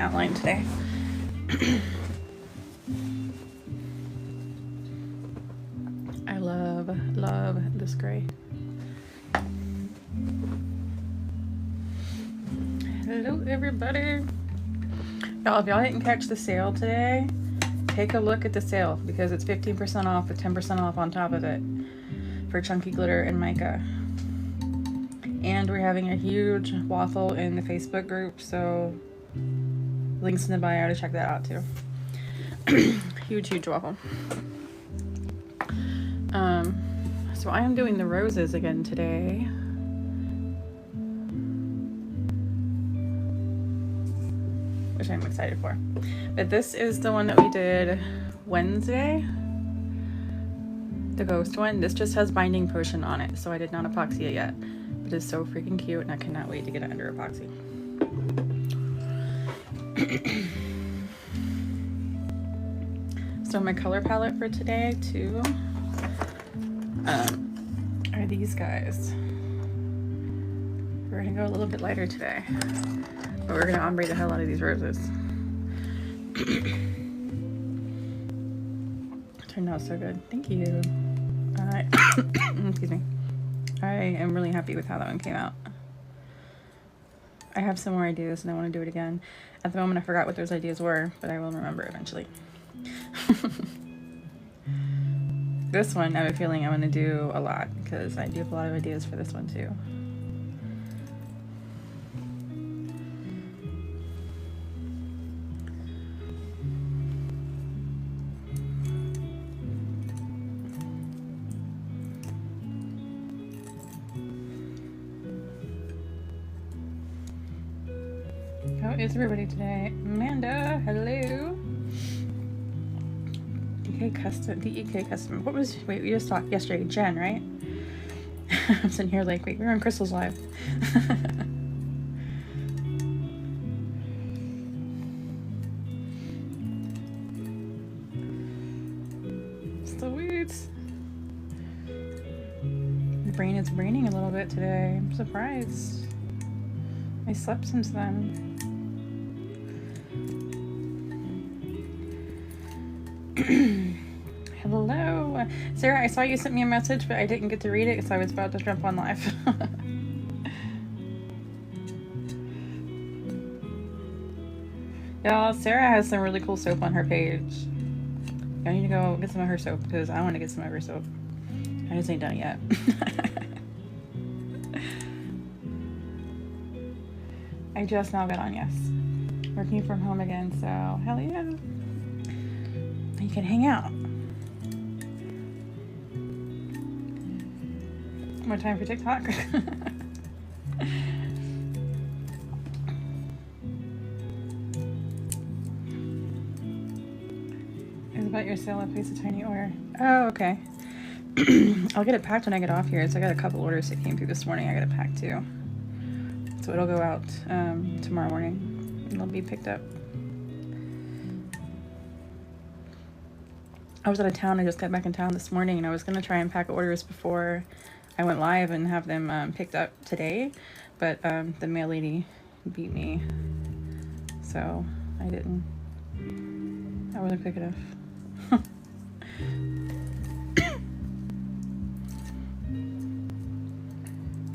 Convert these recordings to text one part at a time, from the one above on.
outline today. I love this gray. Hello everybody. Y'all, if y'all didn't catch the sale today, take a look at the sale because it's 15% off with 10% off on top of it for chunky glitter and mica. And we're having a huge waffle in the Facebook group, so links in the bio to check that out too. huge waffle. So I am doing the roses again today. Which I'm excited for. But this is the one that we did Wednesday. The ghost one. This just has binding potion on it, so I did not epoxy it yet. It is so freaking cute and I cannot wait to get it under epoxy. So my color palette for today too are these guys. We're gonna go a little bit lighter today, but we're gonna ombre the hell out of these roses. Turned out so good. Thank you. Excuse me. I am really happy with how that one came out. I have some more ideas and I want to do it again. At the moment I forgot what those ideas were, but I will remember eventually. This one I have a feeling I'm going to do a lot because I do have a lot of ideas for this one too. How is everybody today? Amanda, hello. DEK custom. What was, wait, we just talked yesterday, Jen, right? I'm sitting here like, wait, we're on Crystal's live. Sweet. My brain is braining a little bit today. I'm surprised. I slept since then. Hello, Sarah. I saw you sent me a message, but I didn't get to read it because I was about to jump on live. Y'all, Sarah has some really cool soap on her page. I need to go get some of her soap because I want to get some of her soap. I just ain't done it yet. I just now got on, yes. Working from home again, so hell yeah. You can hang out. More time for TikTok. It's about your sale. I placed a tiny order. Oh, okay. I'll get it packed when I get off here. So I got a couple orders that came through this morning. I got it packed too. So it'll go out tomorrow morning. It'll be picked up. I was out of town. I just got back in town this morning and I was going to try and pack orders before I went live and have them picked up today. But the mail lady beat me. So I didn't. I wasn't quick enough.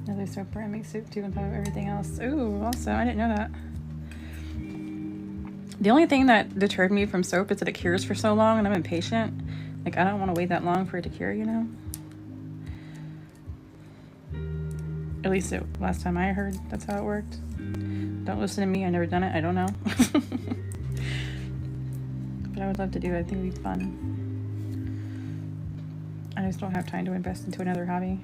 Another soap brand makes soup too on top of everything else. Ooh, awesome. I didn't know that. The only thing that deterred me from soap is that it cures for so long and I'm impatient. Like, I don't want to wait that long for it to cure, you know? At least last time I heard that's how it worked. Don't listen to me. I've never done it. I don't know. But I would love to do it. I think it would be fun. I just don't have time to invest into another hobby.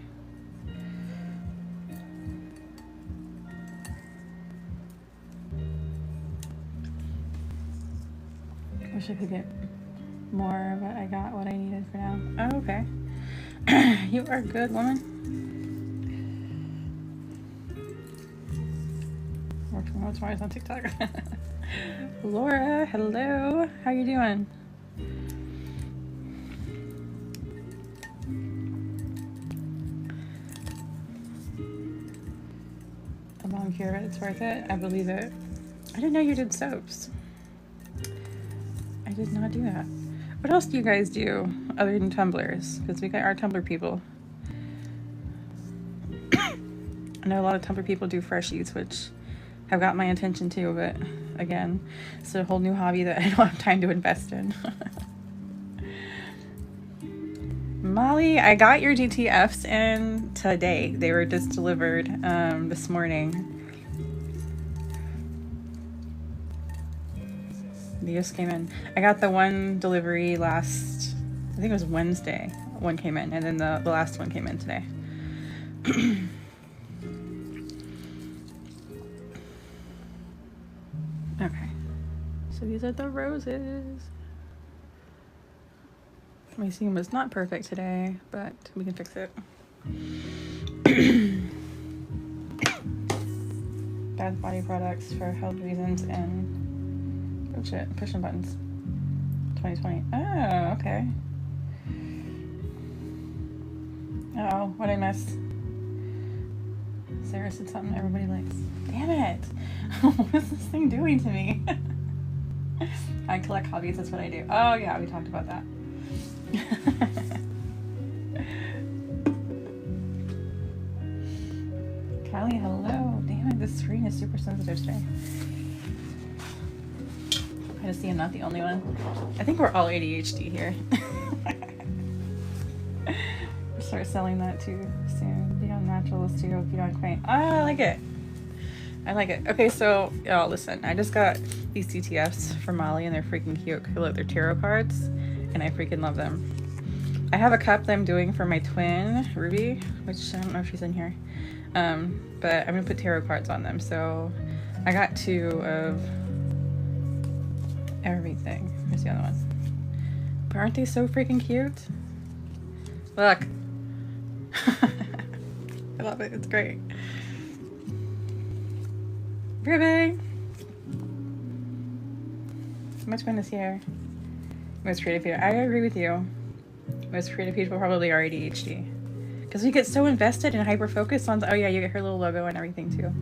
Wish I could get more, but I got what I needed for now. Oh, okay. You are good, woman. Work from home tomorrow on TikTok. Laura, hello. How you doing? A long cure, but it's worth it. I believe it. I didn't know you did soaps. I did not do that. What else do you guys do other than tumblers? Because we got our tumbler people. I know a lot of tumbler people do freshies, which have got my attention too, but again, it's a whole new hobby that I don't have time to invest in. Molly, I got your DTFs in today. They were just delivered this morning. They just came in. I got the one delivery last, I think it was Wednesday. One came in, and then the last one came in today. Okay, so these are the roses. My seam was not perfect today, but we can fix it. Bath body products for health reasons and oh shit, pushing buttons. 2020. Oh, okay. Uh-oh, what did I miss? Sarah said something everybody likes. Damn it! What's this thing doing to me? I collect hobbies, that's what I do. Oh yeah, we talked about that. Callie, hello. Damn it, this screen is super sensitive today. I just see I'm not the only one. I think we're all ADHD here. Start selling that too soon. Be on naturals too if you don't quaint. Oh, I like it. I like it. Okay, so y'all listen. I just got these DTFs from Molly and they're freaking cute. Look, they're tarot cards and I freaking love them. I have a cup that I'm doing for my twin, Ruby, which I don't know if she's in here. But I'm gonna put tarot cards on them. So I got 2 of everything. Here's the other one. But aren't they so freaking cute? Look. I love it. It's great. Ruby! Much fun is here. Most creative people. I agree with you. Most creative people probably are ADHD. Because we get so invested and hyper-focused on... Oh yeah, you get her little logo and everything too.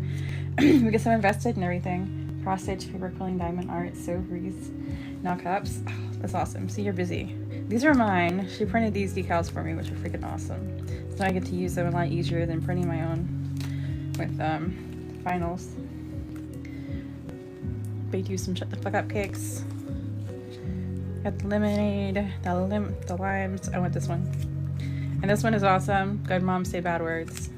We get so invested in everything. Cross stitch, paper quilling, diamond art, sew, wreaths, nail cups. Oh, that's awesome. See, you're busy. These are mine. She printed these decals for me, which are freaking awesome. So I get to use them a lot easier than printing my own with finals. Baked you some shut the fuck up cakes. Got the lemonade, the limes. I want this one. And this one is awesome. Good moms say bad words.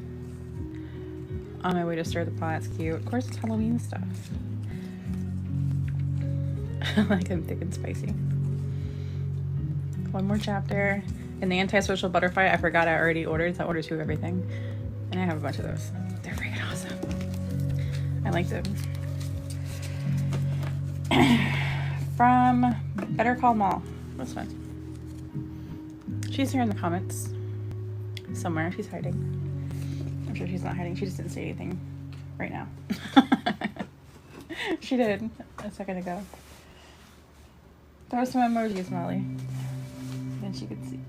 On my way to stir the pot. It's cute. Of course, it's Halloween stuff. Like I'm thick and spicy. One more chapter. And the antisocial butterfly, I forgot I already ordered. So I ordered 2 of everything. And I have a bunch of those. They're freaking awesome. I like them. From Better Call Mall. This one. She's here in the comments. Somewhere. She's hiding. I'm sure she's not hiding. She just didn't say anything right now. She did a second ago. Throw some emojis, Molly. Then she could see.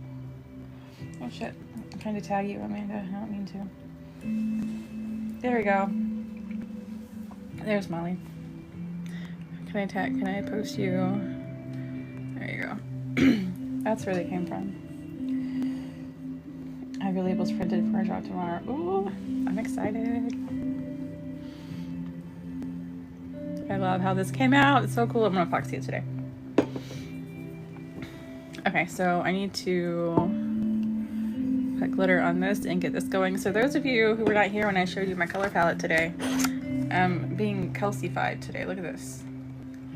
Oh shit. I'm trying to tag you, Amanda. I don't mean to. There we go. There's Molly. Can I post you? There you go. That's where they came from. I have your labels printed for a drop tomorrow. Ooh, I'm excited. I love how this came out. It's so cool. I'm gonna foxy it today. Okay, so I need to put glitter on this and get this going. So those of you who were not here when I showed you my color palette today, being Kelsey-fied today. Look at this.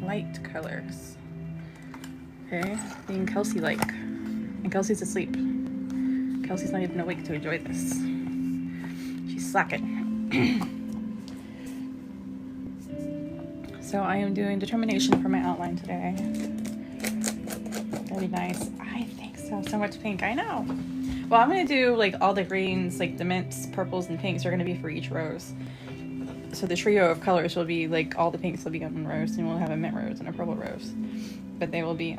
Light colors. Okay, being Kelsey-like. And Kelsey's asleep. Kelsey's not even awake to enjoy this. She's slacking. So I am doing determination for my outline today. That'll be nice. I think so. So much pink. I know. Well, I'm going to do like all the greens, like the mints, purples, and pinks are going to be for each rose. So the trio of colors will be like all the pinks will be on one rose, and we'll have a mint rose and a purple rose. But they will be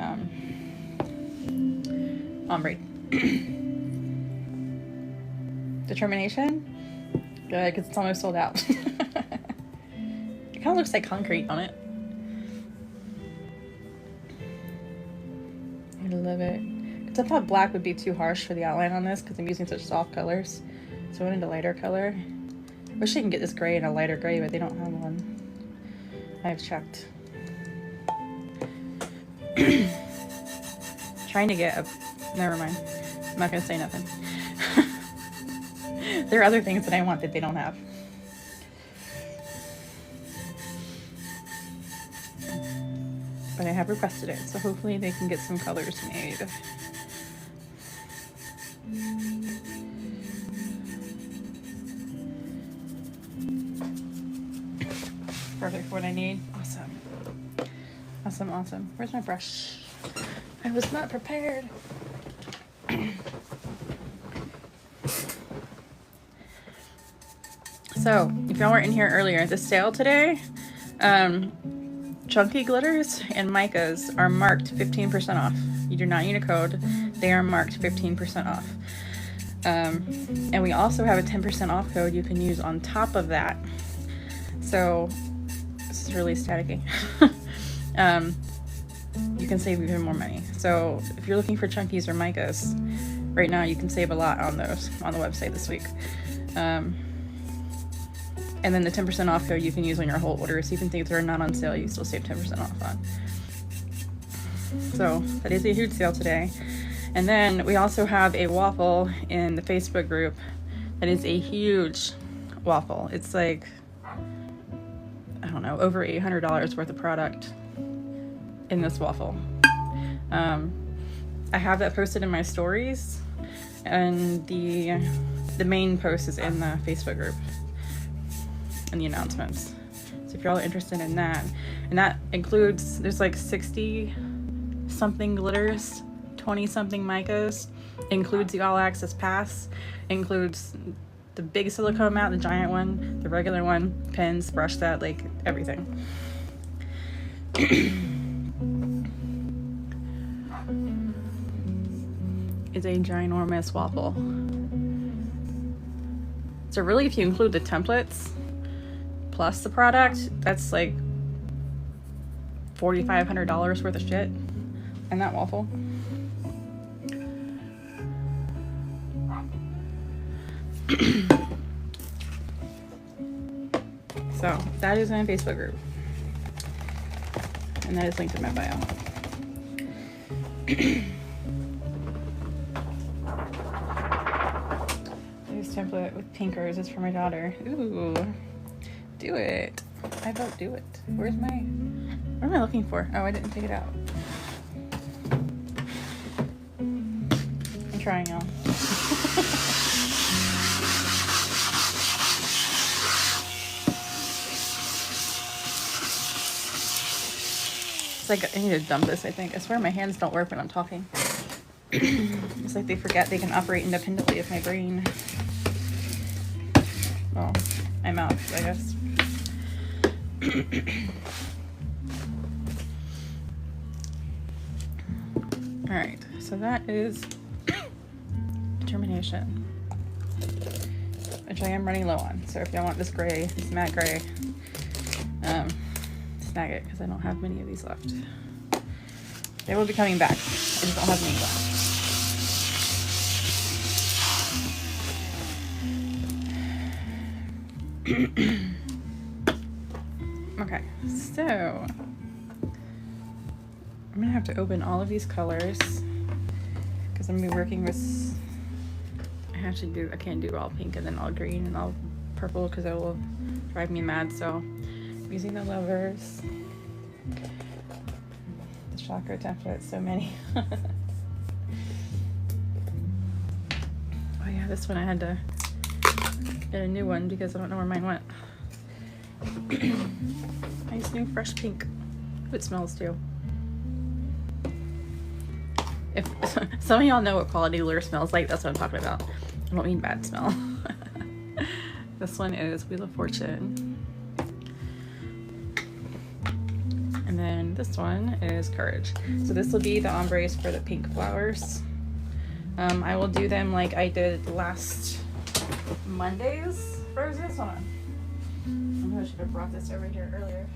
ombre. Determination? Good, because it's almost sold out. It kind of looks like concrete on it. I love it. Because I thought black would be too harsh for the outline on this because I'm using such soft colors. So I went into lighter color. Wish I can get this gray in a lighter gray, but they don't have one. I've checked. Trying to get a... Never mind. I'm not going to say nothing. There are other things that I want that they don't have. But I have requested it, so hopefully they can get some colors made. Perfect for what I need. Awesome. Awesome, awesome. Where's my brush? I was not prepared. So, if y'all weren't in here earlier, the sale today, chunky glitters and micas are marked 15% off. You do not need a code. They are marked 15% off. And we also have a 10% off code you can use on top of that. So, this is really staticky. You can save even more money. So, if you're looking for chunkies or micas, right now you can save a lot on those on the website this week. And then the 10% off code you can use on your whole order. So even things that are not on sale, you still save 10% off on. So that is a huge sale today. And then we also have a waffle in the Facebook group that is a huge waffle. It's like, I don't know, over $800 worth of product in this waffle. I have that posted in my stories, and the main post is in the Facebook group and the announcements. So if you're all interested in that, and that includes, there's like 60 something glitters, 20 something micas, includes the all access pass, includes the big silicone mat, the giant one, the regular one, pins, brush set, like everything. It's a ginormous waffle. So really, if you include the templates plus the product, that's like $4,500 worth of shit in that waffle. So that is my Facebook group, and that is linked in my bio. This template with pink roses for my daughter. Ooh. Do it. I vote do it. What am I looking for? Oh, I didn't take it out. I'm trying, y'all. It's like, I need to dump this, I think. I swear my hands don't work when I'm talking. It's like they forget they can operate independently of my brain. Well, my mouth, I guess. All right, so that is determination, which I am running low on. So if y'all want this gray, this matte gray, snag it, because I don't have many of these left. They will be coming back. I just don't have many left. Okay, so I'm gonna have to open all of these colors because I'm gonna be working with, I can't do all pink and then all green and all purple because it will drive me mad. So I'm using the lovers, the chakra template, so many. Oh yeah, this one I had to get a new one because I don't know where mine went. Nice new fresh pink. It smells too. If some of y'all know what quality glitter smells like, that's what I'm talking about. I don't mean bad smell. This one is Wheel of Fortune. And then this one is Courage. So this will be the ombres for the pink flowers. I will do them like I did last Monday's roses. Hold on. I should have brought this over here earlier.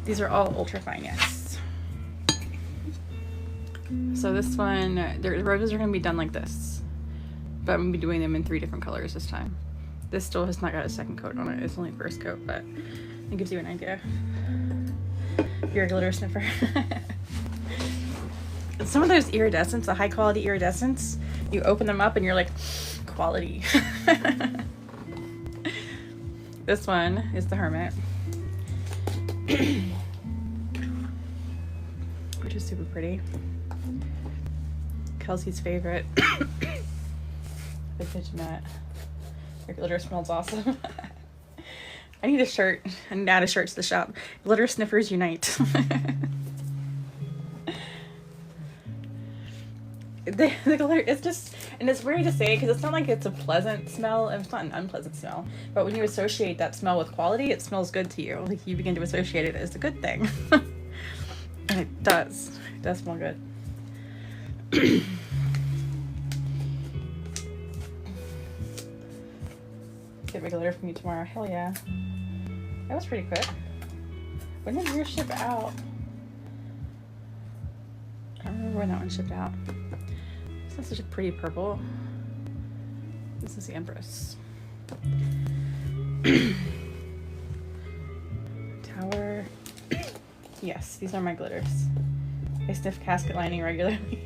These are all ultra fine, yes. So this one, the roses are going to be done like this, but I'm going to be doing them in 3 different colors this time. This still has not got a second coat on it. It's only first coat, but it gives you an idea. You're a glitter sniffer. Some of those iridescents, the high quality iridescents, you open them up and you're like, quality. This one is the Hermit, which is super pretty. Kelsey's favorite. Vintage matte. Your glitter smells awesome. I need a shirt. I need to add a shirt to the shop. Glitter sniffers unite. The glitter, it's just, and it's weird to say because it's not like it's a pleasant smell. It's not an unpleasant smell. But when you associate that smell with quality, it smells good to you. Like you begin to associate it as a good thing. And it does. It does smell good. Get my glitter from you tomorrow. Hell yeah. That was pretty quick. When did yours ship out? I don't remember when that one shipped out. This is such a pretty purple. This is the Empress. Tower. Yes, these are my glitters. I sniff casket lining regularly.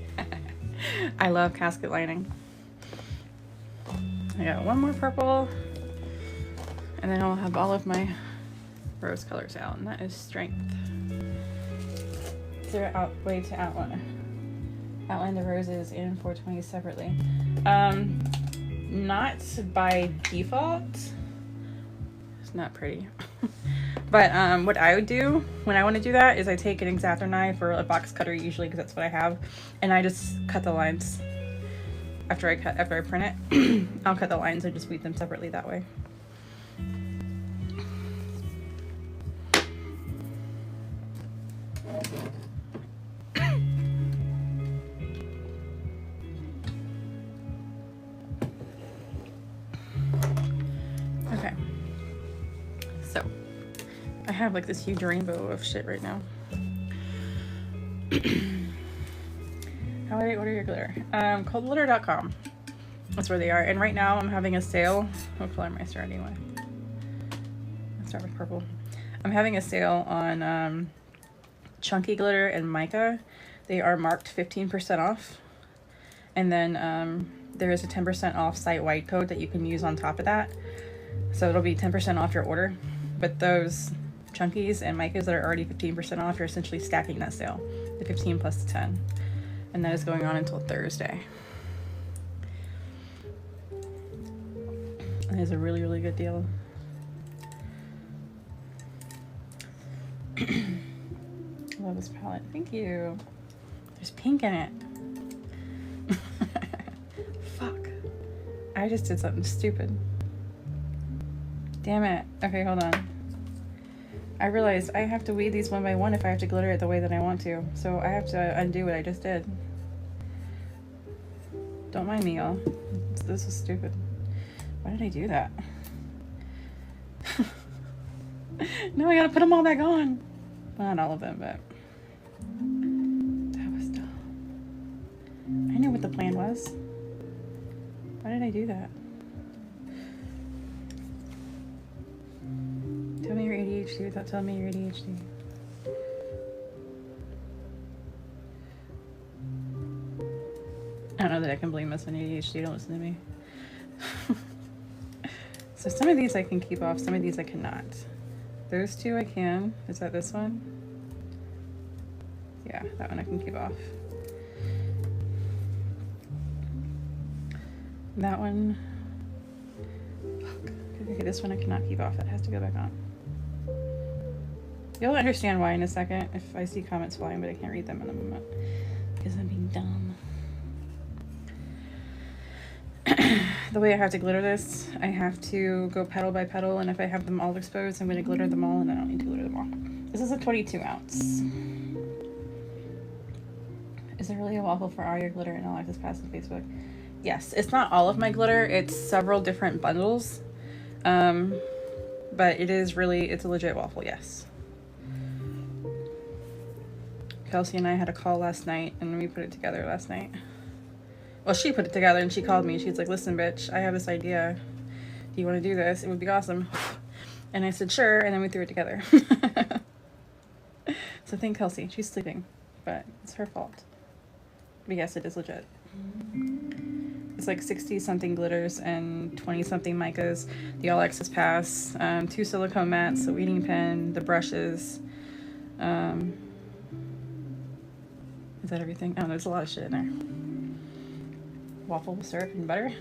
I love casket lining. I got one more purple. And then I'll have all of my rose colors out, and that is Strength. They're out way to outline the roses in 420 separately. Not by default. It's not pretty. But what I would do when I want to do that is I take an X-Acto knife or a box cutter usually, because that's what I have, and I just cut the lines after I print it. I'll cut the lines and just weed them separately that way. Okay, so I have like this huge rainbow of shit right now. How do I order your glitter? Coldglitter.com. That's where they are. And right now I'm having a sale. What color am I starting anyway? Let's start with purple. I'm having a sale on chunky glitter and mica. They are marked 15% off. And then there is a 10% off site-wide code that you can use on top of that. So it'll be 10% off your order. But those chunkies and micas that are already 15% off, you're essentially stacking that sale. The 15 plus the 10. And that is going on until Thursday. It is a really, really good deal. Love this palette. Thank you. There's pink in it. Fuck. I just did something stupid. Damn it. Okay, hold on. I realized I have to weed these one by one if I have to glitter it the way that I want to. So I have to undo what I just did. Don't mind me, y'all. This is stupid. Why did I do that? Now I gotta put them all back on. Well, not all of them, but that was dumb. I knew what the plan was. Why did I do that? Tell me your ADHD without telling me your ADHD. I don't know that I can blame this on ADHD. Don't listen to me. So some of these I can keep off, some of these I cannot. Those two I can. Is that this one? Yeah, that one I can keep off. That one. Fuck. Okay, this one I cannot keep off. That has to go back on. You'll understand why in a second if I see comments flying, but I can't read them in a moment because I'm being dumb. The way I have to glitter this, I have to go petal by petal, and if I have them all exposed, I'm going to glitter them all, and I don't need to glitter them all. This is a 22 ounce. Is there really a waffle for all your glitter and all access pass to Facebook? Yes, it's not all of my glitter. It's several different bundles. But it's a legit waffle, yes. Kelsey and I had a call last night and we put it together last night. Well, she put it together and she called me. She's like, listen, bitch, I have this idea. Do you want to do this? It would be awesome. And I said, sure. And then we threw it together. So thank Kelsey. She's sleeping, but it's her fault. But yes, it is legit. It's like 60 something glitters and 20 something micas, the all access pass, 2 silicone mats, a weeding pen, the brushes. Is that everything? Oh, there's a lot of shit in there. Waffle with syrup and butter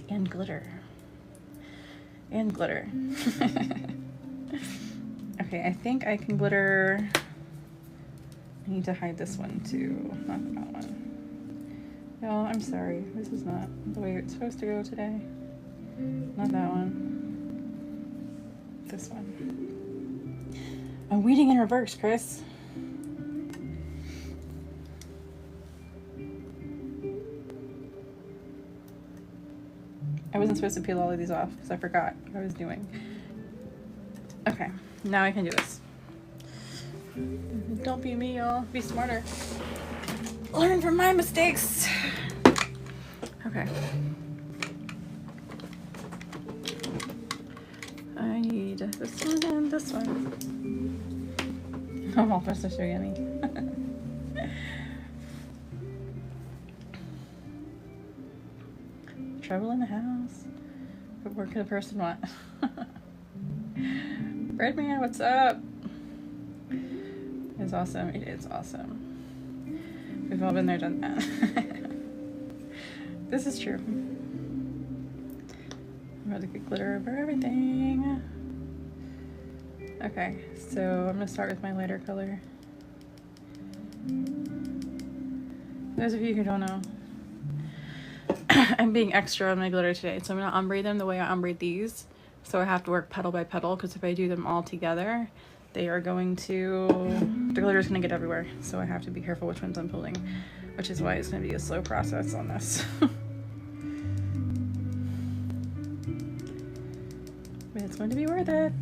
and glitter. And glitter. Okay, I think I can glitter. I need to hide this one too, not that one. No, I'm sorry. This is not the way it's supposed to go today. Not that one. This one. I'm weeding in reverse, Chris. I wasn't supposed to peel all of these off because I forgot what I was doing. Okay, now I can do this. Don't be me, y'all. Be smarter. Learn from my mistakes. Okay. I need this one and this one. Oh, waffles are so yummy. Trouble in the house. What more could a person want? Breadman, what's up? It's awesome. It is awesome. We've all been there, done that. This is true. I'm about to get glitter over everything. Okay, so I'm gonna start with my lighter color. Those of you who don't know, I'm being extra on my glitter today, so I'm gonna ombre them the way I ombre these. So I have to work petal by petal, because if I do them all together, they are going to, the glitter is going to get everywhere. So I have to be careful which ones I'm pulling, which is why it's going to be a slow process on this. But it's going to be worth it.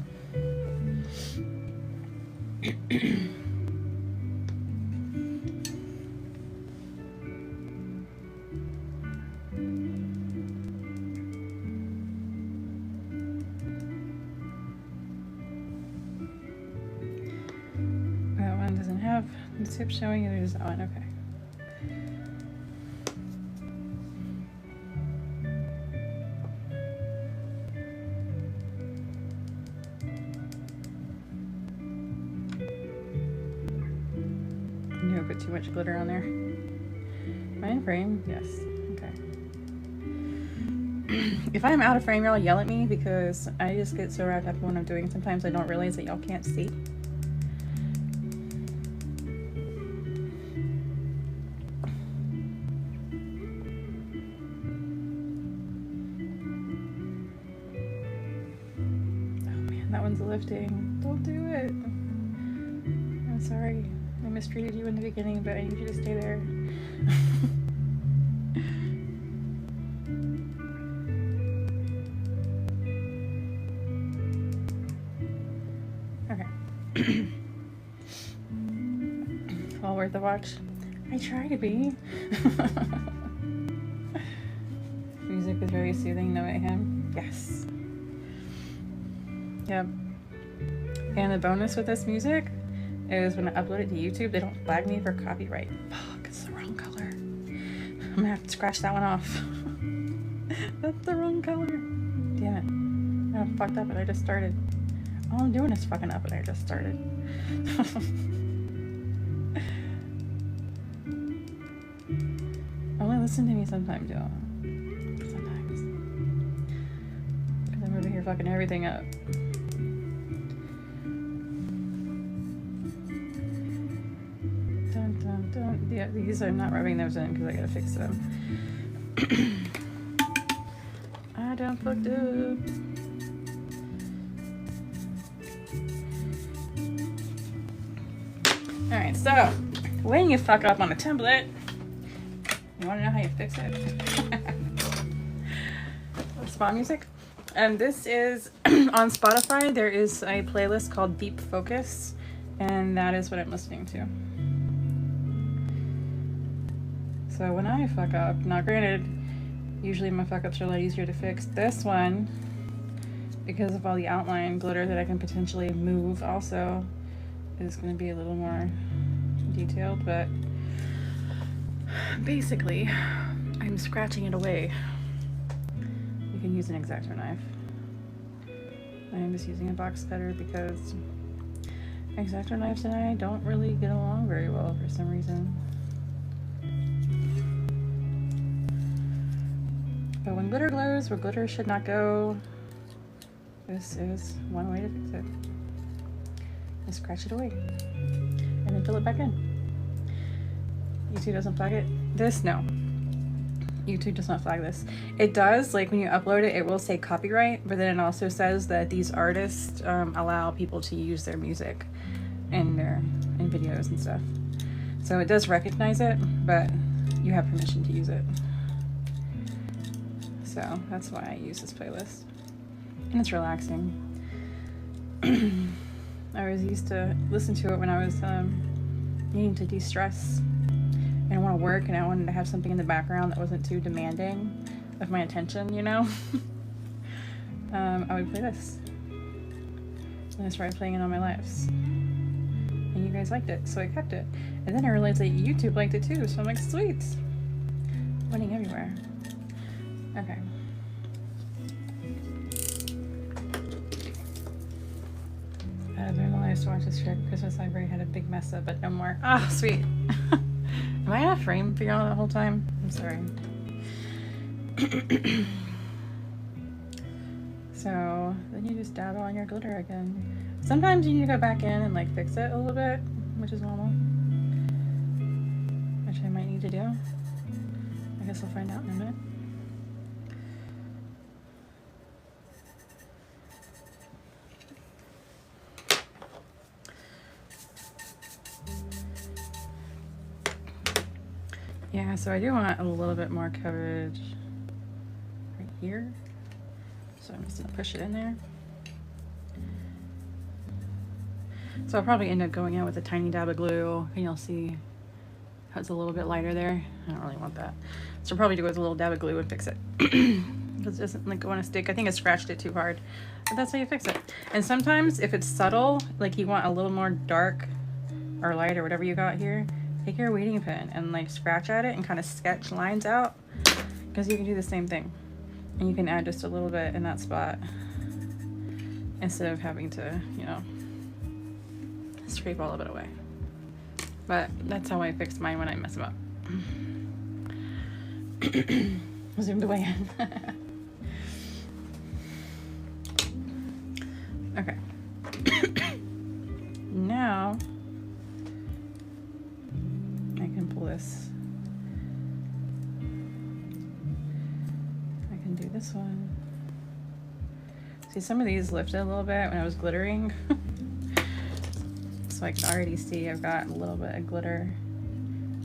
The tip showing it is on. Okay. You don't put too much glitter on there. Am I in frame? Yes. Okay. If I'm out of frame, y'all yell at me because I just get so wrapped up in what I'm doing. Sometimes I don't realize that y'all can't see. Lifting. Don't do it. I'm sorry. I mistreated you in the beginning, but I need you to stay there. Okay. All worth the watch. I try to be. Music is very soothing. No mayhem. Yes. Yep. And the bonus with this music is when I upload it to YouTube, they don't flag me for copyright. Fuck, it's the wrong color. I'm gonna have to scratch that one off. That's the wrong color. Damn it. I fucked up and I just started. All I'm doing is fucking up and I just started. Only listen to me sometimes, y'all. Sometimes. Because I'm over here fucking everything up. Yeah, these I'm not rubbing those in because I gotta fix them. I done fucked up. Alright, so when you fuck up on a template, You want to know how you fix it? Spa music. This is on Spotify. There is a playlist called Deep Focus, and that is what I'm listening to. So when I fuck up, now granted, usually my fuck ups are a lot easier to fix. This one, because of all the outline glitter that I can potentially move, also is going to be a little more detailed, but basically I'm scratching it away. You can use an X-Acto knife. I am just using a box cutter because X-Acto knives and I don't really get along very well for some reason. But when glitter glows where glitter should not go, this is one way to fix it. Just scratch it away and then fill it back in. YouTube doesn't flag it. This, no. YouTube does not flag this. It does, like when you upload it, it will say copyright, but then it also says that these artists allow people to use their music in videos and stuff. So it does recognize it, but you have permission to use it. So that's why I use this playlist. And it's relaxing. I was used to listen to it when I was needing to de-stress. I didn't want to work, and I wanted to have something in the background that wasn't too demanding of my attention, you know? I would play this. And I started playing it on my lives. And you guys liked it, so I kept it. And then I realized that YouTube liked it too, so I'm like, sweet. Winning everywhere. Okay. I used to watch this trick. Christmas Library had a big mess up, but no more. Ah, oh, sweet. Am I in a frame for y'all the whole time? I'm sorry. So then you just dab on your glitter again. Sometimes you need to go back in and like fix it a little bit, which is normal. Which I might need to do. I guess I'll find out in a minute. Yeah, so I do want a little bit more coverage right here. So I'm just gonna push it in there. So I'll probably end up going in with a tiny dab of glue, and you'll see how it's a little bit lighter there. I don't really want that. So I'll probably do it with a little dab of glue and fix it. Because it doesn't like want to stick. I think I scratched it too hard. But that's how you fix it. And sometimes if it's subtle, like you want a little more dark or light or whatever you got here, take your weeding pen and like scratch at it and kind of sketch lines out, because you can do the same thing. And you can add just a little bit in that spot instead of having to, you know, scrape all of it away. But that's how I fix mine when I mess them up. Zoomed away in. Okay. Now I can pull this. I can do this one. See, some of these lifted a little bit when I was glittering. So I can already see I've got a little bit of glitter.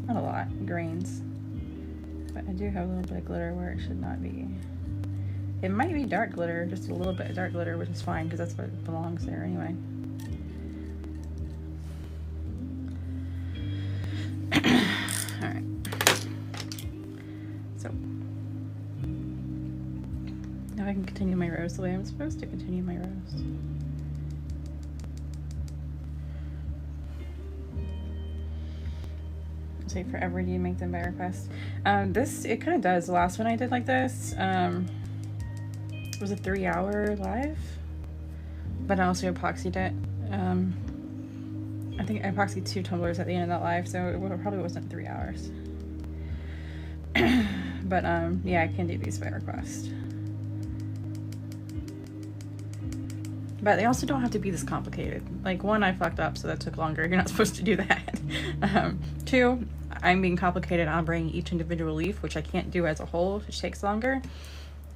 Not a lot, grains. But I do have a little bit of glitter where it should not be. It might be dark glitter, just a little bit of dark glitter, which is fine because that's what belongs there anyway. Alright. So. Now I can continue my rose the way I'm supposed to continue my rose. Say forever, do you make them by request? This, it kind of does. The last one I did like this was a 3-hour live, but I also epoxied it. I think I epoxied 2 tumblers at the end of that live, so it probably wasn't 3 hours. But yeah, I can do these by request. But they also don't have to be this complicated. Like, 1, I fucked up, so that took longer. You're not supposed to do that. 2, I'm being complicated ombreing each individual leaf, which I can't do as a whole, which takes longer.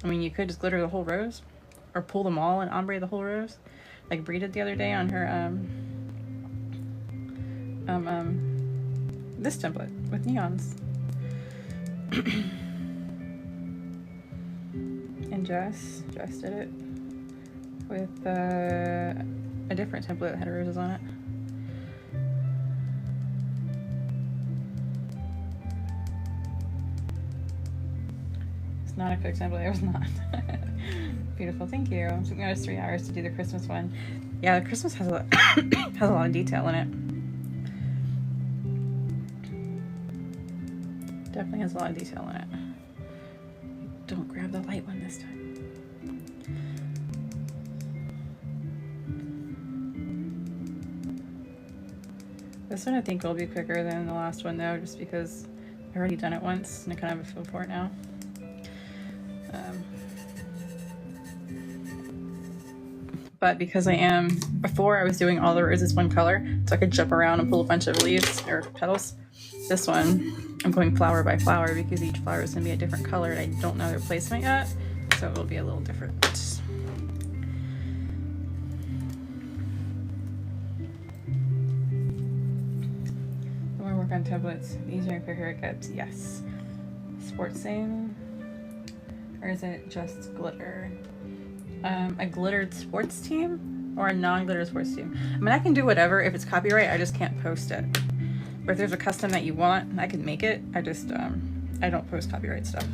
I mean, you could just glitter the whole rose, or pull them all and ombre the whole rose, like Bree did the other day on her this template with neons. And Jess did it with a different template that had roses on it. It's not a quick template, it was not. Beautiful, thank you. It took me almost 3 hours to do the Christmas one. Yeah, the Christmas has a lot, has a lot of detail in it. Definitely has a lot of detail in it. Don't grab the light one this time. This one I think will be quicker than the last one though, just because I've already done it once and I kind of have a feel for it now. But because before I was doing all the roses one color, so I could jump around and pull a bunch of leaves or petals. This one, I'm going flower by flower because each flower is going to be a different color and I don't know their placement yet, so it will be a little different. The more work on templates, the easier and quicker it gets. Yes. Sports theme, or is it just glitter? A glittered sports team or a non-glittered sports team. I mean, I can do whatever. If it's copyright, I just can't post it. But if there's a custom that you want, I can make it. I just, I don't post copyright stuff.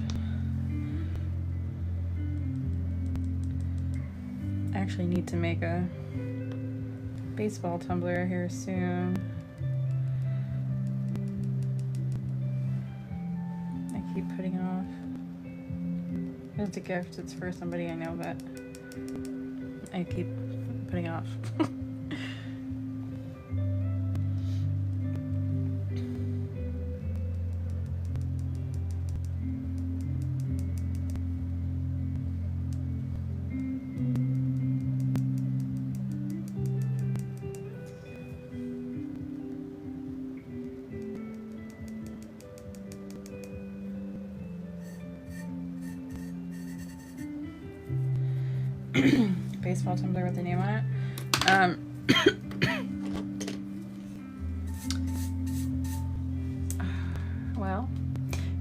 I actually need to make a baseball tumbler here soon. I keep putting off. It's a gift. It's for somebody I know, but I keep putting off. Baseball tumbler with the name on it. Well,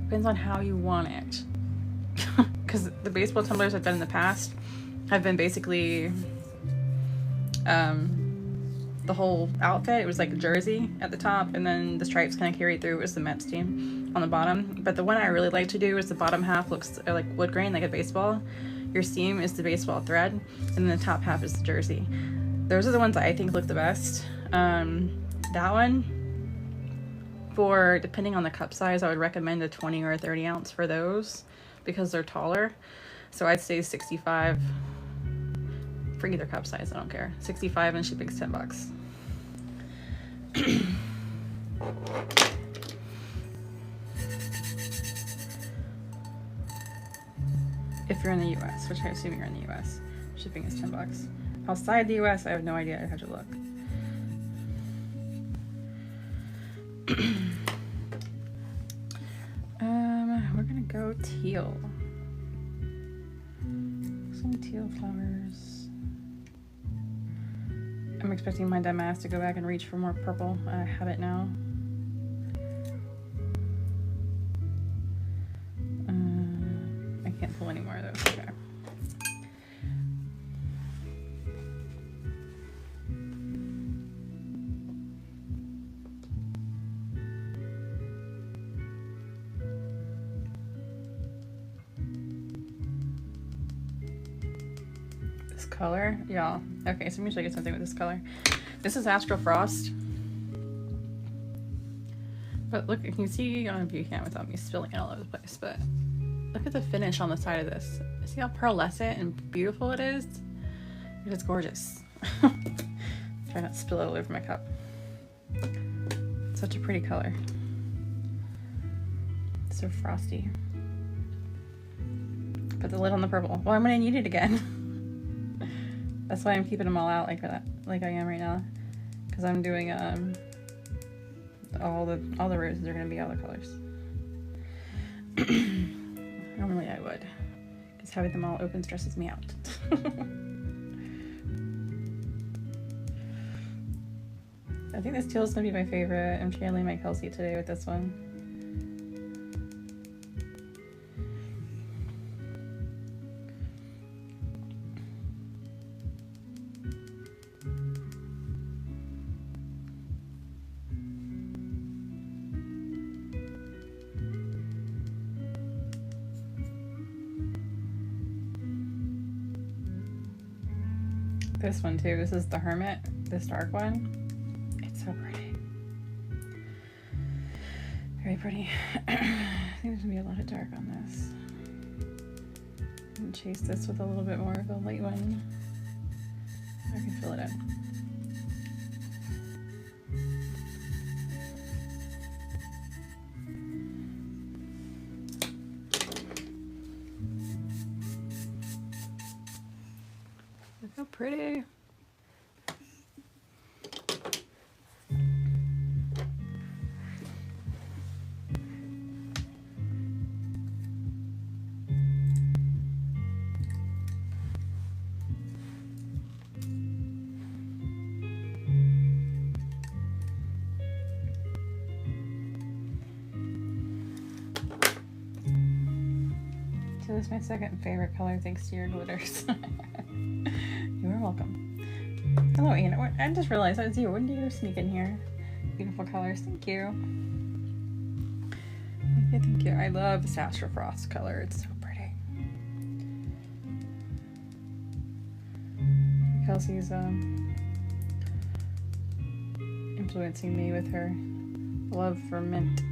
depends on how you want it. Because the baseball tumblers I've done in the past have been basically the whole outfit. It was like a jersey at the top, and then the stripes kind of carried through. It was the Mets team on the bottom. But the one I really like to do is the bottom half looks like wood grain, like a baseball. Your seam is the baseball thread, and then the top half is the jersey. Those are the ones that I think look the best. That one, for depending on the cup size, I would recommend a 20 or a 30 ounce for those because they're taller. So I'd say 65 for either cup size, I don't care. 65 and shipping's $10. If you're in the US, which I assume you're in the US, shipping is $10. Outside the US, I have no idea. I have to look. We're gonna go teal. Some teal flowers. I'm expecting my damask to go back and reach for more purple. I have it now. I can't pull any more of those. Okay. This color, y'all. Okay, so let me show you something with this color. This is Astral Frost. But look, you can see, I don't know if you can without me spilling it all over the place, but look at the finish on the side of this. See how pearlescent and beautiful it is? It is gorgeous. Try not to spill it all over my cup. Such a pretty color. So frosty. Put the lid on the purple. Well, I'm gonna need it again. That's why I'm keeping them all out like that, like I am right now, because I'm doing all the roses are gonna be all the colors. Normally I would, because having them all open stresses me out. I think this teal is gonna be my favorite. I'm channeling my Kelsey today with this one. This one too. This is the Hermit, this dark one. It's so pretty. Very pretty. I think there's gonna be a lot of dark on this. And chase this with a little bit more of a light one. I can fill it in. Look how pretty. So this is my second favorite color thanks to your glitters. You are welcome. Hello, Anna. I just realized that was you. When did you sneak in here? Beautiful colors. Thank you. Thank you, thank you. I love the Sassafras color. It's so pretty. Kelsey's influencing me with her love for mint.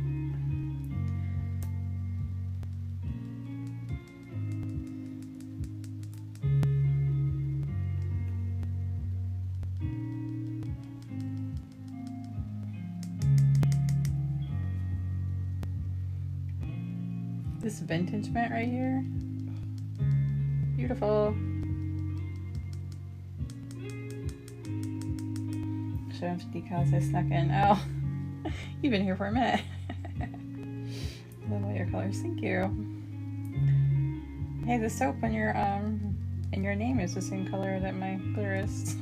This vintage mint right here. Beautiful. Show off decals I snuck in. Oh, you've been here for a minute. Love all your colors. Thank you. Hey, the soap on your and your name is the same color that my glitter is.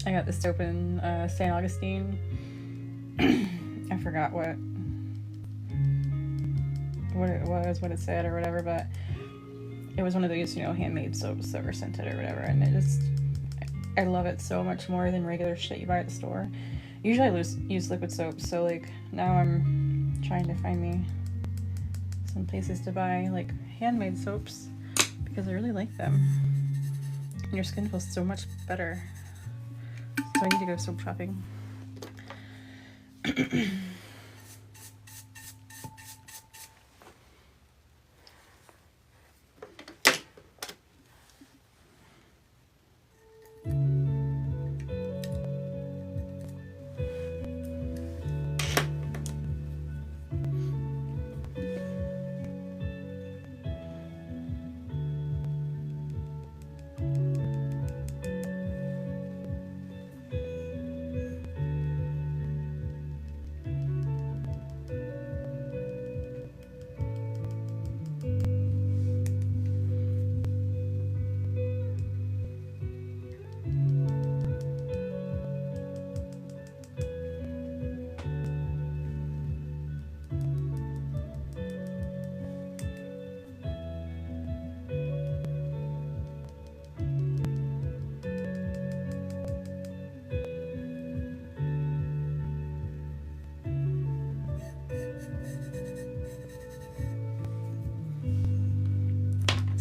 I got this soap in St. Augustine. I forgot what it was, what it said or whatever, but it was one of those, you know, handmade soaps that were scented or whatever, and I love it so much more than regular shit you buy at the store. Usually I use liquid soaps, so like now I'm trying to find me some places to buy like handmade soaps because I really like them. And your skin feels so much better. So I need to go soap shopping.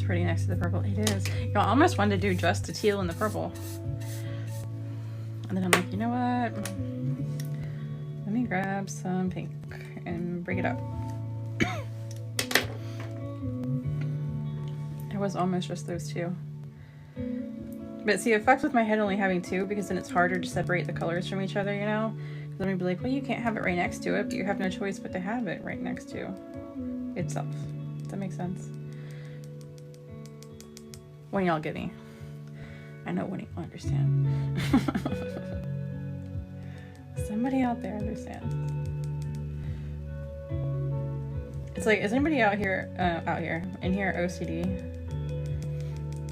Pretty next to the purple. It is. You know, I almost wanted to do just the teal and the purple. And then I'm like, you know what? Let me grab some pink and bring it up. It was almost just those two. But see, it fucks with my head only having two because then it's harder to separate the colors from each other, you know? Because then I'd be like, well, you can't have it right next to it, but you have no choice but to have it right next to itself. Does that make sense? When y'all get me. I know when y'all understand. Somebody out there understands. It's like, is anybody in here OCD?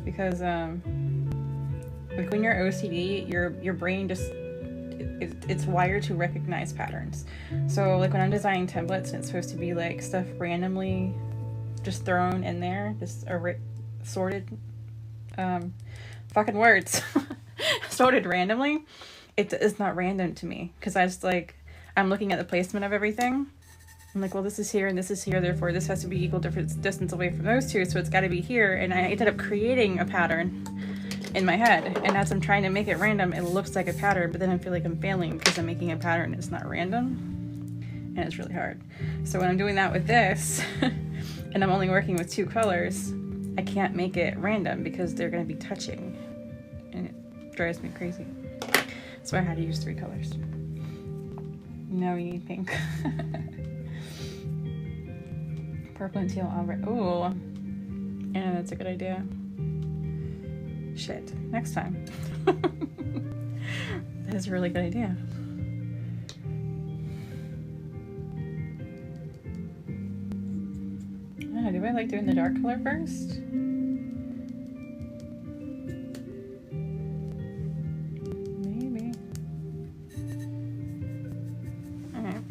Because like when you're OCD, your brain just it's wired to recognize patterns. So like when I'm designing templates and it's supposed to be like stuff randomly just thrown in there, just sorted fucking words sorted randomly, it's not random to me because I just like I'm looking at the placement of everything. I'm like, well, this is here and this is here, therefore this has to be equal distance away from those two, so it's got to be here. And I ended up creating a pattern in my head, and as I'm trying to make it random, it looks like a pattern, but then I feel like I'm failing because I'm making a pattern it's not random, and it's really hard. So when I'm doing that with this and I'm only working with 2 colors, I can't make it random because they're going to be touching, and it drives me crazy. So I had to use 3 colors. Now we need pink. Purple and teal ombre. Ooh, yeah, that's a good idea. Shit, next time. That is a really good idea. Ah, do I like doing the dark color first? Maybe. Alright.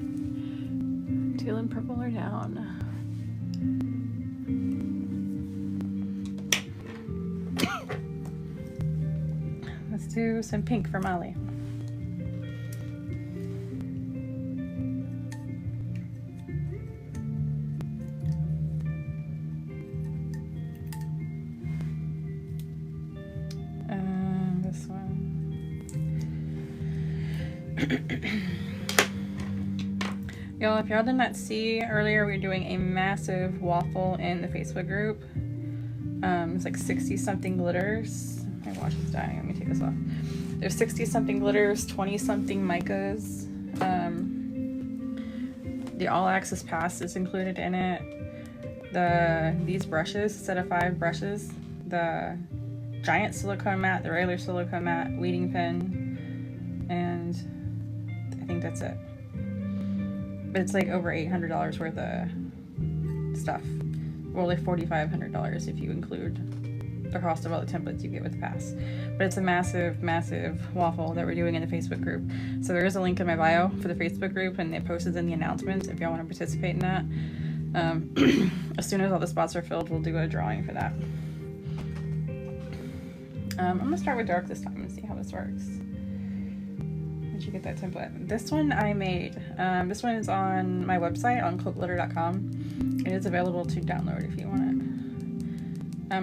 Teal and purple are down. Let's do some pink for Molly. This one. Y'all, if y'all did not see earlier, we were doing a massive waffle in the Facebook group. It's like 60 something glitters. My watch is dying. Let me take this off. There's 60 something glitters, 20 something micas. The all access pass is included in it. These brushes, set of 5 brushes, the giant silicone mat, the regular silicone mat, weeding pen, and I think that's it. But it's like over $800 worth of stuff. Well, like $4,500 if you include the cost of all the templates you get with the pass. But it's a massive, massive waffle that we're doing in the Facebook group. So there is a link in my bio for the Facebook group, and it posts in the announcements if y'all want to participate in that. As soon as all the spots are filled, we'll do a drawing for that. I'm gonna start with dark this time and see how this works. Where'd you get that template? This one I made. This one is on my website on quiltglitter.com. It is available to download if you want it.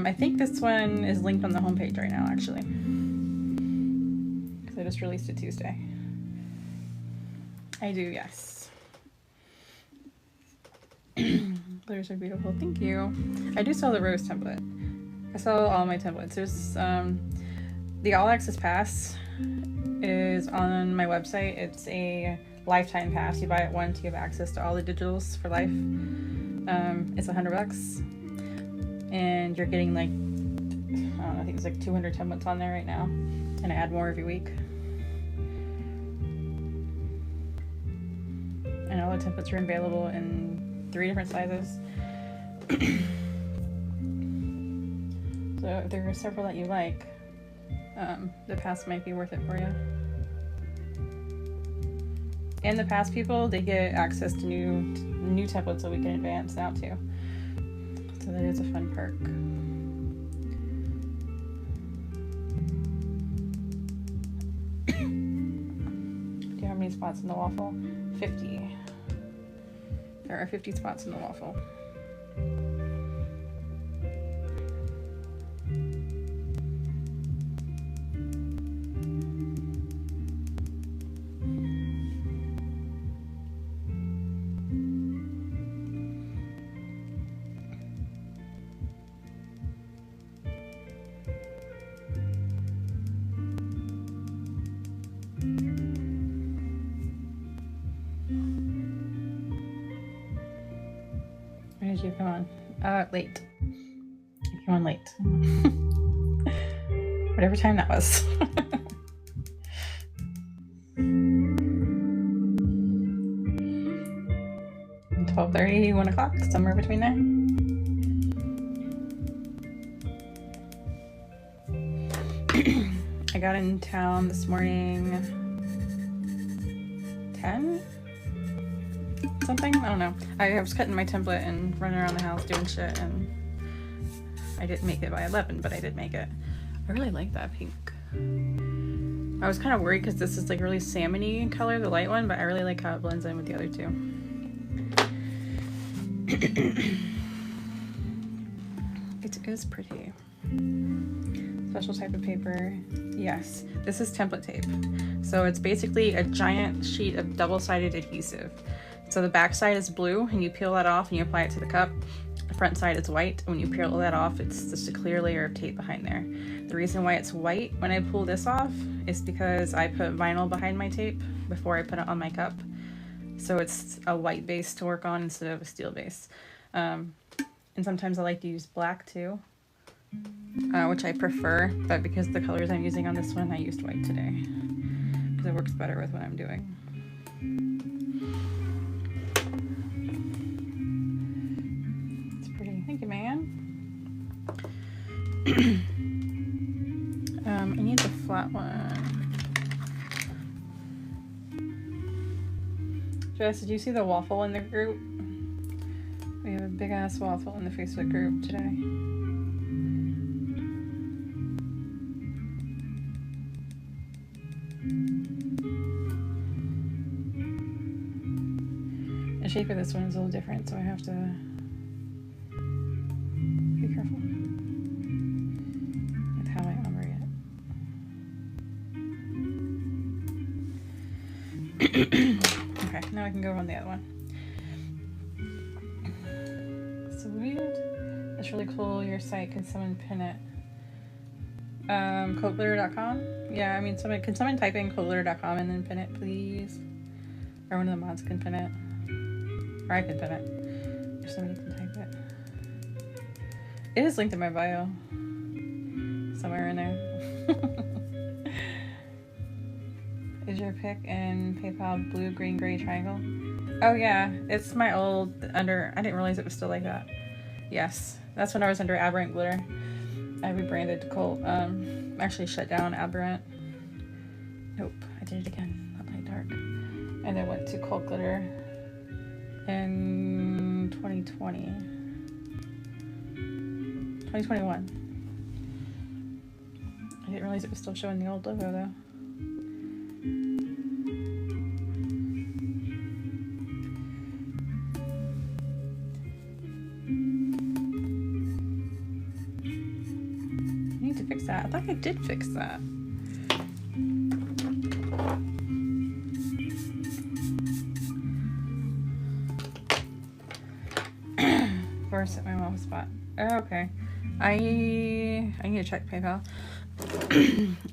I think this one is linked on the homepage right now, actually, because I just released it Tuesday. I do, yes. Glitters are beautiful. Thank you. I do sell the rose template. I sell all my templates. There's the All Access Pass is on my website. It's a lifetime pass. You buy it once, you have access to all the digitals for life. It's $100, and you're getting like, I don't know, I think it's like 200 templates on there right now, and I add more every week. And all the templates are available in 3 different sizes. So if there are several that you like, the pass might be worth it for you. And the pass people, they get access to new templates a week in advance now too. So that is a fun perk. Do you have many spots in the waffle? 50. There are 50 spots in the waffle. When did you come on? Late. You came on late. Whatever time that was. 12:30, 1 o'clock, somewhere between there. I got in town this morning 10 something, I don't know. I was cutting my template and running around the house doing shit, and I didn't make it by 11, but I did make it. I really like that pink. I was kind of worried because this is like really salmony color, the light one, but I really like how it blends in with the other two. It is pretty. Special type of paper. Yes, this is template tape. So it's basically a giant sheet of double-sided adhesive. So the back side is blue, and you peel that off and you apply it to the cup. The front side is white. When you peel that off, it's just a clear layer of tape behind there. The reason why it's white when I pull this off is because I put vinyl behind my tape before I put it on my cup. So it's a white base to work on instead of a steel base. And sometimes I like to use black too, which I prefer, but because the colors I'm using on this one, I used white today because it works better with what I'm doing. It's pretty. Thank you, man. I need the flat one. Jess, did you see the waffle in the group? We have a big ass waffle in the Facebook group today. The shape of this one is a little different, so I have to be careful with how I ombre it. Okay, now I can go on the other one. Sweet. That's really cool. Your site, can someone pin it? Coatglitter.com? Yeah, I mean, can someone type in coatglitter.com and then pin it, please? Or one of the mods can pin it. Or I can pin it. Or somebody can type it. It is linked in my bio. Somewhere in there. Is your pick in PayPal blue, green, gray triangle? Oh yeah, it's my old I didn't realize it was still like that. Yes, that's when I was under Aberrant Glitter. I rebranded to Cult. Actually shut down Aberrant. Nope, I did it again. Not Light Dark. And then went to Cult Glitter in 2020. 2021. I didn't realize it was still showing the old logo though. That. I thought I did fix that. First at my mom's spot. Oh, okay. I need to check PayPal.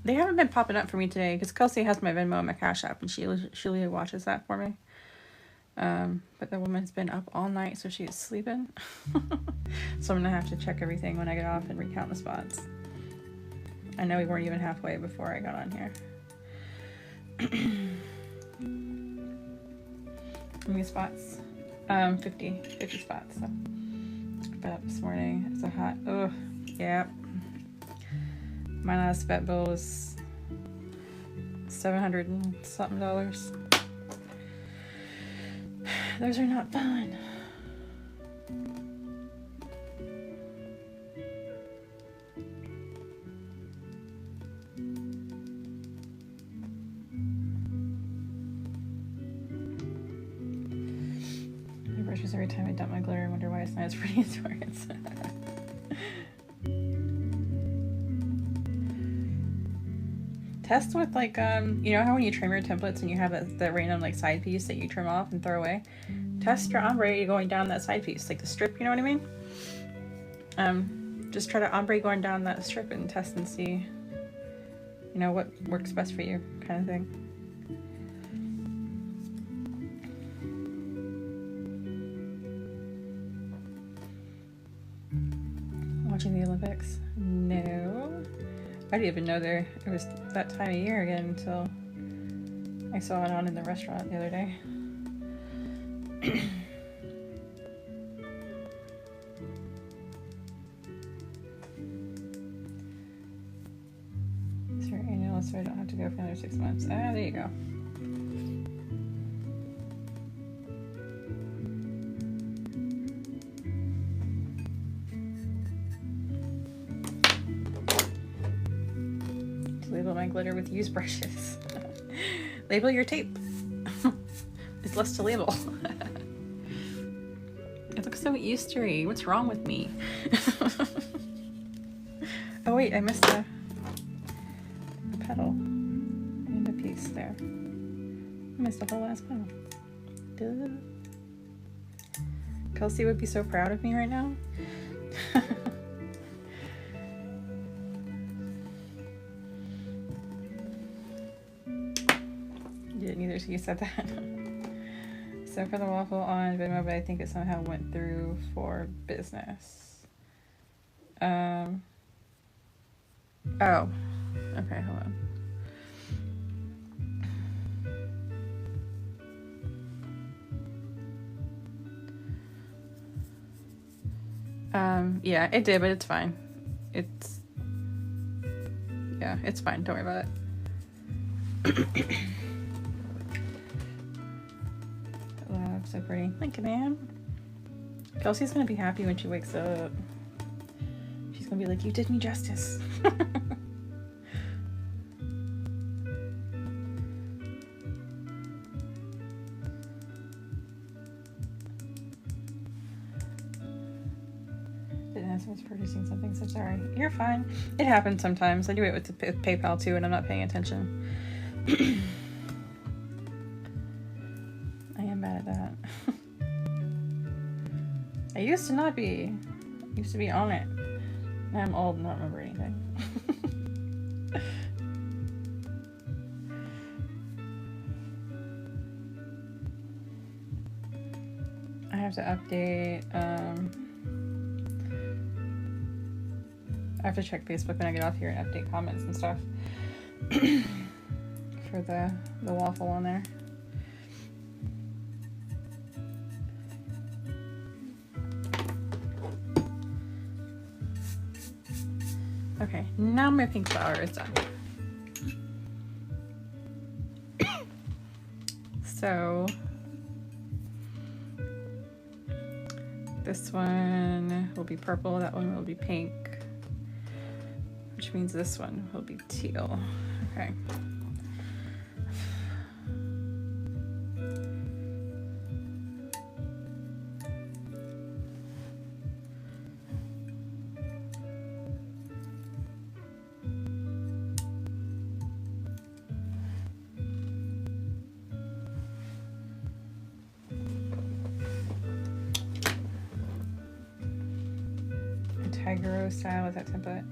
They haven't been popping up for me today because Kelsey has my Venmo and my Cash App, and she watches that for me. But the woman's been up all night, so she's sleeping. So I'm gonna have to check everything when I get off and recount the spots. I know we weren't even halfway before I got on here. How many spots? 50 spots. So got up this morning. It's so hot. Oh, yeah. My last vet bill was $700 and something. Those are not fun. Every time I dump my glitter, I wonder why it's not as pretty as yours. Test with like you know how when you trim your templates and you have that random like side piece that you trim off and throw away? Test your ombre going down that side piece, like the strip, you know what I mean? Just try to ombre going down that strip and test and see, you know, what works best for you, kind of thing. Watching the Olympics? No. I didn't even know it was that time of year again until I saw it on in the restaurant the other day. Is your annual so I don't have to go for another 6 months? Ah, there you go. Label my glitter with used brushes. Label your tape. It's less to label. It's looks so Eastery. What's wrong with me? Oh wait, I missed a petal and a piece there. I missed a whole last petal. Duh. Kelsey would be so proud of me right now. You didn't either, so you said that. So for the waffle on Venmo, but I think it somehow went through for business. Oh. Okay, hold on. Yeah, it did, but it's fine. Yeah, it's fine. Don't worry about it. Wow, so pretty. Thank you, man. Kelsey's gonna be happy when she wakes up. She's gonna be like, you did me justice. Was purchasing something, so sorry. You're fine. It happens sometimes. I do it with PayPal too, and I'm not paying attention. I am bad at that. I used to not be. I used to be on it. Now I'm old and don't remember anything. I have to update. I have to check Facebook when I get off here and update comments and stuff for the waffle on there. Okay, now my pink flower is done. So this one will be purple, that one will be pink. Which means this one will be teal. Okay. Tiger Rose style, is that template?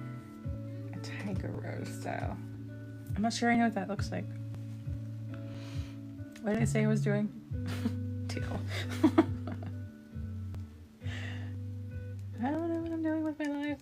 Tiger Rose style. I'm not sure I know what that looks like. What did I say I was doing? Teal. I don't know what I'm doing with my life.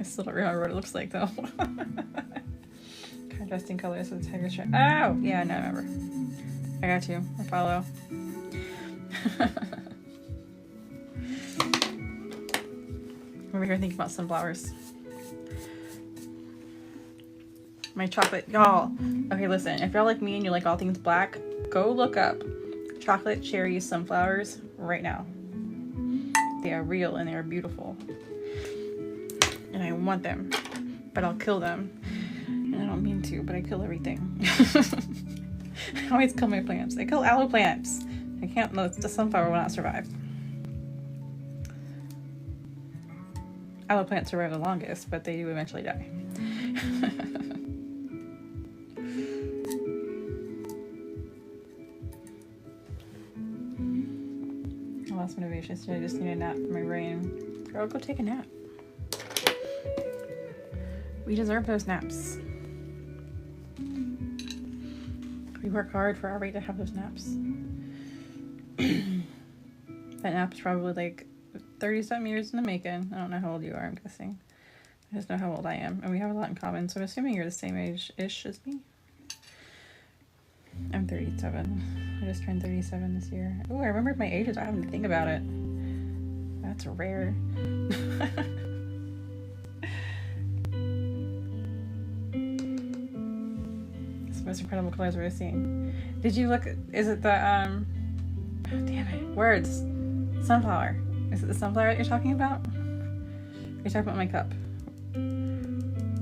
I still don't remember what it looks like though. Contrasting colors with the tiger stripe. Oh, yeah, no, I remember. I got you. I follow. I'm over here thinking about sunflowers. My chocolate, y'all. Okay, listen. If y'all like me and you like all things black, go look up chocolate cherry sunflowers right now. They are real and they are beautiful. And I want them, but I'll kill them. And I don't mean to, but I kill everything. I always kill my plants. I kill aloe plants. I can't, no, the sunflower will not survive. Aloe plants survive the longest, but they do eventually die. I lost motivation, so I just need a nap for my brain. Girl, go take a nap. We deserve those naps. We work hard for our right to have those naps. That nap's probably like 30-something years in the making. I don't know how old you are, I'm guessing. I just know how old I am. And we have a lot in common, so I'm assuming you're the same age-ish as me. I'm 37. I just turned 37 this year. Oh, I remembered my age without having to think about it. That's rare. It's the most incredible colors I've ever seen. Did you look? Is it the oh, damn it, words. Sunflower. Is it the sunflower that you're talking about? You're talking about my cup.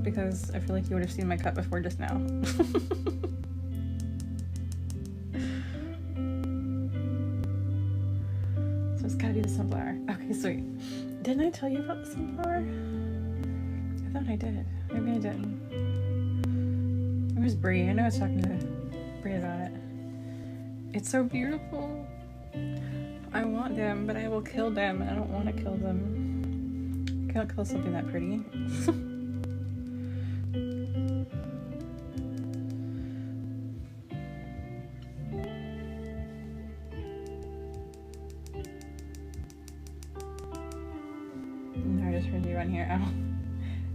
Because I feel like you would have seen my cup before just now. So it's gotta be the sunflower. Okay, sweet. Didn't I tell you about the sunflower? I thought I did. Maybe I didn't. It was Brie. I know I was talking to Brie about it. It's so beautiful. I want them, but I will kill them. I don't want to kill them. I can't kill something that pretty. I just heard you on here. Oh. I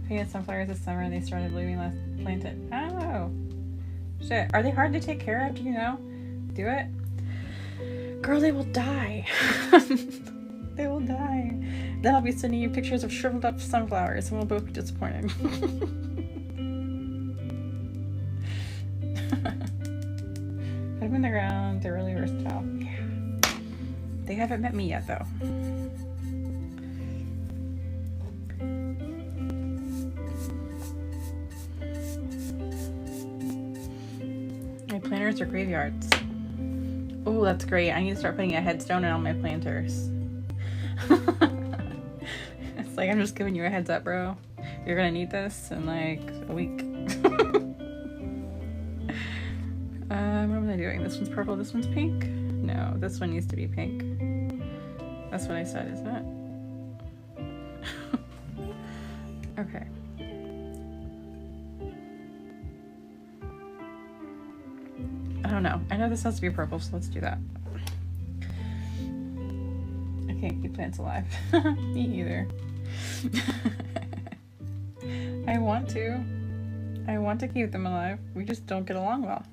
planted sunflowers this summer and they started blooming last planted. Oh. Shit. Are they hard to take care of? Do you know? Do it? Girl, they will die. They will die. Then I'll be sending you pictures of shriveled up sunflowers and we'll both be disappointed. Put them in the ground. They're really versatile. Yeah. They haven't met me yet, though. My planters are graveyards. Oh, that's great. I need to start putting a headstone in all my planters. It's like, I'm just giving you a heads up, bro. You're gonna need this in like a week. What am I doing? This one's purple, this one's pink? No, this one needs to be pink. That's what I said, isn't it? Okay. I don't know. I know this has to be purple, so let's do that. I can't keep plants alive. Me either. I want to. I want to keep them alive. We just don't get along well.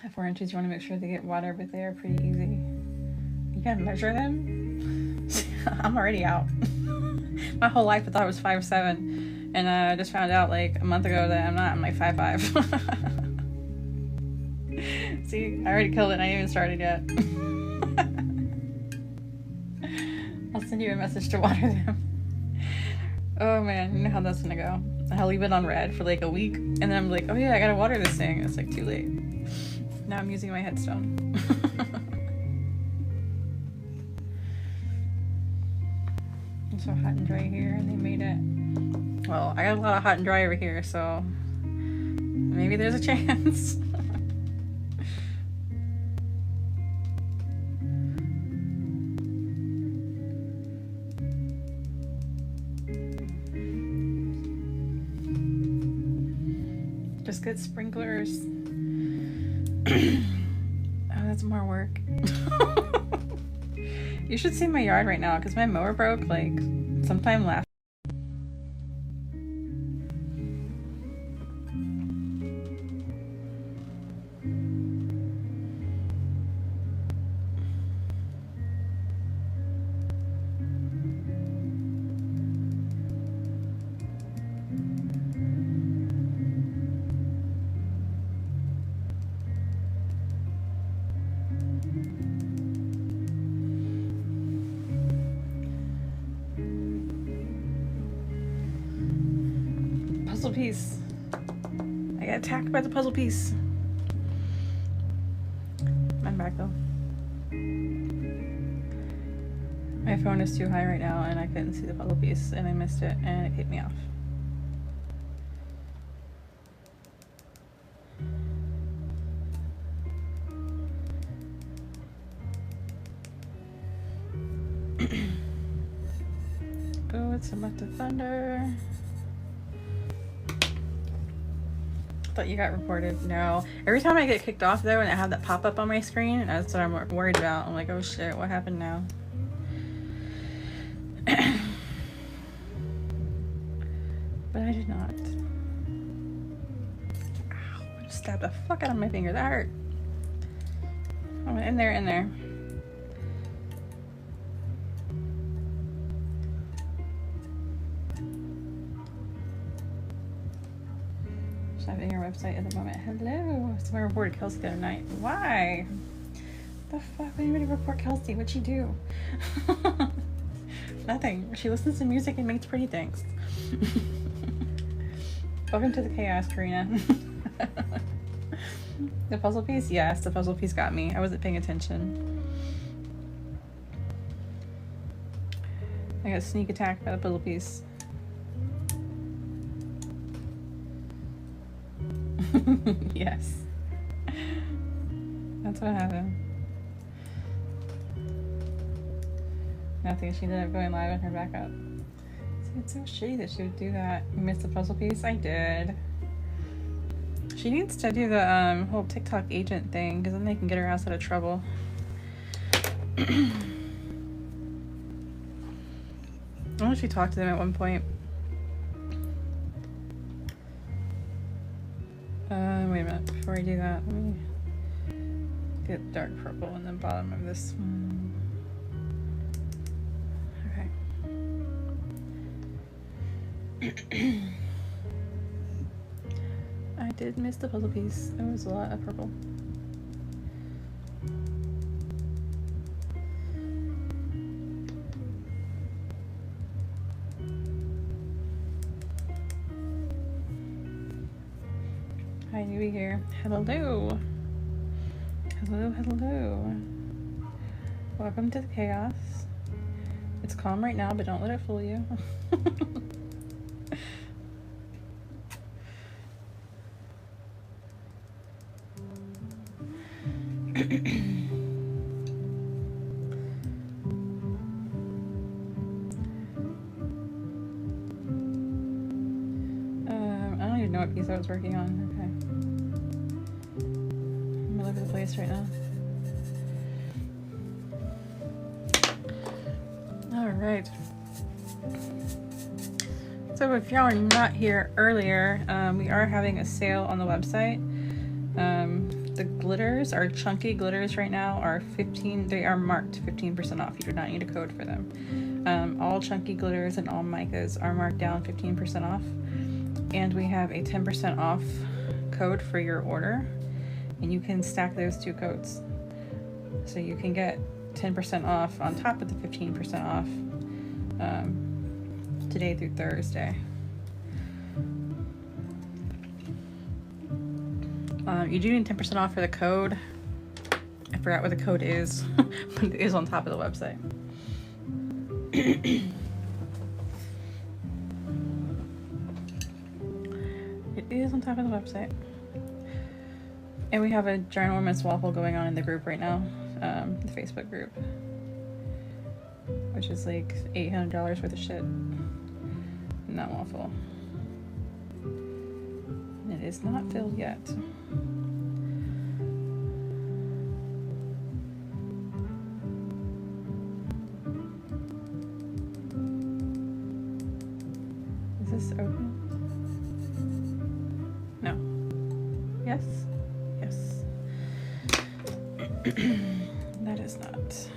At 4 inches, you want to make sure they get water, but they are pretty easy. You gotta measure them. I'm already out. My whole life I thought I was 5'7", and I just found out like a month ago that I'm not. I'm like 5'5". See, I already killed it and I ain't even started yet. I'll send you a message to water them. Oh man, you know how that's gonna go. I'll leave it on red for like a week, and then I'm like, oh yeah, I gotta water this thing. It's like too late. Now I'm using my headstone. It's so hot and dry here, and they made it. Well, I got a lot of hot and dry over here, so maybe there's a chance. Just get sprinklers. Oh, that's more work. You should see my yard right now because my mower broke like sometime last. Puzzle piece. I got attacked by the puzzle piece. I'm back though. My phone is too high right now and I couldn't see the puzzle piece and I missed it and it kicked me off. Oh, it's about to thunder. Thought you got reported. No. Every time I get kicked off though and I have that pop up on my screen, that's what I'm worried about. I'm like, oh shit, what happened now? But I did not. Ow, I just stabbed the fuck out of my finger. That hurt. Oh, in there, in there. Shopping your website at the moment. Hello. Someone reported Kelsey the other night. Why? The fuck would anybody report Kelsey? What'd she do? Nothing. She listens to music and makes pretty things. Welcome to the chaos, Karina. The puzzle piece? Yes, the puzzle piece got me. I wasn't paying attention. I got sneak attacked by the puzzle piece. Yes. That's what happened. Nothing. She ended up going live on her backup. See, it's so shitty that she would do that. You missed the puzzle piece? I did. She needs to do the whole TikTok agent thing because then they can get her ass out of trouble. I wonder if she talked to them at one point. Wait a minute. Before I do that, let me get dark purple in the bottom of this one. Okay. I did miss the puzzle piece. It was a lot of purple. Hi, newbie here. Hello. Hello, hello. Welcome to the chaos. It's calm right now, but don't let it fool you. I don't even know what piece I was working on. Okay. I'm all over the place right now. Alright. So if y'all are not here earlier, we are having a sale on the website. The glitters, our chunky glitters right now are they are marked 15% off. You do not need a code for them. All chunky glitters and all micas are marked down 15% off. And we have a 10% off code for your order. And you can stack those two codes. So you can get 10% off on top of the 15% off today through Thursday. You do need 10% off for the code. I forgot what the code is, but it is on top of the website. It is on top of the website. And we have a ginormous waffle going on in the group right now, the Facebook group, which is like $800 worth of shit in that waffle. And it is not filled yet. Is this open? No. Yes? Yes. That is not.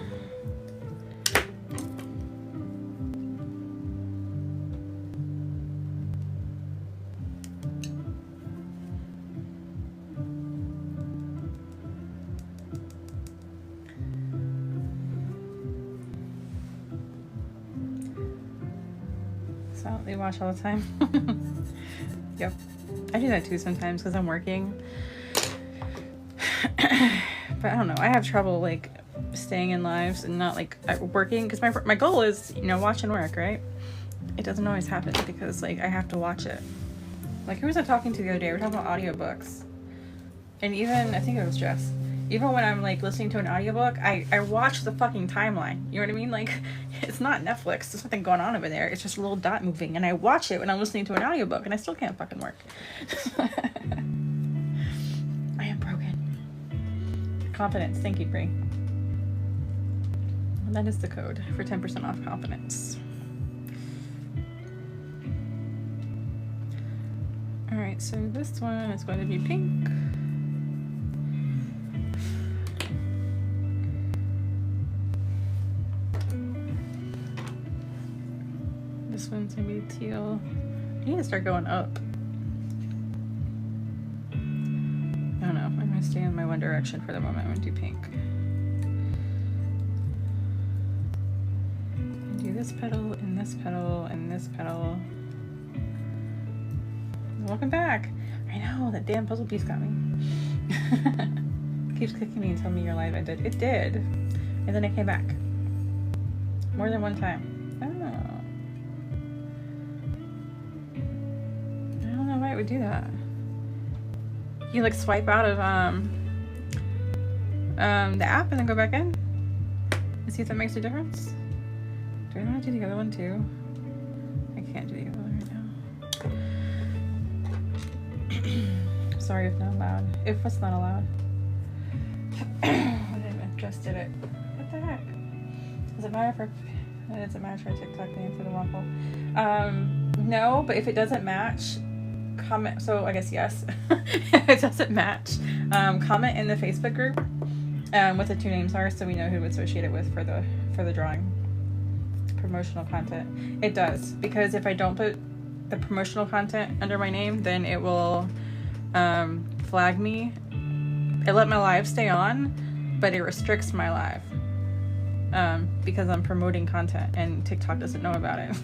Silently watch all the time. Yep. I do that too sometimes because I'm working. But I don't know. I have trouble, like, staying in lives and not like working, because my goal is, you know, watch and work, right? It doesn't always happen because like I have to watch it. Like, who was I talking to the other day? We're talking about audiobooks. And even, I think it was Jess, even when I'm like listening to an audiobook, I watch the fucking timeline. You know what I mean? Like, it's not Netflix. There's nothing going on over there. It's just a little dot moving. And I watch it when I'm listening to an audiobook, and I still can't fucking work. I am broken. Confidence. Thank you, Brie. And that is the code for 10% off confidence. Alright, so this one is going to be pink. This one's going to be teal. I need to start going up. I don't know. I'm going to stay in my one direction for the moment. I'm going to do pink. Do this petal, and this petal, and this petal. Welcome back. I know, that damn puzzle piece got me. Keeps clicking me and telling me you're live. It did. And then it came back. More than one time. I don't know why it would do that. You like swipe out of the app and then go back in and see if that makes a difference. Do I want to do the other one too? I can't do the other one right now. Sorry if not loud. If it's not allowed. I just did it. What the heck? Does it matter for TikTok name for the waffle? No, but if it doesn't match, comment. So I guess yes. If it doesn't match, comment in the Facebook group what the two names are, so we know who to associate it with for the drawing. Promotional content. It does, because if I don't put the promotional content under my name, then it will flag me. It let my live stay on, but it restricts my live because I'm promoting content and TikTok doesn't know about it.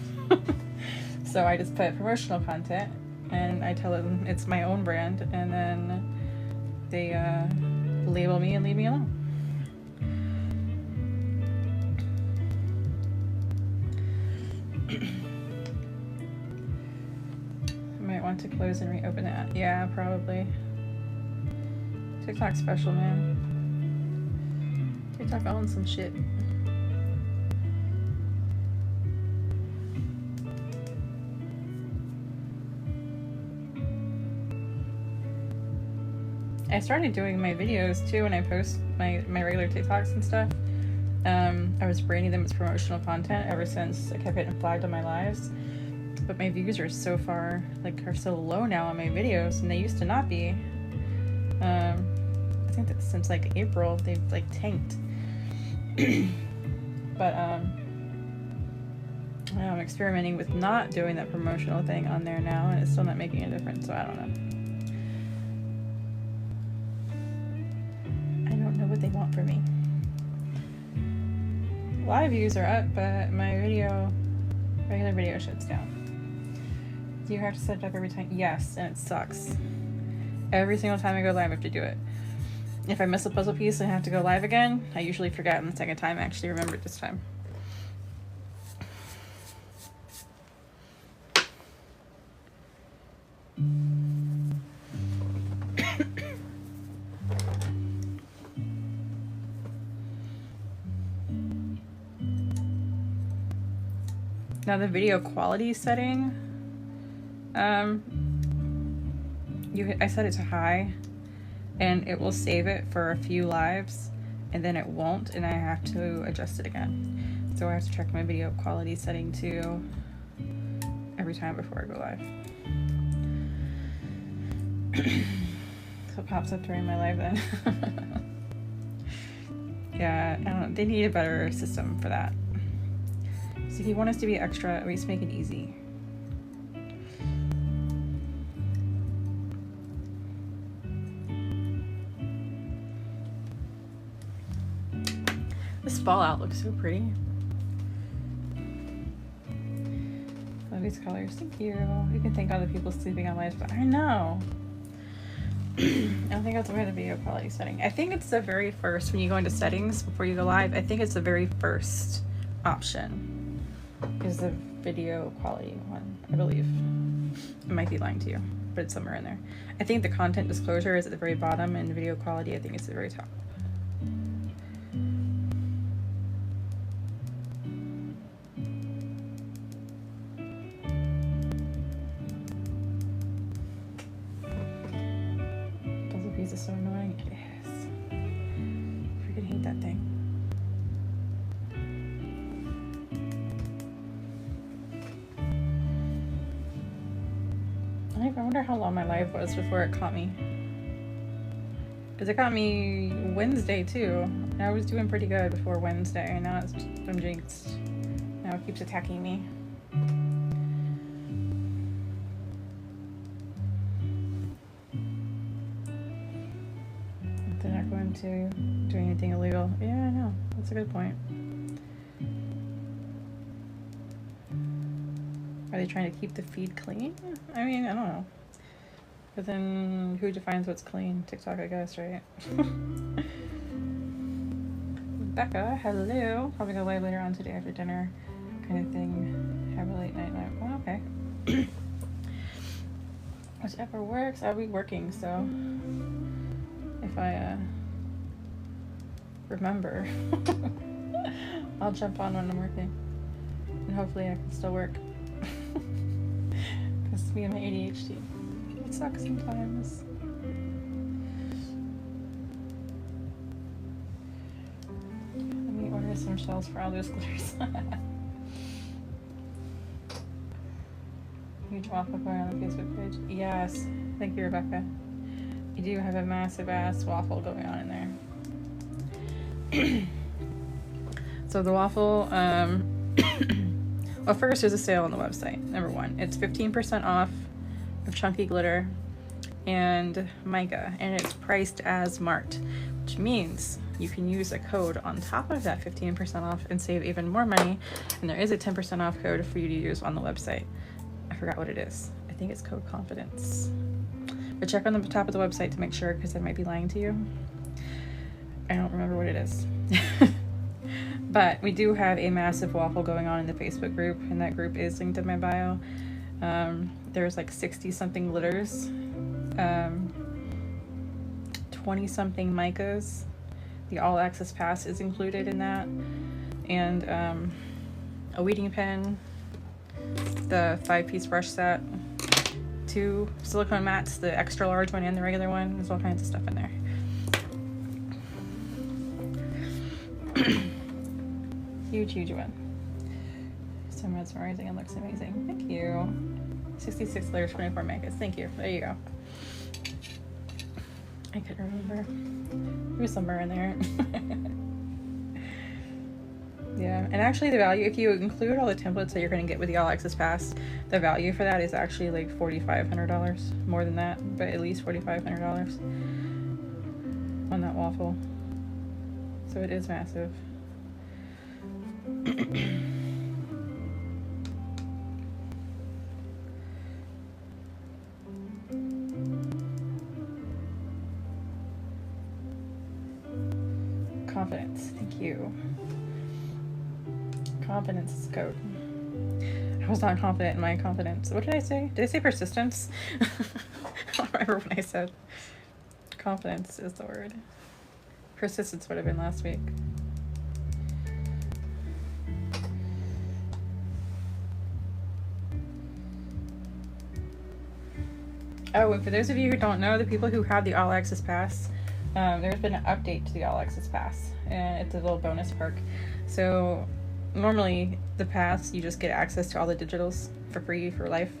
So I just put promotional content and I tell them it's my own brand, and then they label me and leave me alone. Might want to close and reopen that. Yeah, probably. TikTok special, man. TikTok owns some shit. I started doing my videos too when I post my regular TikToks and stuff. I was branding them as promotional content ever since I kept getting flagged on my lives. But my views are so low now on my videos, and they used to not be. I think that since like April they've like tanked. But I'm experimenting with not doing that promotional thing on there now, and it's still not making a difference, so I don't know. I don't know what they want from me. Live views are up, but my regular video shuts down. Do you have to set it up every time? Yes, and it sucks. Every single time I go live, I have to do it. If I miss a puzzle piece and I have to go live again, I usually forget, and the second time I actually remember it this time. Now the video quality setting, I set it to high, and it will save it for a few lives, and then it won't, and I have to adjust it again. So I have to check my video quality setting too every time before I go live. So it pops up during my live then. Yeah, I don't know. They need a better system for that. So if you want us to be extra, at least make it easy. This fallout looks so pretty. Love these colors. Thank you. You can thank other people sleeping on lives, but I know. I don't think I'll do the video quality setting. I think it's the very first, when you go into settings before you go live, I think it's the very first option is the video quality one, I believe. I might be lying to you, but it's somewhere in there. I think the content disclosure is at the very bottom, and video quality, I think it's at the very top. Puzzle piece is so annoying. It is. I freaking hate that thing. I wonder how long my live was before it caught me. Because it caught me Wednesday too. And I was doing pretty good before Wednesday, and now I'm jinxed. Now it keeps attacking me. They're not going to do anything illegal. Yeah, I know. That's a good point. Are they trying to keep the feed clean? I mean, I don't know. But then who defines what's clean? TikTok, I guess, right? Becca, hello. Probably go live later on today after dinner kind of thing. Have a late night. Well, okay. Whichever works. I'll be working, so if I remember, I'll jump on when I'm working. And hopefully I can still work. Because me and my ADHD, it sucks sometimes. Let me order some shells for all those glitters. Huge waffle going on the Facebook page. Yes, thank you, Rebecca. You do have a massive ass waffle going on in there. So the waffle, well, first, there's a sale on the website. Number one, it's 15% off of chunky glitter and mica, and it's priced as marked, which means you can use a code on top of that 15% off and save even more money. And there is a 10% off code for you to use on the website. I forgot what it is. I think it's code confidence. But check on the top of the website to make sure, because I might be lying to you. I don't remember what it is. But we do have a massive waffle going on in the Facebook group, and that group is linked in my bio. There's like 60 something glitters, 20 something micas. The all access pass is included in that, and a weeding pen, the 5-piece brush set, 2 silicone mats, the extra large one and the regular one. There's all kinds of stuff in there. Huge one. So mesmerizing and looks amazing. Thank you. 66 layers, 24 megas. Thank you. There you go. I couldn't remember. It was somewhere in there. Yeah, and actually the value, if you include all the templates that you're going to get with the All Access Pass, the value for that is actually like $4,500. More than that, but at least $4,500 on that waffle. So it is massive. Confidence. Thank you. Confidence is code. I was not confident in my confidence. What did I say? Did I say persistence? I don't remember what I said. Confidence is the word. Persistence would have been last week. Oh, and for those of you who don't know, the people who have the All Access Pass, there's been an update to the All Access Pass, and it's a little bonus perk. So normally the pass, you just get access to all the digitals for free for life.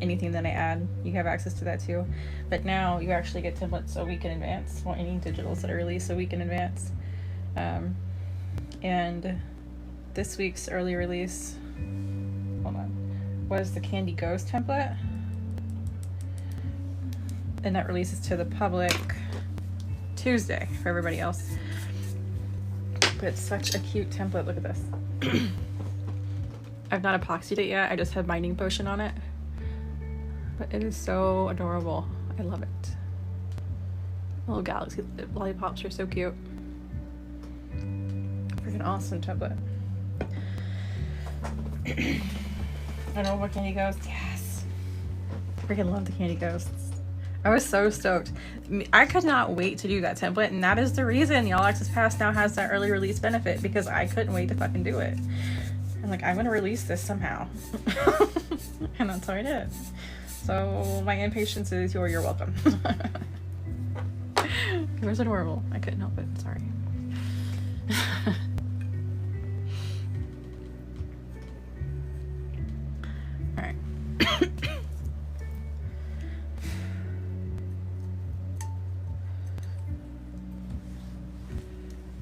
Anything that I add, you have access to that too. But now you actually get templates a week in advance, or any digitals that are released a week in advance. And this week's early release, hold on, was the Candy Ghost template. And that releases to the public Tuesday for everybody else. But it's such a cute template. Look at this. I've not epoxied it yet. I just have binding potion on it. But it is so adorable. I love it. Little galaxy lollipops are so cute. Freaking awesome template. I know what candy ghost. Yes. Freaking love the candy ghosts. I was so stoked. I could not wait to do that template, and that is the reason the All Access Pass now has that early release benefit, because I couldn't wait to fucking do it. I'm like, I'm gonna release this somehow. And that's how I did. So my impatience is you're welcome. It was adorable. I couldn't help it. Sorry. All right.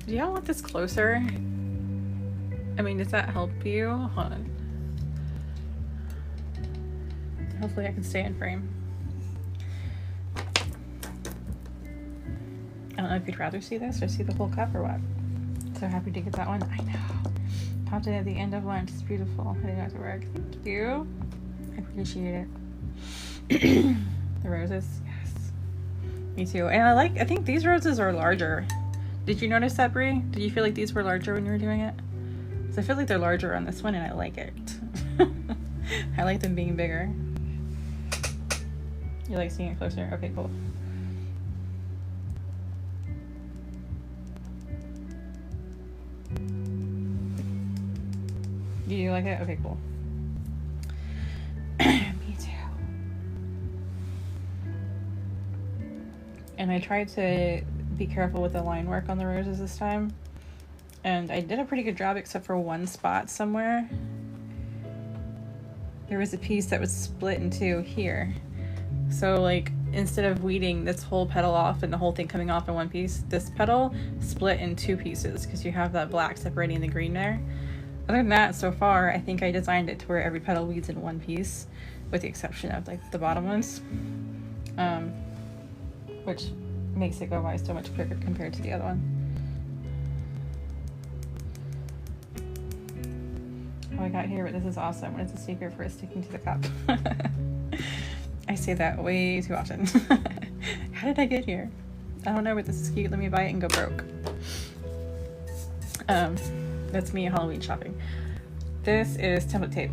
Do y'all want this closer? I mean, does that help you? Hold on. Hopefully I can stay in frame. I don't know if you'd rather see this or see the whole cup or what. So happy to get that one. I know. Popped it at the end of lunch. It's beautiful. I didn't have to work. Thank you. I appreciate it. The roses. Yes. Me too. And I think these roses are larger. Did you notice that, Brie? Did you feel like these were larger when you were doing it? So I feel like they're larger on this one, and I like it. I like them being bigger. You like seeing it closer? Okay, cool. Do you like it? Okay, cool. Me too. And I tried to be careful with the line work on the roses this time. And I did a pretty good job, except for one spot somewhere. There was a piece that was split in two here. So like, instead of weeding this whole petal off and the whole thing coming off in one piece, this petal split in two pieces because you have that black separating the green there. Other than that, so far, I think I designed it to where every petal weeds in one piece, with the exception of like the bottom ones, which makes it go by so much quicker compared to the other one. Oh, I got here, but this is awesome. What is the secret for it sticking to the cup? I say that way too often. How did I get here? I don't know, but this is cute. Let me buy it and go broke. That's me Halloween shopping. This is template tape,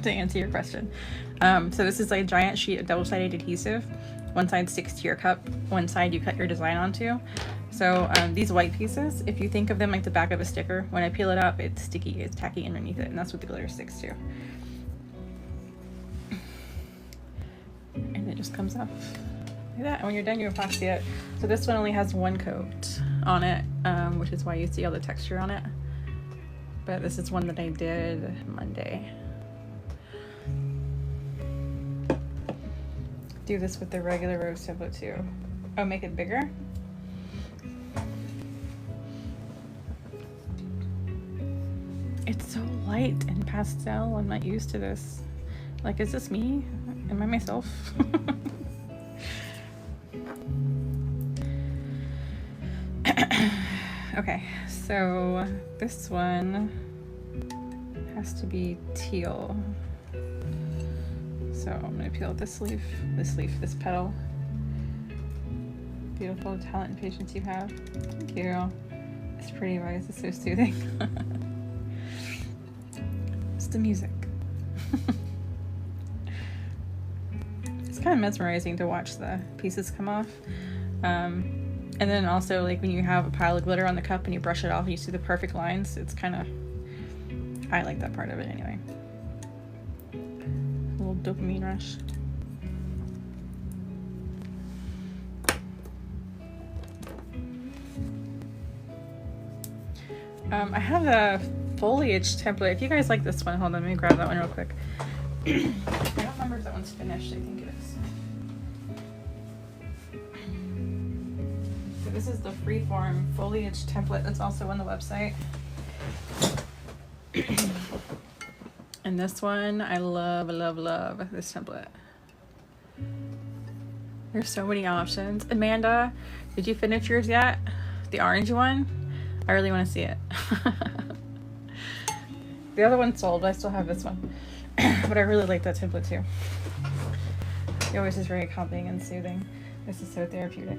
to answer your question. So this is like a giant sheet of double-sided adhesive. One side sticks to your cup, one side you cut your design onto. So these white pieces, if you think of them like the back of a sticker, when I peel it up, it's sticky, it's tacky underneath it, and that's what the glitter sticks to. And it just comes off like that. And when you're done, you epoxy it. So this one only has one coat on it, which is why you see all the texture on it. But this is one that I did Monday. Do this with the regular rose template too. Oh, make it bigger? It's so light and pastel. I'm not used to this. Like, is this me? Am I myself? Okay, so this one has to be teal. So I'm gonna peel this leaf, this petal. Beautiful talent and patience you have. Thank you. It's pretty, why is this so soothing? It's the music. It's kind of mesmerizing to watch the pieces come off. And then also, like, when you have a pile of glitter on the cup and you brush it off and you see the perfect lines, it's kind of, I like that part of it anyway. A little dopamine rush. I have a foliage template. If you guys like this one, hold on, let me grab that one real quick. I don't remember if that one's finished. I think it is. So this is the freeform foliage template that's also on the website. And this one, I love this template. There's so many options. Amanda, did you finish yours yet? The orange one? I really want to see it. The other one's sold, but I still have this one. But I really like that template too. Your voice is very calming and soothing. This is so therapeutic.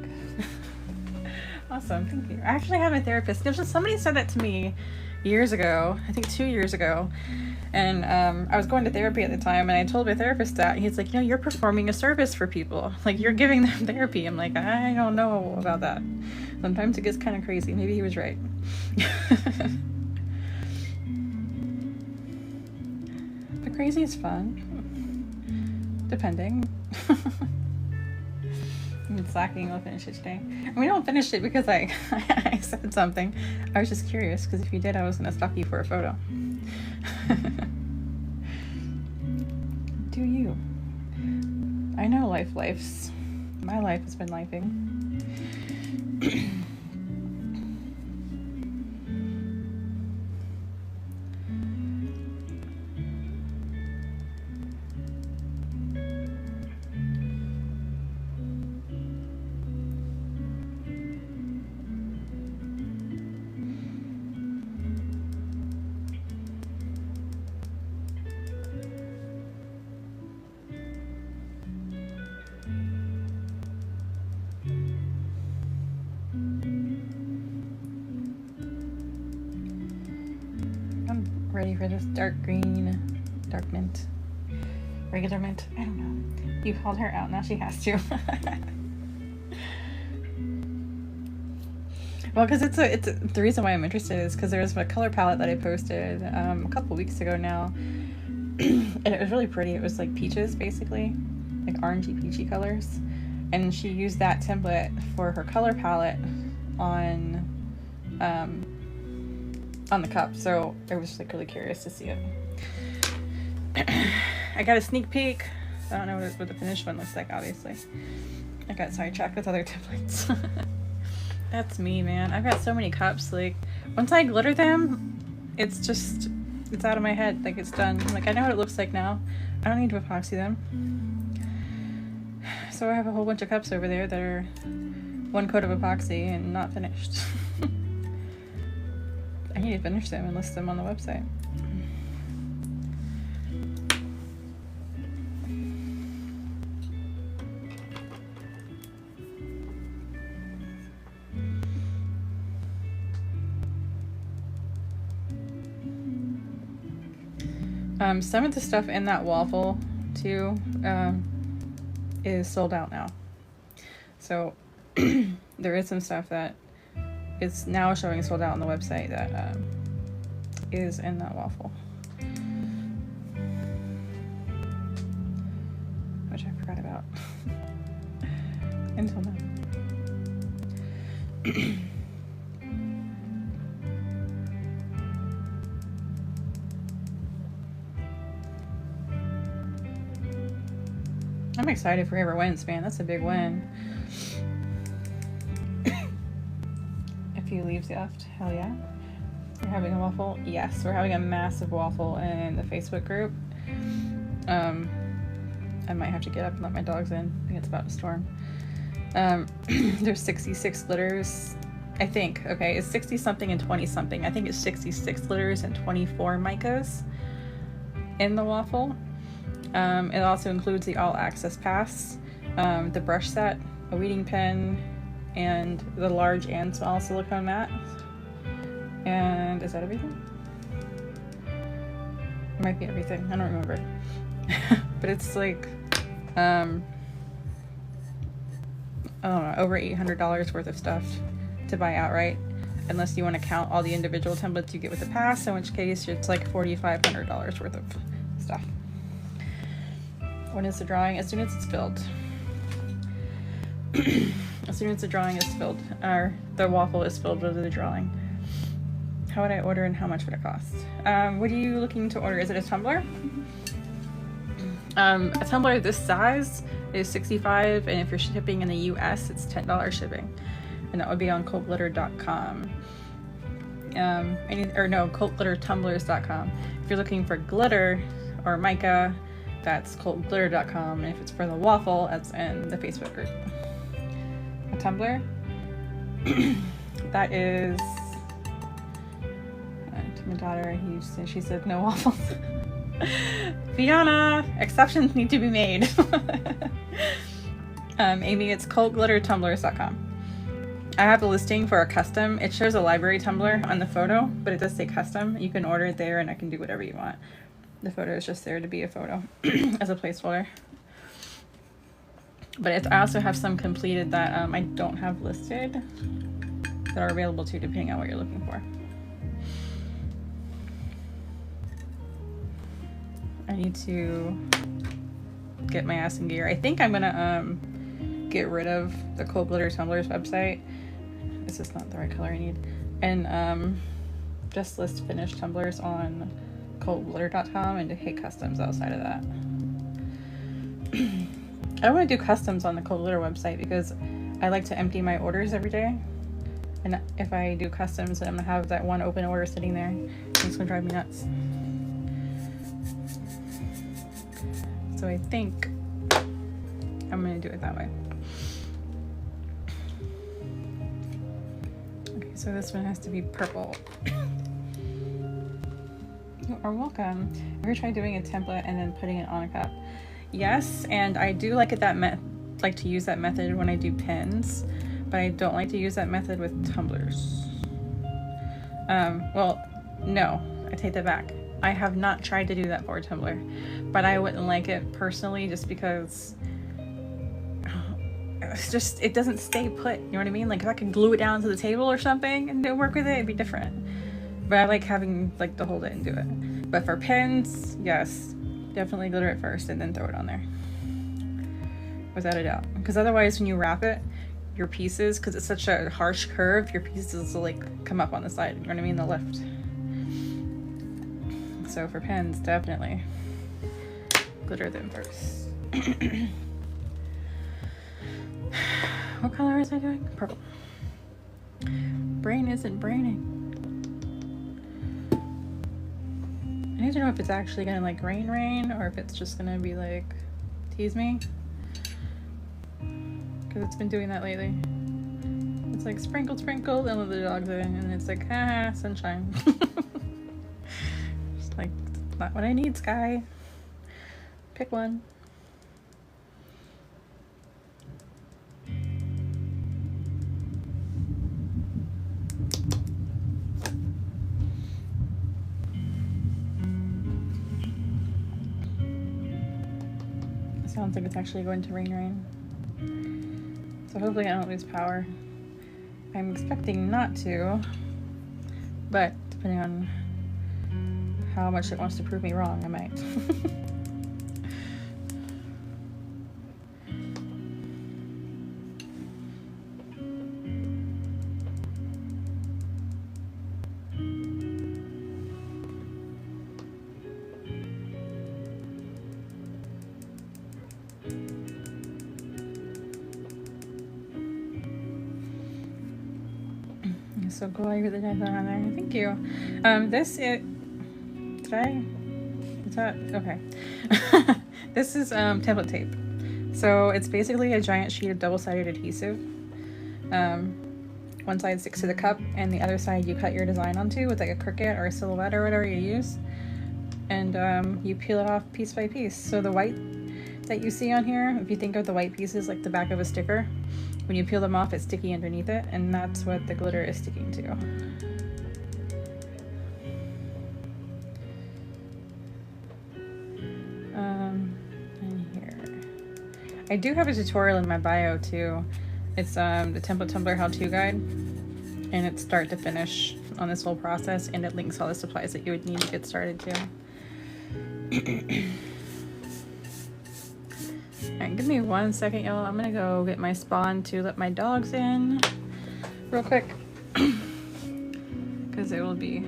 Awesome, thank you. I actually have a therapist. Somebody said that to me years ago, I think 2 years ago. And I was going to therapy at the time, and I told my therapist that. He's like, you're performing a service for people. Like, you're giving them therapy. I'm like, I don't know about that. Sometimes it gets kind of crazy. Maybe he was right. But crazy is fun. Depending. I'm slacking. We'll finish it today. And we don't finish it because I said something. I was just curious, because if you did, I was going to stalk you for a photo. Do you? I know life's. My life has been lifing. Ready for this dark green, dark mint, regular mint. I don't know. You called her out, now she has to. Well, because it's the reason why I'm interested is because there was a color palette that I posted a couple weeks ago now, and it was really pretty. It was like peaches, basically, like orangey peachy colors, and she used that template for her color palette on the cup, so I was like really curious to see it. I got a sneak peek. I don't know what the finished one looks like, obviously. I got sidetracked with other templates. That's me, man. I've got so many cups. Like, once I glitter them, it's out of my head. Like, it's done. Like, I know what it looks like now. I don't need to epoxy them. So I have a whole bunch of cups over there that are one coat of epoxy and not finished. I need to finish them and list them on the website. Some of the stuff in that waffle too is sold out now. So there is some stuff that is now showing sold out on the website that is in that waffle, which I forgot about until now. I'm excited for whoever wins, man. That's a big win. A few leaves left. Hell yeah. We're having a waffle. Yes, we're having a massive waffle in the Facebook group. I might have to get up and let my dogs in. I think it's about to storm. There's 66 glitters, I think. Okay, it's 60 something and 20 something. I think it's 66 glitters and 24 micas in the waffle. It also includes the all access pass, the brush set, a weeding pen, and the large and small silicone mat. And is that everything? It might be everything. I don't remember. But it's like, I don't know, over $800 worth of stuff to buy outright, unless you want to count all the individual templates you get with the pass, in which case it's like $4,500 worth of stuff. When is the drawing? As soon as it's filled. As soon as the drawing is filled, or the waffle is filled with the drawing. How would I order and how much would it cost? What are you looking to order? Is it a tumbler? A tumbler this size is $65, and if you're shipping in the US, it's $10 shipping, and that would be on coldglitter.com. coldglittertumblers.com. If you're looking for glitter or mica, that's coldglitter.com, and if it's for the waffle, that's in the Facebook group. A tumbler, that is, to my daughter, she said no waffles. Fiona, exceptions need to be made. Amy, it's cultglittertumblers.com. I have a listing for a custom. It shows a library tumbler on the photo, but it does say custom. You can order it there and I can do whatever you want. The photo is just there to be a photo as a placeholder. But I also have some completed that I don't have listed that are available too, depending on what you're looking for. I need to get my ass in gear. I think I'm gonna get rid of the Cold Glitter Tumblers website. This is not the right color I need. And just list finished tumblers on coldglitter.com and hit customs outside of that. I don't want to do customs on the Cold Glitter website because I like to empty my orders every day. And if I do customs, then I'm going to have that one open order sitting there. It's going to drive me nuts. So I think I'm going to do it that way. Okay, so this one has to be purple. You are welcome. Have you ever tried doing a template and then putting it on a cup? Yes, and I do like like to use that method when I do pens, but I don't like to use that method with tumblers. Well, no, I take that back. I have not tried to do that for a tumbler, but I wouldn't like it personally just because it doesn't stay put, you know what I mean? Like if I could glue it down to the table or something and work with it, it'd be different. But I like having to hold it and do it. But for pens, yes, definitely glitter it first and then throw it on there. Without a doubt. Because otherwise when you wrap it, your pieces, because it's such a harsh curve, your pieces will come up on the side, you know what I mean? The lift. So for pens, definitely glitter them first. What color is I doing? Purple. Brain isn't braining. I need to know if it's actually gonna rain or if it's just gonna be tease me. Because it's been doing that lately. It's sprinkle, sprinkle, and let the dogs in, and it's ah, sunshine. Just not what I need, Sky. Pick one. Sounds like it's actually going to rain. So hopefully I don't lose power. I'm expecting not to, but depending on how much it wants to prove me wrong, I might. So cool, you put the design on there. Thank you. Okay. This is template tape. So it's basically a giant sheet of double-sided adhesive. One side sticks to the cup and the other side you cut your design onto with a Cricut or a silhouette or whatever you use. And you peel it off piece by piece. So the white that you see on here, if you think of the white pieces like the back of a sticker, when you peel them off, it's sticky underneath it, and that's what the glitter is sticking to. And here. I do have a tutorial in my bio too. It's the Template Tumbler How-To Guide, and it's start to finish on this whole process, and it links all the supplies that you would need to get started too. Alright, give me 1 second, y'all. I'm gonna go get my spawn to let my dogs in real quick. Because it will be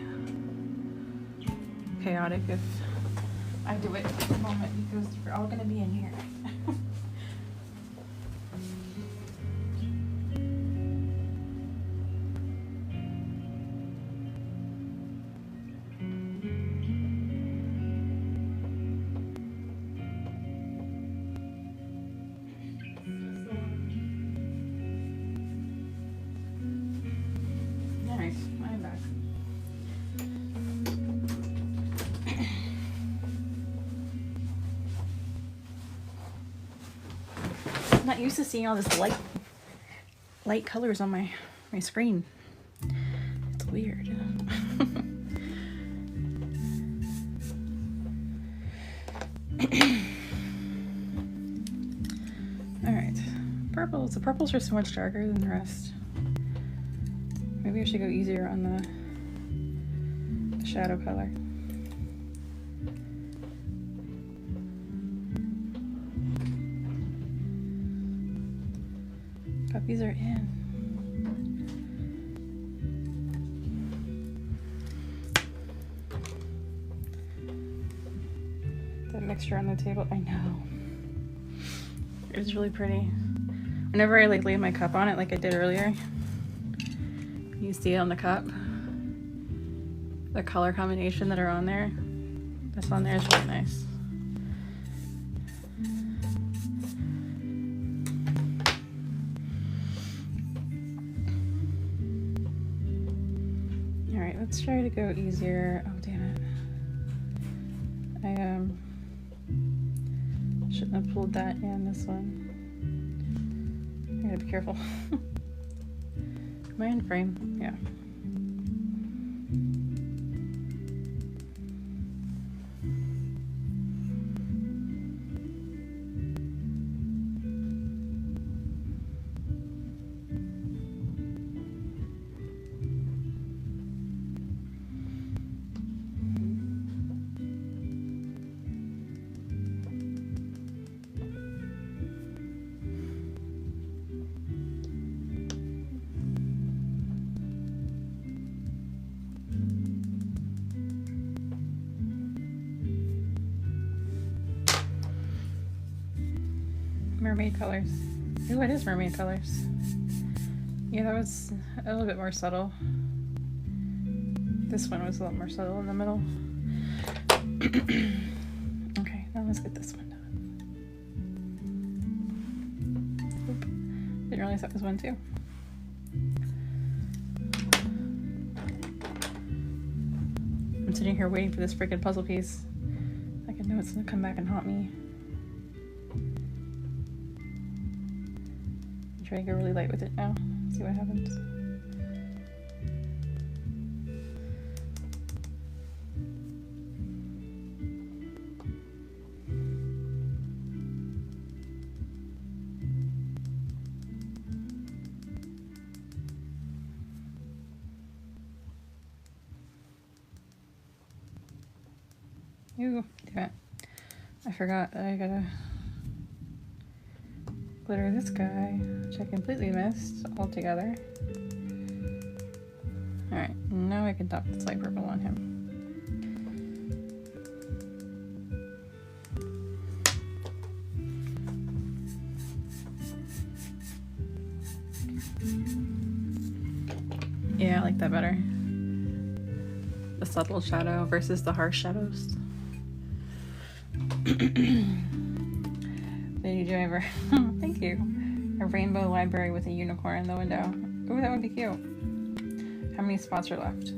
chaotic if I do it at the moment because we're all gonna be in here. not used to seeing all this light colors on my screen. It's weird. Alright. Purples. The purples are so much darker than the rest. Maybe I should go easier on the shadow color. Puppies are in. The mixture on the table, I know. It was really pretty. Whenever I like lay my cup on it like I did earlier, you see it on the cup. The color combination that are on there. This on there is really nice. Alright, let's try to go easier. Oh damn it. I shouldn't have pulled that in this one. I gotta be careful. Am I in frame? Yeah. Mermaid colors. Ooh, it is mermaid colors. Yeah, that was a little bit more subtle. This one was a lot more subtle in the middle. Okay, now let's get this one done. Oop. Didn't realize that was one too. I'm sitting here waiting for this freaking puzzle piece. Like I know it's gonna come back and haunt me. Try to go really light with it now. See what happens. Ooh, damn it. I forgot that I gotta glitter this guy, which I completely missed altogether. Alright, now I can dump this light purple on him. Yeah, I like that better. The subtle shadow versus the harsh shadows. Did you do ever? Thank you. A rainbow library with a unicorn in the window. Ooh, that would be cute. How many spots are left?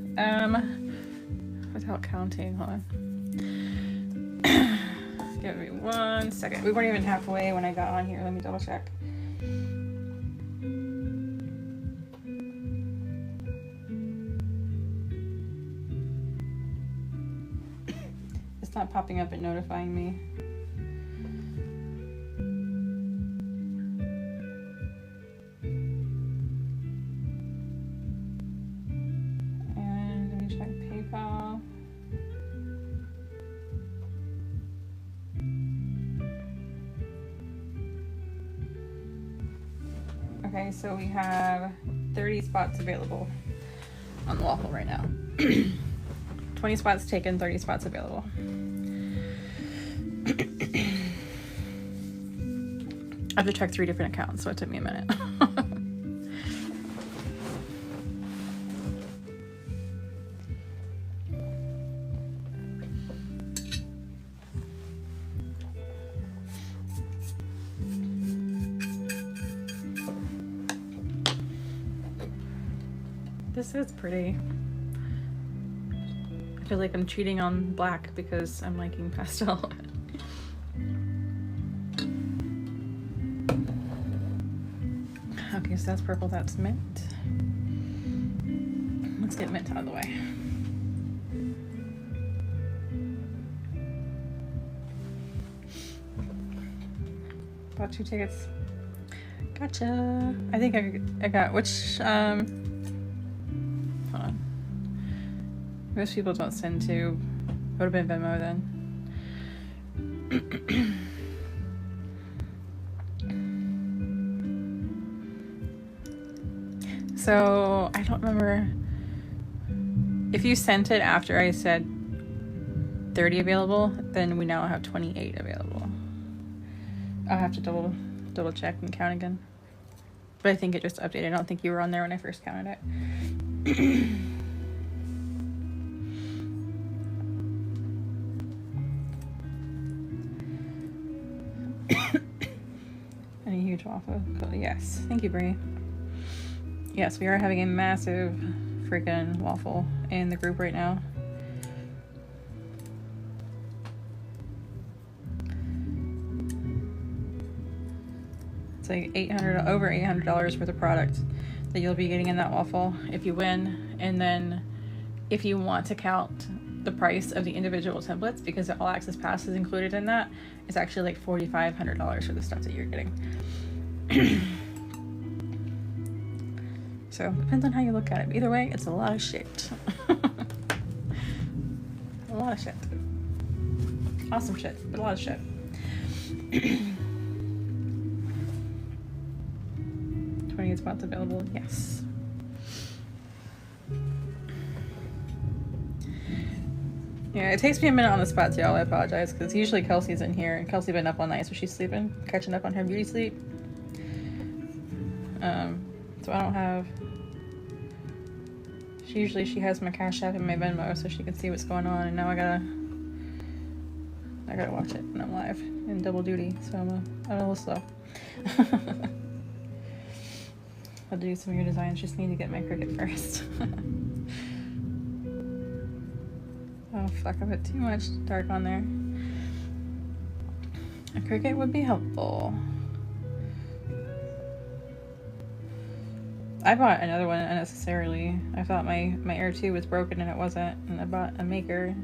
Without counting, hold on. Give me 1 second. We weren't even halfway when I got on here. Let me double check. It's not popping up and notifying me. Okay, so we have 30 spots available on the waffle right now. 20 spots taken, 30 spots available. I have to check 3 different accounts, so it took me a minute. This is pretty. I feel like I'm cheating on black because I'm liking pastel. Okay, so that's purple, that's mint. Let's get mint out of the way. Bought 2 tickets. Gotcha. I think I got which hold on. Most people don't send to. Would have been Venmo then. So I don't remember if you sent it after I said 30 available, then we now have 28 available. I'll have to double check and count again. But I think it just updated. I don't think you were on there when I first counted it. And a huge waffle. Yes. Thank you, Brie. Yes, we are having a massive freaking waffle in the group right now. It's like over $800 worth of product that you'll be getting in that waffle if you win. And then if you want to count the price of the individual templates, because the All Access Pass is included in that, it's actually like $4,500 for the stuff that you're getting. So depends on how you look at it. Either way, it's a lot of shit. A lot of shit. Awesome shit, but a lot of shit. 28 spots available, yes. Yeah, it takes me a minute on the spot, y'all. I apologize, because usually Kelsey's in here, and Kelsey's been up all night, so she's sleeping, catching up on her beauty sleep. So I don't have. She has my Cash App and my Venmo, so she can see what's going on, and now I gotta watch it when I'm live in double duty, so I'm a little slow. I'll do some of your designs. Just need to get my Cricut first. Oh fuck, I put too much dark on there. A Cricut would be helpful. I bought another one unnecessarily. I thought my Air 2 was broken and it wasn't, and I bought a maker.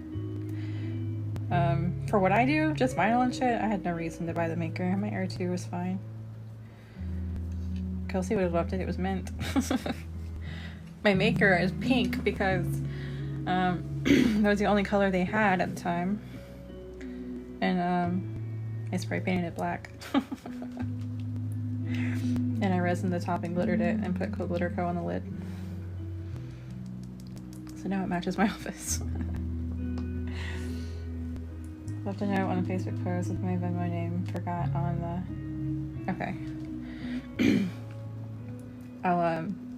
For what I do, just vinyl and shit, I had no reason to buy the maker. My Air 2 was fine. Kelsey would have loved it. It was mint. My maker is pink because that was the only color they had at the time. And I spray painted it black. And I resined the top and glittered it and put glitter co on the lid. So now it matches my office. Left a note on a Facebook post with my Venmo name. Forgot on the... Okay.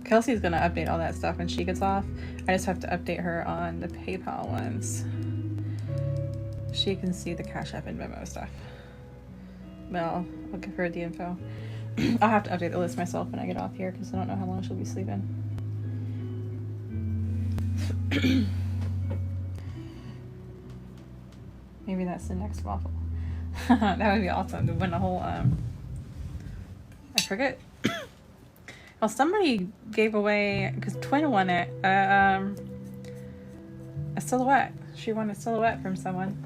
Kelsey's gonna update all that stuff when she gets off. I just have to update her on the PayPal ones. She can see the Cash App and Venmo stuff. But I'll give her the info. I'll have to update the list myself when I get off here because I don't know how long she'll be sleeping. Maybe that's the next waffle. That would be awesome to win a whole I forget. Well, somebody gave away, because Twin won it, a silhouette. She won a silhouette from someone.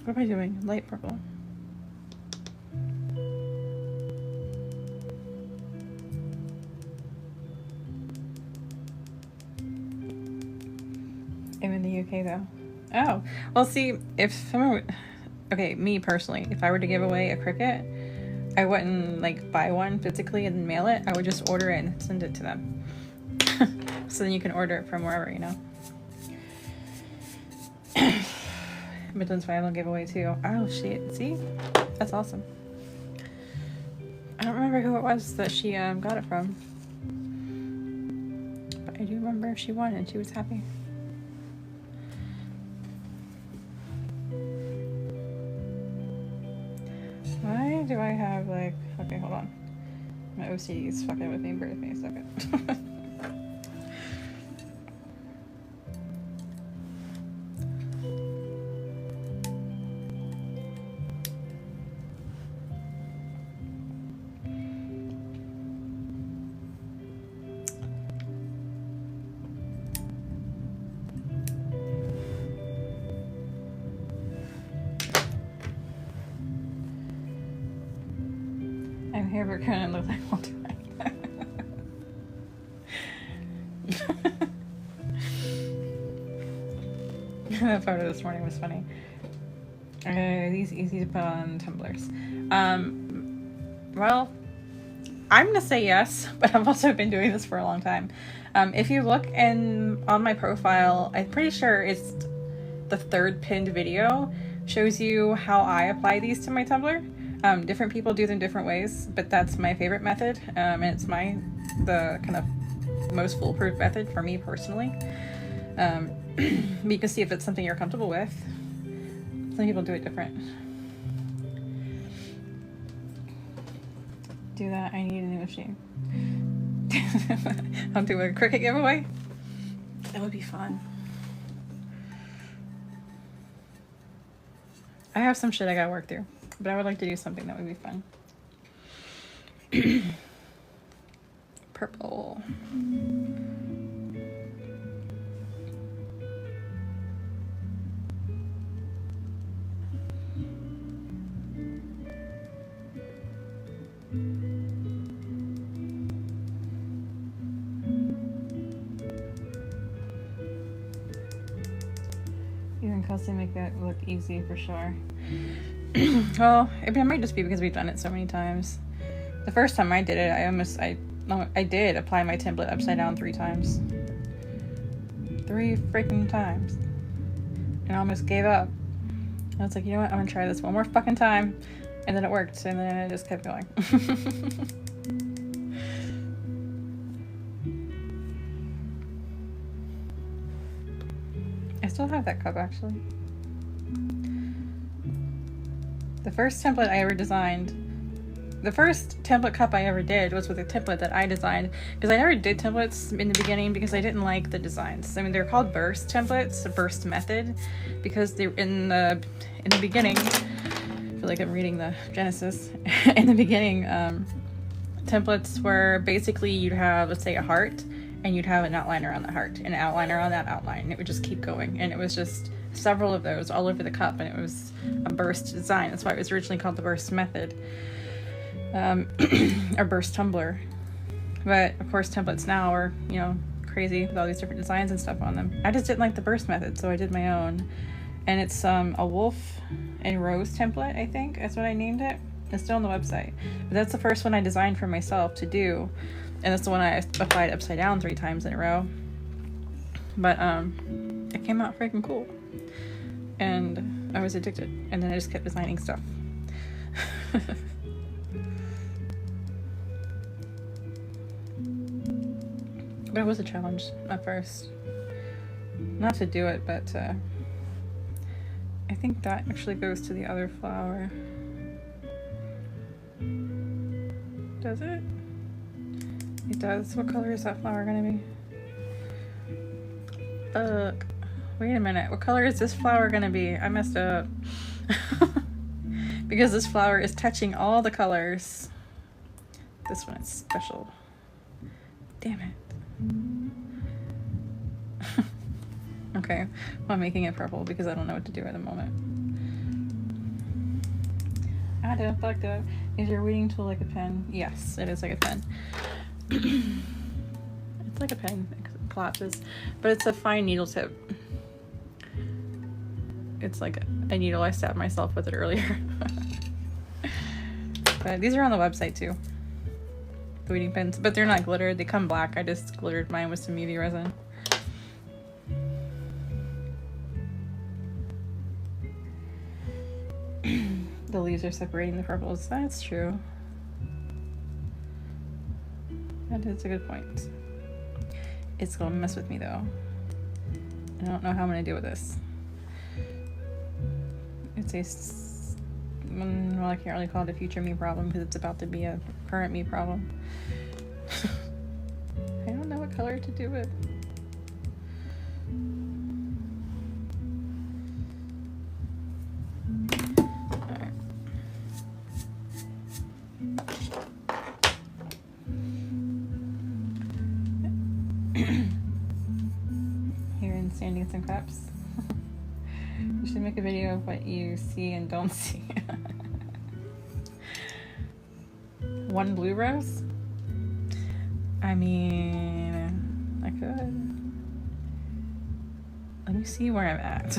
What am I doing? Light purple. I'm in the UK though. Oh, well, see, if someone, okay, me personally, if I were to give away a Cricut, I wouldn't like buy one physically and mail it. I would just order it and send it to them. So then you can order it from wherever, you know. Midland's Final giveaway too. Oh shit, see? That's awesome. I don't remember who it was that she got it from. But I do remember she won and she was happy. Why do I have like, okay, hold on. My OCD is fucking with me. Bear with me a second. hair we're gonna look like all time. That photo this morning was funny. These easy to put on tumblers. Well, I'm gonna say yes, but I've also been doing this for a long time. If you look on my profile, I'm pretty sure it's the third pinned video, shows you how I apply these to my tumbler. Different people do them different ways, but that's my favorite method, and it's the kind of most foolproof method for me personally. You can see if it's something you're comfortable with. Some people do it different. Do that. I need a new machine. I'll do a Cricut giveaway. That would be fun. I have some shit I gotta work through, but I would like to do something that would be fun. Purple. You can custom make that look easy for sure. Well, it might just be because we've done it so many times. The first time I did it, I did apply my template upside down 3 times. 3 freaking times. And I almost gave up. I was like, you know what, I'm gonna try this one more fucking time. And then it worked, and then I just kept going. I still have that cup, actually. The first template I ever designed, the first template cup I ever did was with a template that I designed, because I never did templates in the beginning because I didn't like the designs. I mean, they're called burst templates, the burst method, because they're in the beginning. I feel like I'm reading the Genesis. In the beginning, templates were basically you'd have, let's say, a heart, and you'd have an outline around the heart, and an outline around that outline, and it would just keep going. And it was just several of those all over the cup, and it was a burst design. That's why it was originally called the burst method, or burst tumbler. But of course, templates now are, you know, crazy with all these different designs and stuff on them. I just didn't like the burst method, so I did my own. And it's a wolf and rose template, I think. That's what I named it. It's still on the website. But that's the first one I designed for myself to do. And that's the one I applied upside down 3 times in a row. But it came out freaking cool. And I was addicted. And then I just kept designing stuff. But it was a challenge at first. Not to do it, but I think that actually goes to the other flower. Does it? It does. What color is that flower gonna be? Wait a minute. What color is this flower gonna be? I messed up. Because this flower is touching all the colors. This one is special. Damn it. Okay, well, I'm making it purple because I don't know what to do at the moment. I done fucked up. Is your weeding tool like a pen? Yes, it is like a pen. It's like a pen. It collapses, but it's a fine needle tip. It's like a needle I stabbed myself with it earlier. But these are on the website too. The weeding pens, but they're not glittered. They come black. I just glittered mine with some UV resin. The leaves are separating the purples. That's true. That is a good point. It's gonna mess with me though. I don't know how I'm gonna deal with this. It's well, I can't really call it a future me problem because it's about to be a current me problem. I don't know what color to do it. Here in Standing Some Cups. You should make a video of what you see and don't see. one blue rose? I mean, I could. Let me see where I'm at.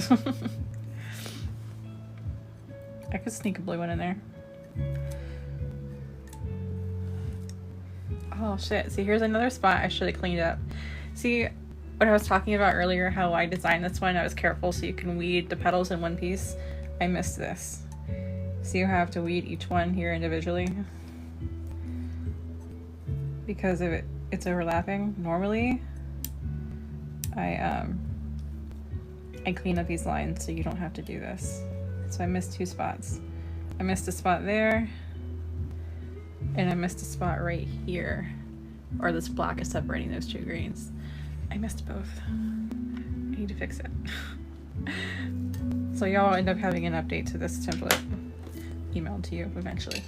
I could sneak a blue one in there. Oh shit, see here's another spot I should have cleaned up. See what I was talking about earlier, how I designed this one, I was careful so you can weed the petals in one piece. I missed this. So you have to weed each one here individually. Because of it's overlapping. Normally, I clean up these lines so you don't have to do this. So I missed two spots. I missed a spot there, and I missed a spot right here, or this black is separating those two greens. I missed both. I need to fix it. So y'all end up having an update to this template emailed to you eventually.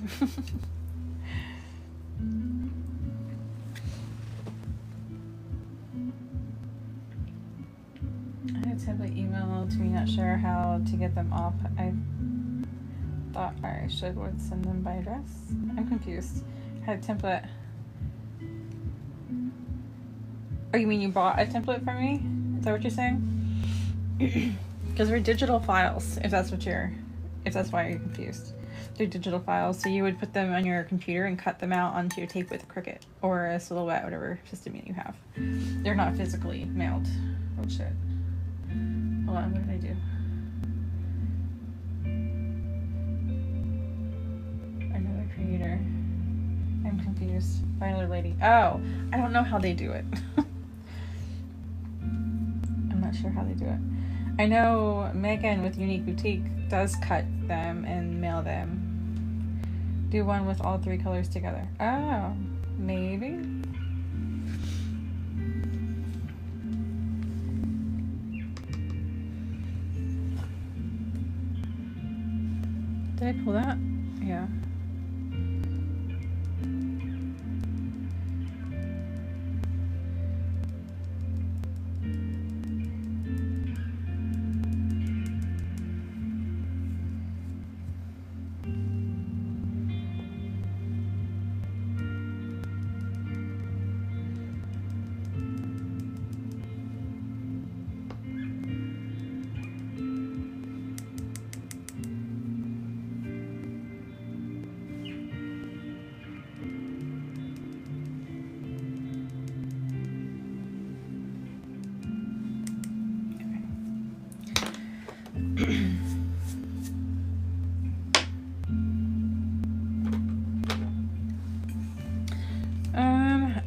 I had a template emailed to me, not sure how to get them off. I thought I would send them by address. I'm confused. I had a template. Oh, you mean you bought a template from me? Is that what you're saying? Because they're digital files, if that's why you're confused. They're digital files, so you would put them on your computer and cut them out onto your tape with a Cricut or a Silhouette, whatever system you have. They're not physically mailed. Oh shit. Hold on, what did I do? Another creator. I'm confused. By another lady. Oh, I don't know how they do it. I'm not sure how they do it. I know Megan with Unique Boutique does cut them and mail them. Do one with all three colors together. Oh, maybe. Did I pull that? Yeah.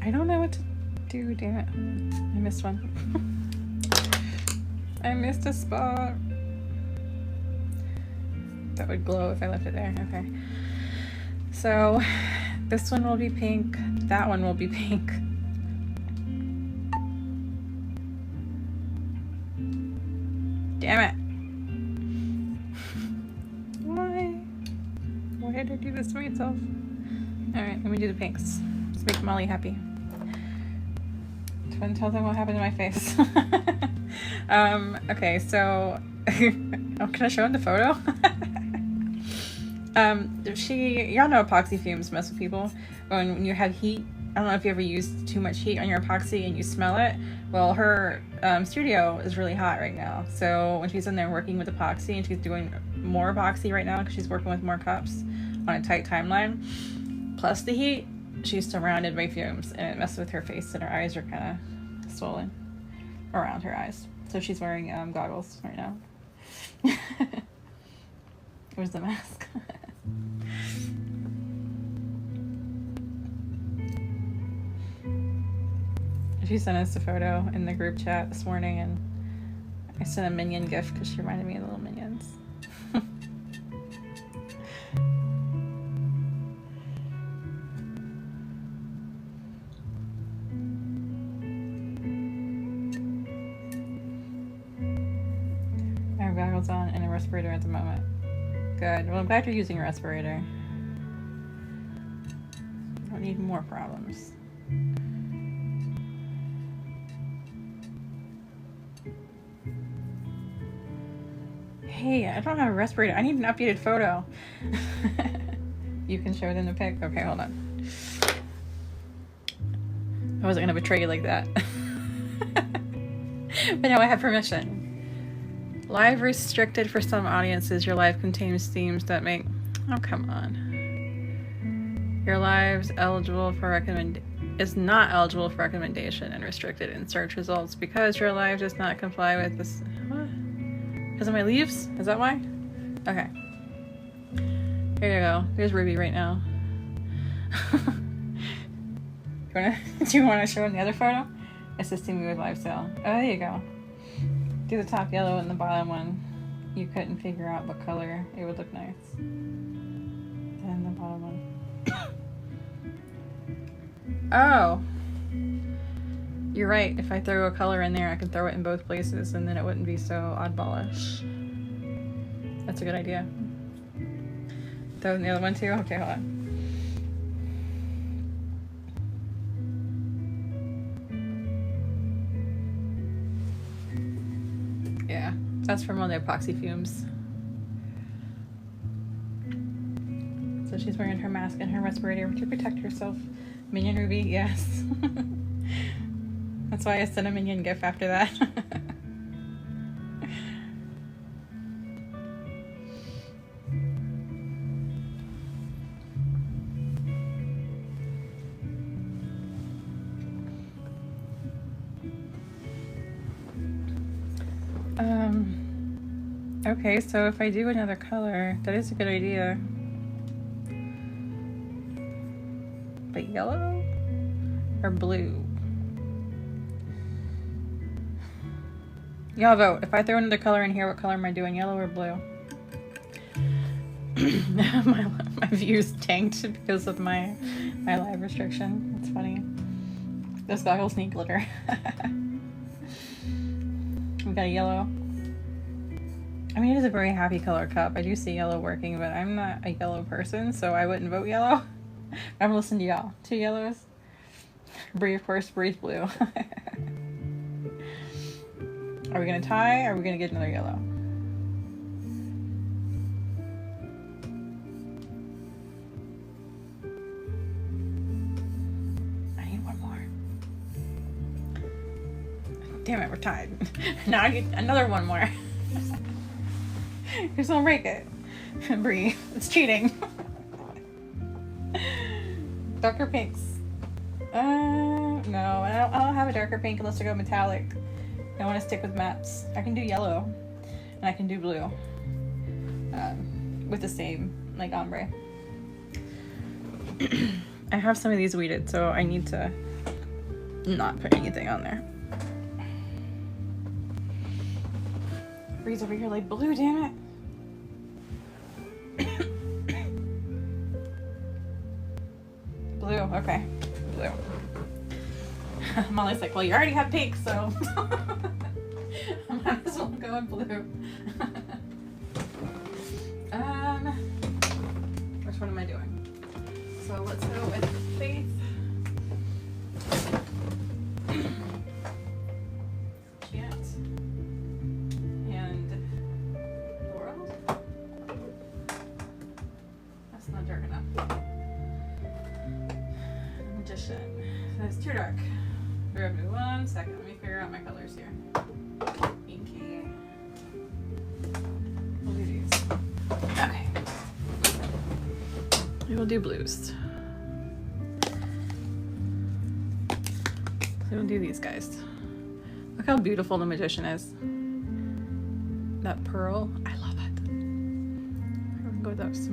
I don't know what to do, damn it. I missed one. I missed a spot. That would glow if I left it there. Okay. So this one will be pink. That one will be pink. Damn it. Why did I do this to myself? Alright, let me do the pinks. Let's make Molly happy. Twin, tell them what happened to my face. Okay, so oh, can I show him the photo? Y'all know epoxy fumes mess with people. When you have heat, I don't know if you ever used too much heat on your epoxy and you smell it. Well, her studio is really hot right now. So when she's in there working with epoxy, and she's doing more epoxy right now because she's working with more cups on a tight timeline, plus the heat, she's surrounded by fumes, and it messes with her face, and her eyes are kind of swollen around her eyes. So she's wearing goggles right now. Where's the mask? She sent us a photo in the group chat this morning, and I sent a minion gift because she reminded me of the little minions. I have goggles on and a respirator at the moment. Good. Well, I'm glad you're using a respirator. I don't need more problems. Hey, I don't have a respirator. I need an updated photo. You can show them the pic. Okay, hold on. I wasn't gonna betray you like that. But now I have permission. Live restricted for some audiences. Your live contains themes that make... Oh, come on. Your live's eligible for is not eligible for recommendation and restricted in search results because your live does not comply with this. What? Because of my leaves? Is that why? Okay. Here you go. There's Ruby right now. Do you want to show in the other photo? Assisting me with live sale. Oh, there you go. Do the top yellow and the bottom one. You couldn't figure out what color it would look nice. And the bottom one. Oh. You're right. If I throw a color in there, I can throw it in both places and then it wouldn't be so oddballish. That's a good idea. Throw in the other one too? Okay, hold on. Yeah, that's from one of the epoxy fumes. So she's wearing her mask and her respirator to protect herself. Minion Ruby, yes. That's why I sent a Minion gif after that. Okay, so if I do another color, that is a good idea. But yellow or blue? Y'all vote. If I throw another color in here, what color am I doing? Yellow or blue? my views tanked because of my live restriction. It's funny. Those goggles need glitter. We got a yellow. I mean, it is a very happy color cup. I do see yellow working, but I'm not a yellow person, so I wouldn't vote yellow. I'm gonna listen to y'all. 2 yellows. Bree, of course, Bree's blue. Are we gonna tie, or are we gonna get another yellow? I need one more. Damn it, we're tied. Now I get another one more. Who's gonna break it? Bree. It's cheating. Darker pinks. No, I don't have a darker pink unless I go metallic. I want to stick with mattes. I can do yellow, and I can do blue. With the same, like, ombre. I have some of these weeded, so I need to not put anything on there. Bree's over here like, blue, damn it. Blue, okay. Blue. Molly's like, well, you already have pink, so I might as well go in blue. Which one am I doing? So let's go with Faith. Chant. And Laurel. That's not dark enough. Magician. That's too dark. Bear with me 1 second. Let me figure out my colors here. Inky. We'll do these. Okay. We will do blues. So we'll do these guys. Look how beautiful the Magician is. That pearl. I love it. We're gonna go with those.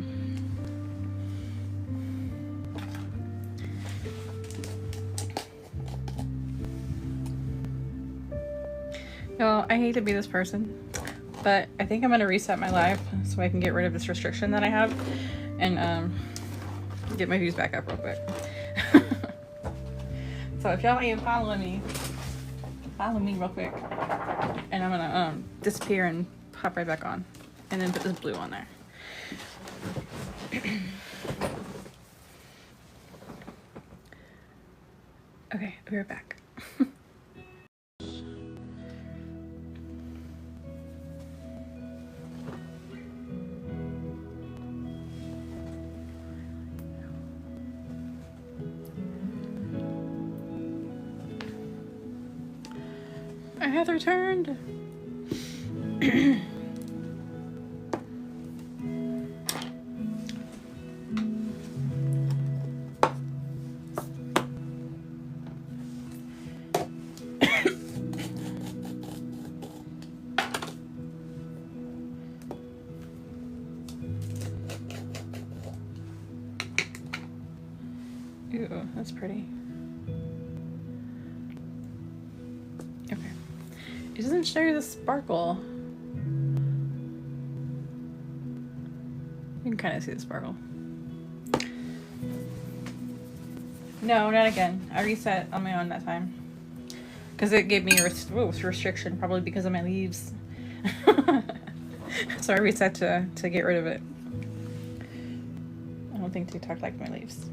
Y'all, I hate to be this person, but I think I'm gonna reset my live so I can get rid of this restriction that I have and get my views back up real quick. So if y'all ain't following me, follow me real quick, and I'm gonna disappear and pop right back on, and then put this blue on there. Okay, I'll be right back. I have returned. Ooh, that's pretty. Okay. It doesn't show you the sparkle. You can kind of see the sparkle. No, not again. I reset on my own that time. Because it gave me a restriction, probably because of my leaves. So I reset to get rid of it. I don't think TikTok liked my leaves.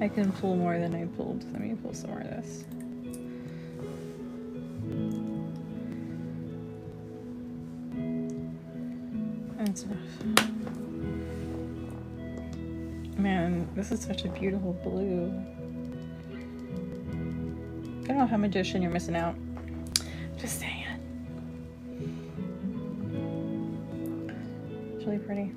I can pull more than I pulled. Let me pull some more of this. That's enough. Man, this is such a beautiful blue. I don't know how magician you're missing out. Just saying. It's really pretty.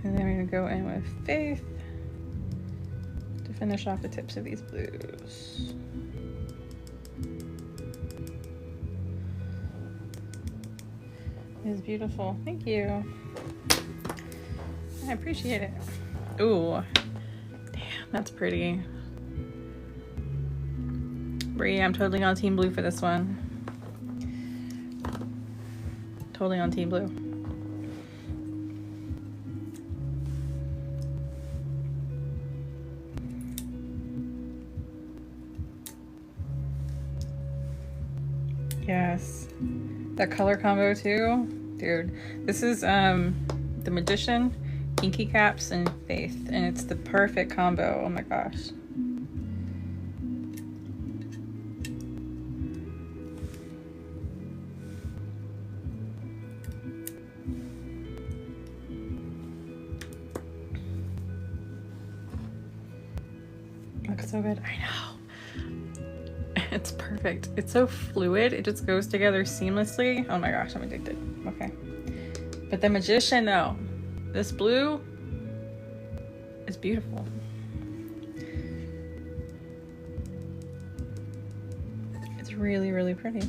And then we're going to go in with Faith to finish off the tips of these blues. It's beautiful. Thank you. I appreciate it. Ooh. Damn, that's pretty. Bree, I'm totally on Team Blue for this one. Totally on Team Blue. Yes. That color combo too. Dude, this is the Magician, Inky Caps, and Faith, and it's the perfect combo. Oh my gosh. Looks so good. I know. It's perfect. It's so fluid. It just goes together seamlessly. Oh my gosh, I'm addicted. Okay. But the Magician, though. This blue is beautiful. It's really, really pretty.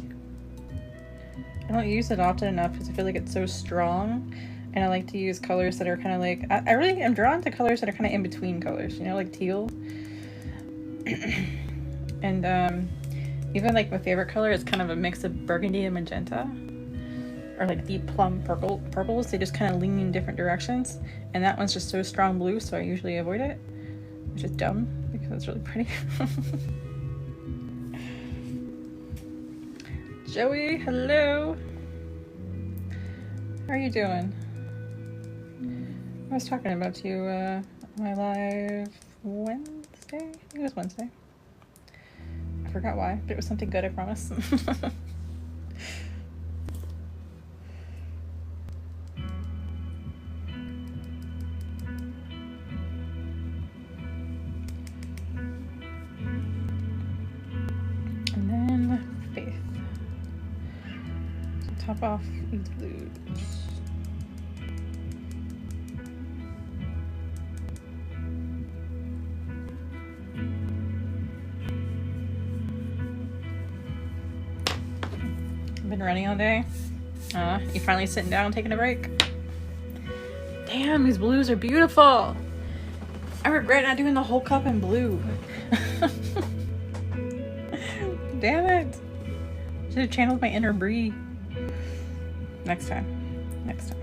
I don't use it often enough because I feel like it's so strong. And I like to use colors that are kind of like... I really am drawn to colors that are kind of in between colors. You know, like teal. And even like my favorite color is kind of a mix of burgundy and magenta, or like deep plum purples. They just kind of lean in different directions, and that one's just so strong blue, so I usually avoid it, which is dumb because it's really pretty. Joey, hello. How are you doing? I was talking about you my live Wednesday. I think it was Wednesday. I forgot why, but it was something good, I promise. And then Faith. So top off these blues. Been running all day. You finally sitting down taking a break? Damn, these blues are beautiful. I regret not doing the whole cup in blue. Damn it. Should have channeled my inner Brie. Next time. Next time.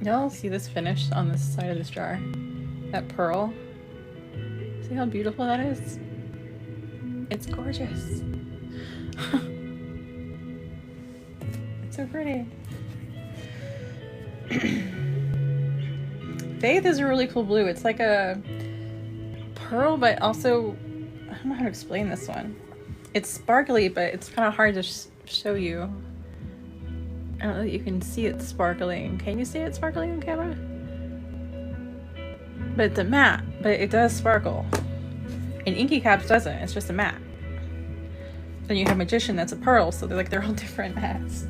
Y'all see this finish on this side of this jar? That pearl? See how beautiful that is? It's gorgeous. It's so pretty. Faith is a really cool blue. It's like a pearl, but also, I don't know how to explain this one. It's sparkly, but it's kind of hard to show you. I don't know that you can see it sparkling. Can you see it sparkling on camera? But it's a matte, but it does sparkle. And Inky Caps doesn't. It's just a matte. Then you have Magician, that's a pearl, so they're all different mattes.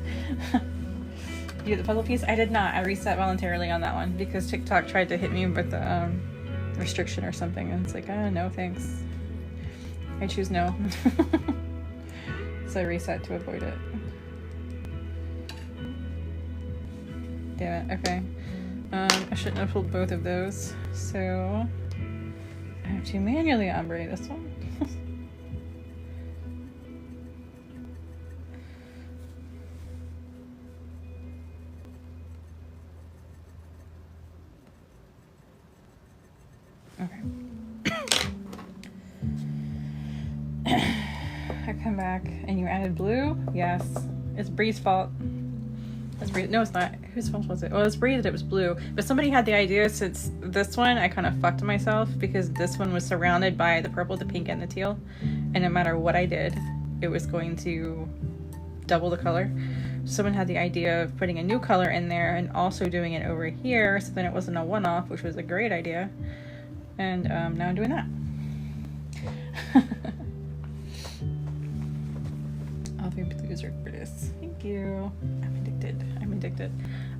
You get the puzzle piece? I did not. I reset voluntarily on that one because TikTok tried to hit me with a restriction or something, and it's like, no thanks. I choose no. So I reset to avoid it. Damn it. Okay. I shouldn't have pulled both of those, so I have to manually ombre this one. Okay. I come back and you added blue? Yes. It's Bree's fault. It's Bree. No, it's not. Whose fault was it? Well, it's Bree that it was blue. But somebody had the idea since this one, I kind of fucked myself because this one was surrounded by the purple, the pink, and the teal. And no matter what I did, it was going to double the color. Someone had the idea of putting a new color in there and also doing it over here so then it wasn't a one-off, which was a great idea. And now I'm doing that. All three blues are gorgeous. Thank you. I'm addicted.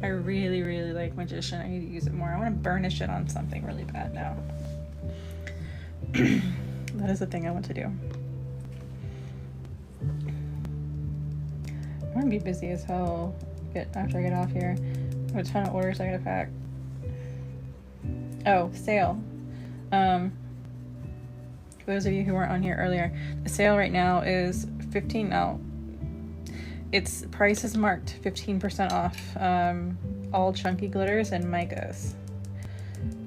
I really, really like Magician. I need to use it more. I want to burnish it on something really bad now. That is the thing I want to do. I'm going to be busy as hell after I get off here. I have a ton of orders I gotta pack. Oh, sale. For those of you who weren't on here earlier, the sale right now is 15. No, its price is marked 15% off. All chunky glitters and micas.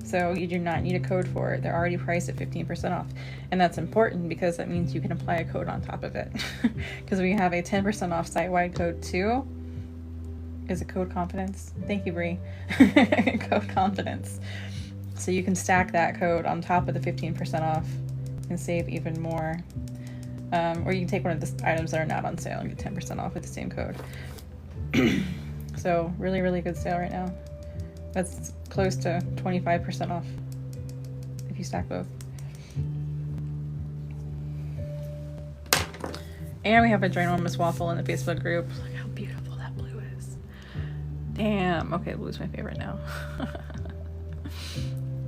So you do not need a code for it. They're already priced at 15% off. And that's important because that means you can apply a code on top of it. Because we have a 10% off site-wide code too. Is it code confidence? Thank you, Bree. Code confidence. So you can stack that code on top of the 15% off and save even more. Or you can take one of the items that are not on sale and get 10% off with the same code. So really, really good sale right now. That's close to 25% off if you stack both. And we have a ginormous waffle in the Facebook group. Look how beautiful that blue is. Damn. Okay, blue's my favorite now.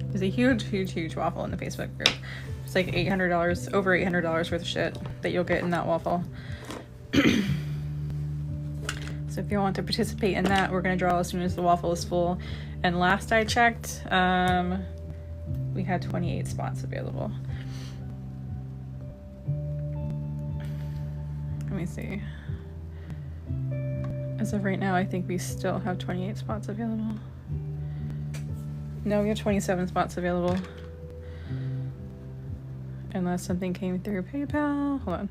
There's a huge, huge, huge waffle in the Facebook group. It's like $800, over $800 worth of shit that you'll get in that waffle. So if you want to participate in that, we're going to draw as soon as the waffle is full. And last I checked, we had 28 spots available. Let me see. As of right now, I think we still have 28 spots available. No, we have 27 spots available. Unless something came through PayPal. Hold on.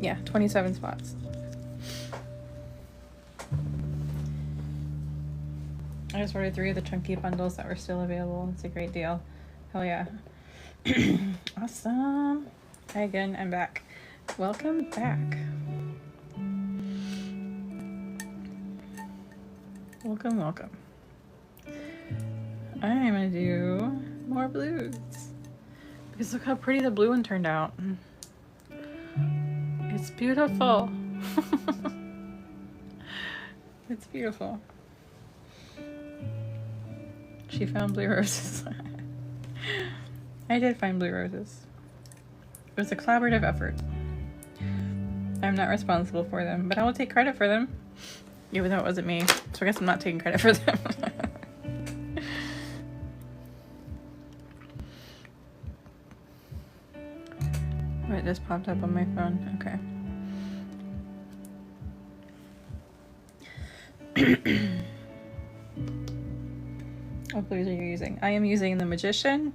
Yeah, 27 spots. I just ordered 3 of the chunky bundles that were still available. It's a great deal. Hell yeah. Awesome. Hi again, I'm back. Welcome back. Welcome, welcome. I'm gonna do more blues. Because look how pretty the blue one turned out. It's beautiful. It's beautiful. She found blue roses. I did find blue roses. It was a collaborative effort. I'm not responsible for them, but I will take credit for them, even though it wasn't me. So I guess I'm not taking credit for them. Wait, this popped up on my phone. Okay. What blues are you using? I am using the Magician,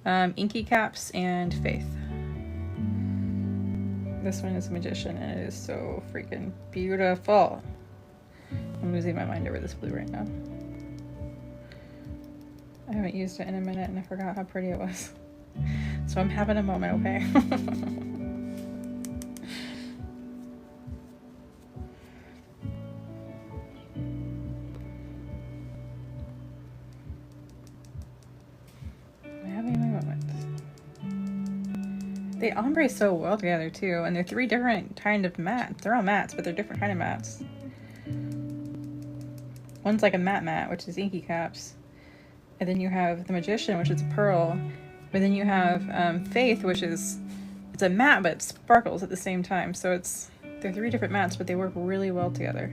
Inky Caps, and Faith. This one is Magician, and it is so freaking beautiful. I'm losing my mind over this blue right now. I haven't used it in a minute, and I forgot how pretty it was. So I'm having a moment, okay? They ombre so well together too, and they're 3 different kind of mattes. They're all mattes, but they're different kind of mattes. One's like a matte, which is Inky Caps, and then you have the Magician, which is pearl, but then you have Faith, which is it's a matte but it sparkles at the same time. So they're 3 different mattes, but they work really well together.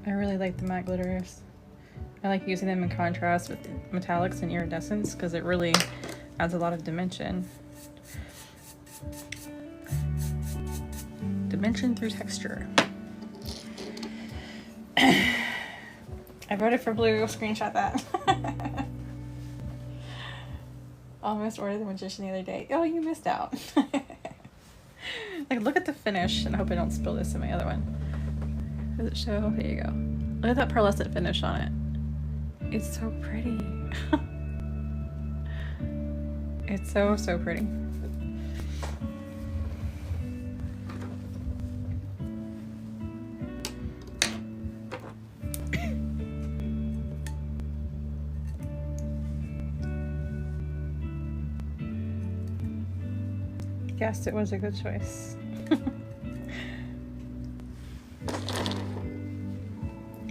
I really like the matte glitters. I like using them in contrast with metallics and iridescence because it really adds a lot of dimension. Dimension through texture. I voted for blue. Screenshot that. Almost ordered the Magician the other day. Oh, you missed out. Like, look at the finish, and I hope I don't spill this in my other one. Does it show? There you go. Look at that pearlescent finish on it. It's so pretty. It's so, so pretty. Yes, it was a good choice.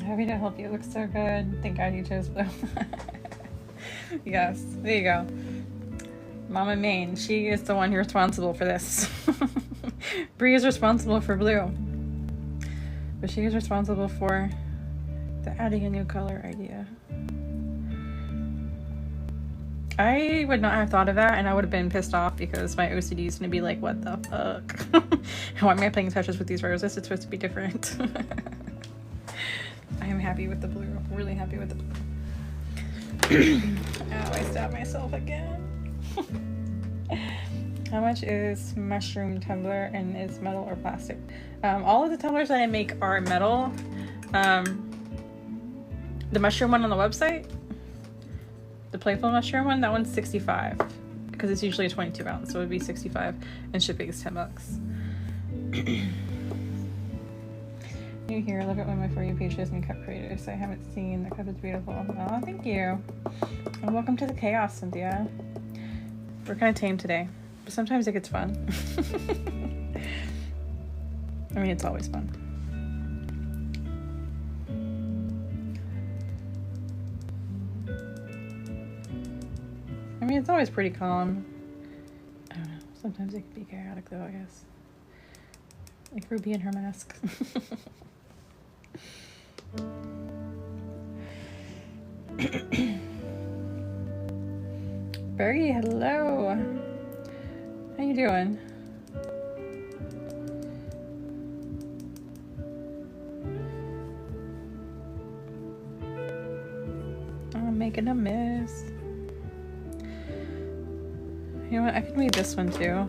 Happy to help you. It looks so good. Thank God you chose blue. Yes, there you go. Mama Main, she is the one who's responsible for this. Bree is responsible for blue, but she is responsible for the adding a new color idea. I would not have thought of that, and I would have been pissed off because my OCD is going to be like, what the fuck? Why am I playing touches with these roses? It's supposed to be different. I am happy with the blue. Really happy with the blue. Oh, I stabbed myself again. How much is mushroom tumbler, and is metal or plastic? All of the tumblers that I make are metal. The mushroom one on the website, the playful mushroom one, that one's 65 because it's usually a 22 ounce, so it would be 65, and shipping is $10. New here, look at one of my For You pages and cup creators I haven't seen. The cup is beautiful. Oh, thank you. And welcome to the chaos, Cynthia. We're kind of tame today, but sometimes it gets fun. I mean, it's always fun. I mean, it's always pretty calm. I don't know. Sometimes it can be chaotic, though, I guess. Like Ruby and her mask. Bergie, hello. How you doing? I'm making a mess. You know what? I can read this one too.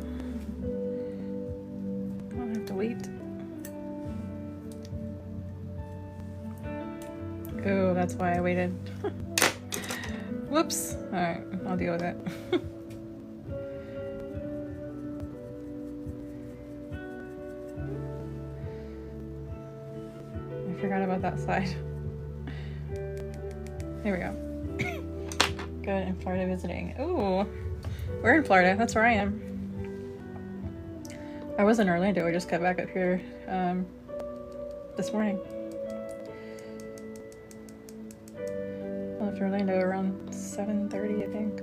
I don't have to wait. Oh, that's why I waited. Whoops. Alright, I'll deal with it. I forgot about that side. There we go. Good, in Florida visiting. Ooh, we're in Florida. That's where I am. I was in Orlando. I just got back up here this morning. I left Orlando around 7:30, I think.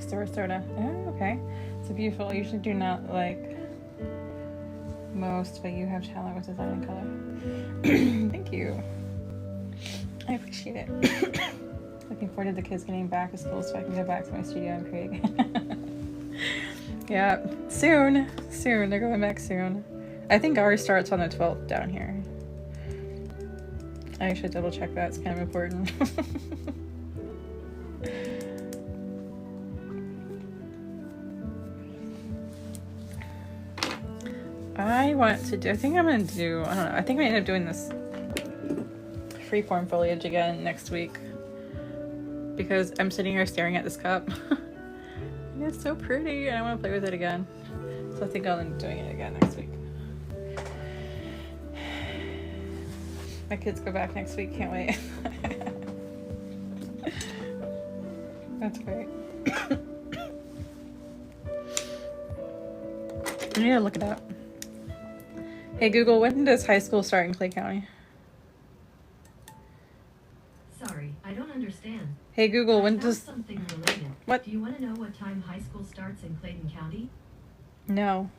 Sarasota. Oh, okay. It's beautiful. I usually do not like most, but you have talent with design and color. Thank you. I appreciate it. Looking forward to the kids getting back to school so I can go back to my studio and create again. Yeah, soon. They're going back soon. I think ours starts on the 12th down here. I should double check that. It's kind of important. I think I'm going to do, I don't know, I think I'm going to end up doing this freeform foliage again next week because I'm sitting here staring at this cup. And it's so pretty and I want to play with it again. So I think I'll end up doing it again next week. My kids go back next week, can't wait. That's great. I need to look it up. Hey Google, when does high school start in Clay County? Sorry, I don't understand. Hey Google, when does... something related. What? Do you want to know what time high school starts in Clayton County? No.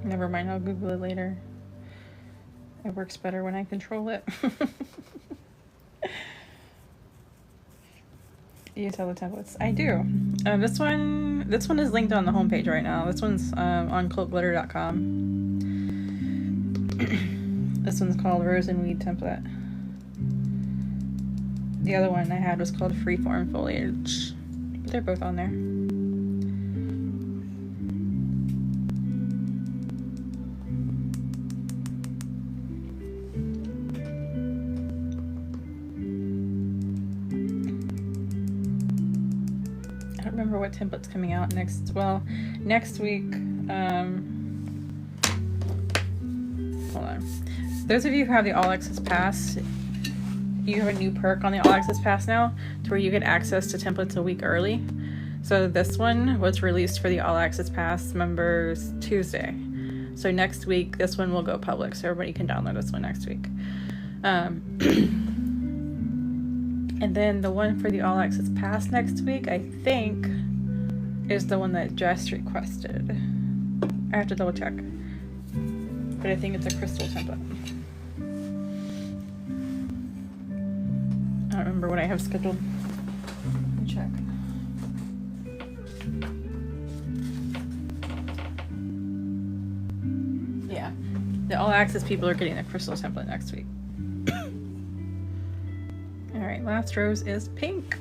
Never mind, I'll Google it later. It works better when I control it. You tell the templates. I do. This one is linked on the homepage right now. This one's on cultglitter.com. This one's called Rose and Weed Template. The other one I had was called Freeform Foliage. But they're both on there. Remember what template's coming out next week. Hold on. Those of you who have the All Access Pass, you have a new perk on the All Access Pass now to where you get access to templates a week early. So this one was released for the All Access Pass members Tuesday. So next week this one will go public so everybody can download this one next week. And then the one for the All Access Pass next week, I think, is the one that Jess requested. I have to double check. But I think it's a crystal template. I don't remember what I have scheduled. Let me check. Yeah. The All Access people are getting the crystal template next week. Alright, last rose is pink.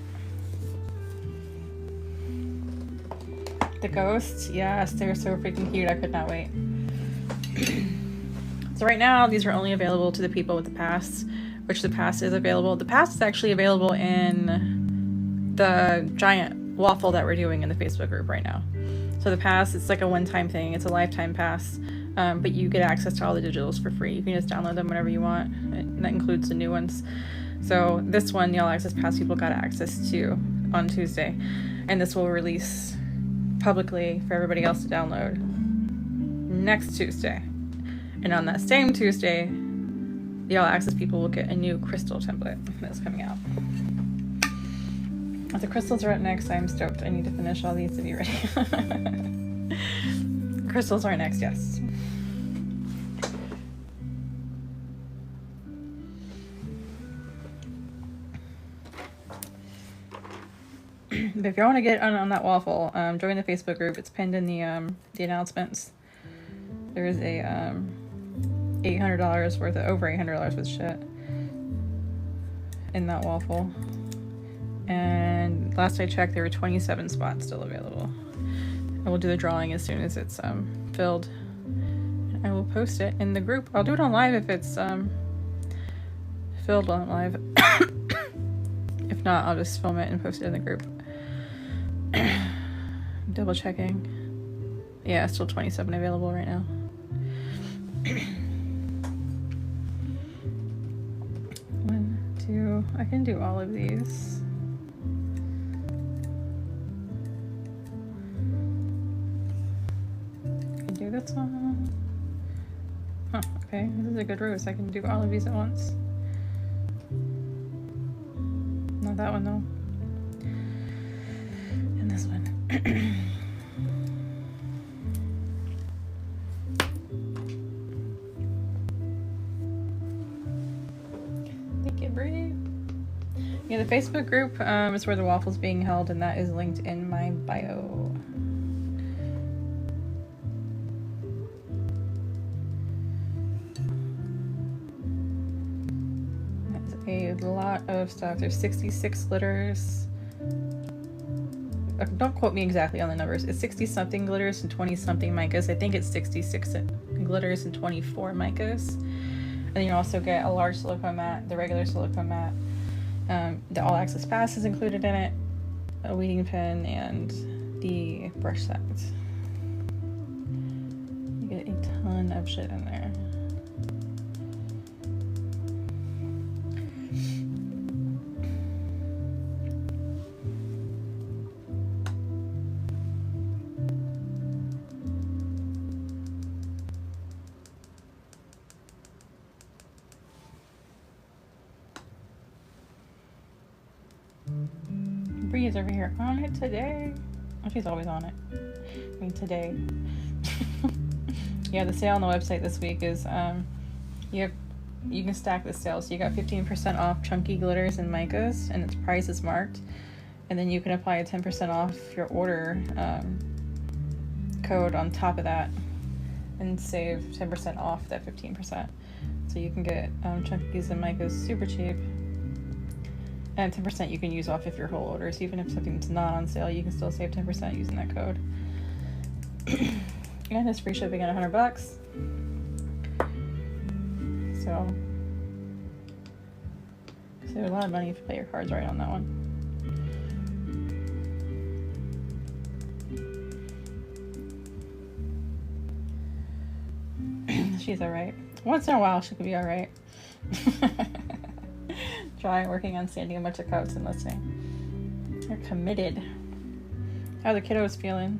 The ghosts, yes, they're so freaking cute. I could not wait. So right now, these are only available to the people with the pass, which the pass is available. The pass is actually available in the giant waffle that we're doing in the Facebook group right now. So the pass, it's like a one-time thing. It's a lifetime pass, but you get access to all the digitals for free. You can just download them whenever you want, and that includes the new ones. So this one, the All Access Pass people got access to on Tuesday, and this will release publicly for everybody else to download next Tuesday. And on that same Tuesday, the All Access people will get a new crystal template that's coming out. If the crystals are up next, I'm stoked. I need to finish all these to be ready. Crystals are next, yes. But if you want to get on that waffle, join the Facebook group. It's pinned in the announcements. There's a $800 worth of over $800 worth of shit in that waffle. And last I checked, there were 27 spots still available. And we'll do the drawing as soon as it's filled. I will post it in the group. I'll do it on live if it's filled on live. If not, I'll just film it and post it in the group. Double checking. Yeah, still 27 available right now. One, two, I can do all of these. I can do this one. Huh, okay, this is a good rose. I can do all of these at once. Not that one though. And this one. Thank you, Bree. Yeah, the Facebook group is where the waffle's being held, and that is linked in my bio. That's a lot of stuff. There's 66 glitters. Don't quote me exactly on the numbers. It's 60 something glitters and 20 something micas. I think it's 66 glitters and 24 micas. And then you also get a large silicone mat, the regular silicone mat. The all access pass is included in it, a weeding pen, and the brush set. You get a ton of shit in there. Bree is over here on it today. Oh, she's always on it. I mean, today. Yeah, the sale on the website this week is you can stack the sale. So you got 15% off chunky glitters and micas, and its price is marked. And then you can apply a 10% off your order code on top of that, and save 10% off that 15%. So you can get chunkies and micas super cheap. And 10% you can use off if your whole order. So even if something's not on sale, you can still save 10% using that code. And it's free shipping at $100. So save a lot of money if you play your cards right on that one. She's alright. Once in a while, she can be alright. Trying working on standing a bunch of cups and listening. You're committed. How the kiddos feeling?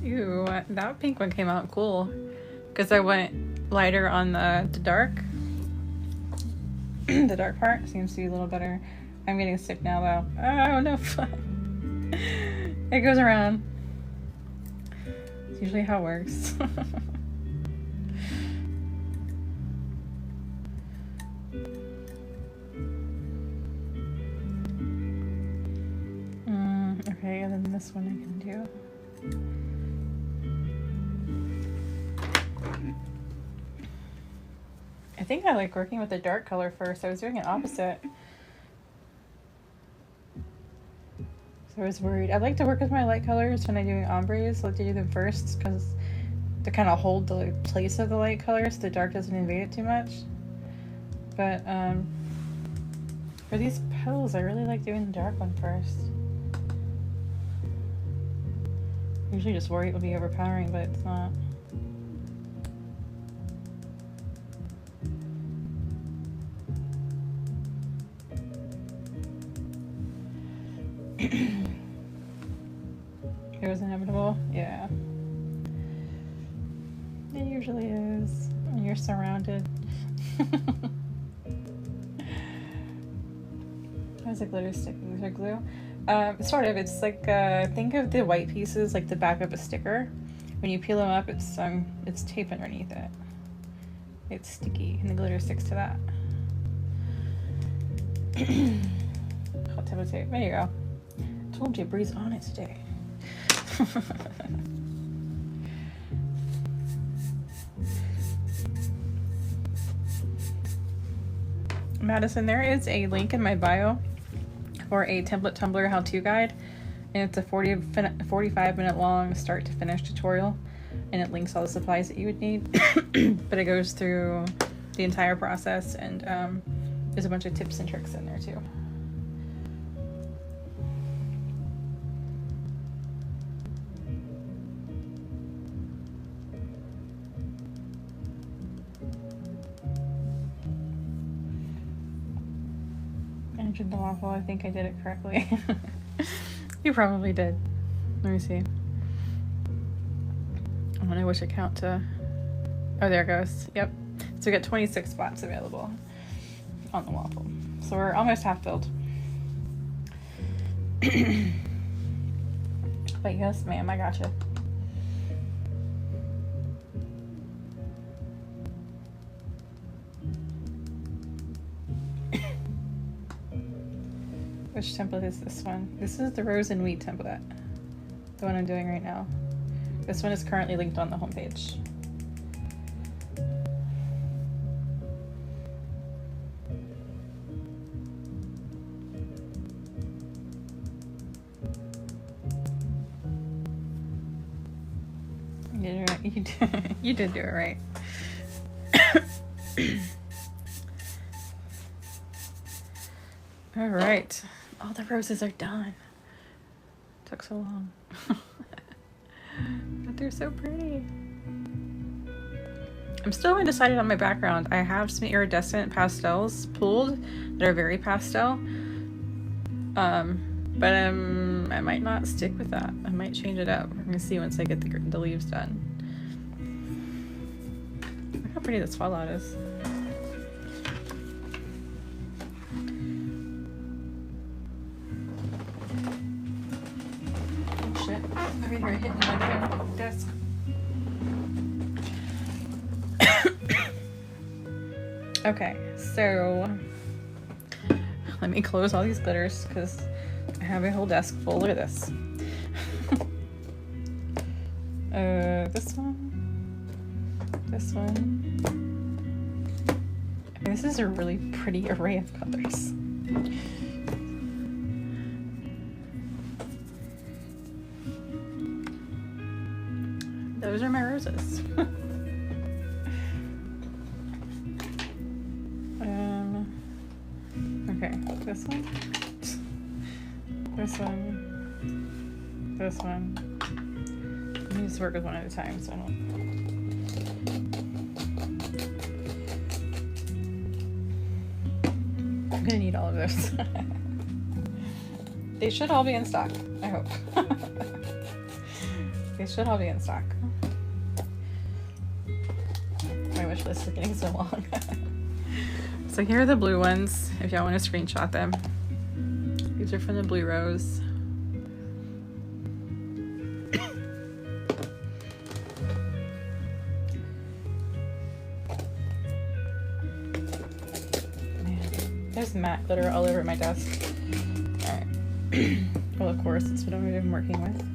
Ew, that pink one came out cool because I went lighter on the dark. The dark part seems to be a little better. I'm getting sick now though. Oh no. It goes around. It's usually how it works. Okay, and then this one I can do. I think I like working with the dark color first. I was doing it opposite. So I was worried. I like to work with my light colors when I'm doing ombres. I like to do them first because to kind of hold the place of the light colors so the dark doesn't invade it too much. But for these petals, I really like doing the dark one first. Usually just worry it would be overpowering, but it's not. It was inevitable? Yeah. It usually is. When you're surrounded. How's the glitter sticking to glue? Sort of. It's like, think of the white pieces like the back of a sticker. When you peel them up, it's tape underneath it. It's sticky, and the glitter sticks to that. Hot tub of tape. There you go. Told you, Bree's on it today. Madison, there is a link in my bio for a template tumbler how-to guide, and it's a 45-minute long start to finish tutorial, and it links all the supplies that you would need. But it goes through the entire process, and there's a bunch of tips and tricks in there too. Entered the waffle. I think I did it correctly. You probably did. Let me see. I want to wish it count to. Oh, there it goes. Yep. So we got 26 spots available on the waffle. So we're almost half filled. But yes, ma'am, I gotcha. Which template is this one? This is the rose and wheat template. The one I'm doing right now. This one is currently linked on the homepage. You did do it right. All right. All the roses are done. Took so long. But they're so pretty. I'm still undecided on my background. I have some iridescent pastels pulled that are very pastel. But I might not stick with that. I might change it up. We're gonna see once I get the leaves done. Look how pretty this fallout is. Oh shit! I'm over here hitting my desk. Okay, so let me close all these glitters because I have a whole desk full. Look at this. This one. And this is a really pretty array of colors. Those are my roses. Okay, this one. This one. This one. Let me just work with one at a time so I don't. I'm gonna need all of those. They should all be in stock, I hope. They should all be in stock. My wish list is getting so long. So here are the blue ones, if y'all want to screenshot them. These are from the Blue Rose. Man, there's matte glitter all over my desk. Alright. Well, of course, it's what I've been working with.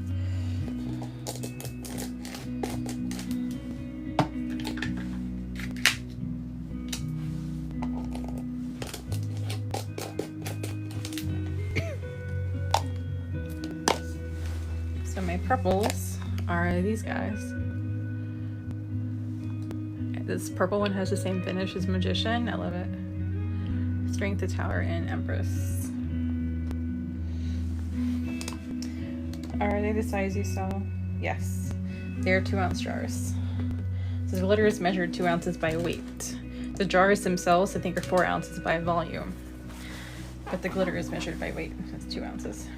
So my purples are these guys. This purple one has the same finish as Magician. I love it. Strength to Tower and Empress. Are they the size you saw? Yes. They're 2-ounce jars. So the glitter is measured 2 ounces by weight. The jars themselves, I think, are 4 ounces by volume. But the glitter is measured by weight. It's 2 ounces.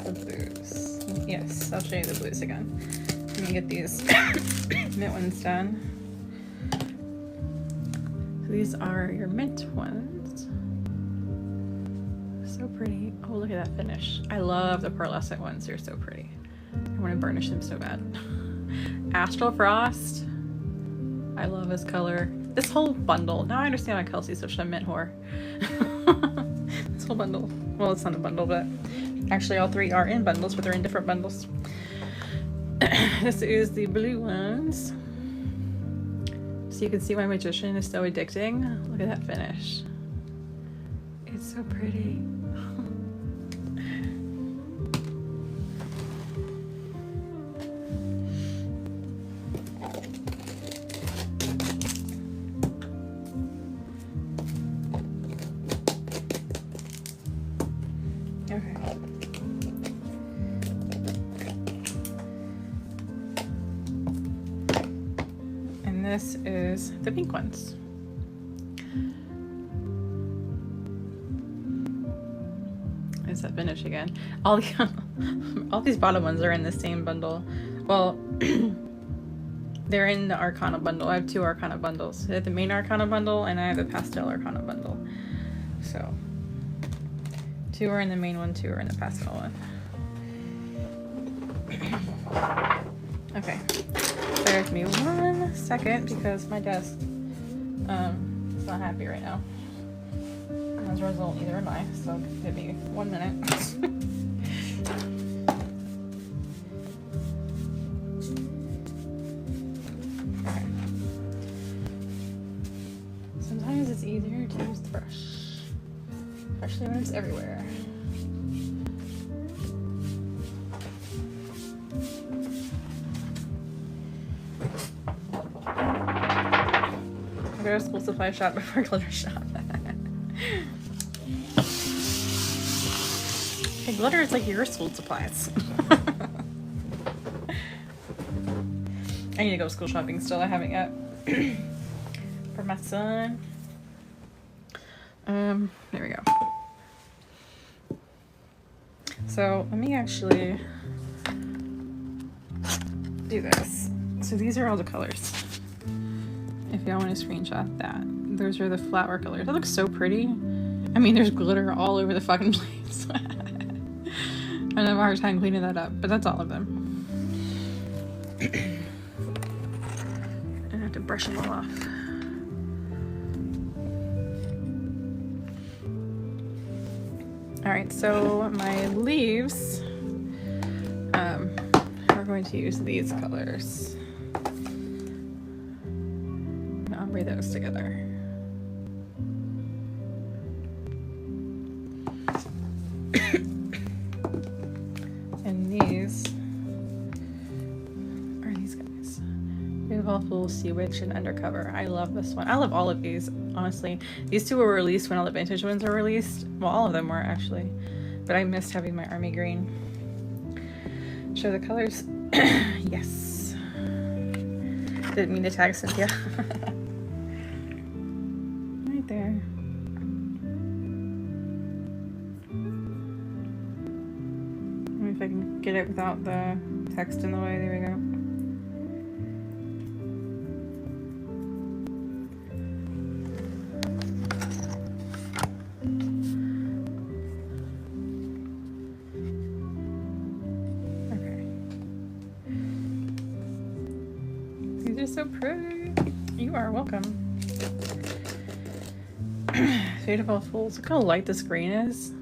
The blues. Yes, I'll show you the blues again. Let me get these mint ones done. So these are your mint ones. So pretty. Oh, look at that finish. I love the pearlescent ones. They're so pretty. I want to burnish them so bad. Astral Frost. I love this color. this whole bundle. Now I understand why Kelsey's such a mint whore. This whole bundle. Well, it's not a bundle, but actually all three are in bundles, but they're in different bundles. This is the blue ones. So you can see why Magician is so addicting. Look at that finish. It's so pretty. Okay. And this is the pink ones. Is that finish again? All these bottom ones are in the same bundle. Well, they're in the Arcana bundle. I have two Arcana bundles. I have the main Arcana bundle and I have the Pastel Arcana bundle. So, two are in the main one, two are in the Pastel one. Okay, bear with me 1 second because my desk is not happy right now. As a result, neither am I, so give me 1 minute. Okay. Sometimes it's easier to use the brush, especially when it's everywhere. Go to a school supply shop before glitter shop. Hey, glitter is like your school supplies. I need to go school shopping still. I haven't yet. For my son. There we go. So let me actually do this. So these are all the colors. If y'all want to screenshot that. Those are the flower colors. That looks so pretty. I mean, there's glitter all over the fucking place. I have a hard time cleaning that up, but that's all of them. I have to brush them all off. Alright, so my leaves, we're going to use these colors. And ombre those together. And these are these guys. Beautiful Fool, Sea Witch, and Undercover. I love this one. I love all of these, honestly. These two were released when all the vintage ones were released. Well, all of them were, actually. But I missed having my army green. Show the colors. Yes. Didn't mean to tag Cynthia. Right there. Let me if I can get it without the text in the way. There we go. So pretty. You are welcome. Beautiful Fools. Look how light this green is.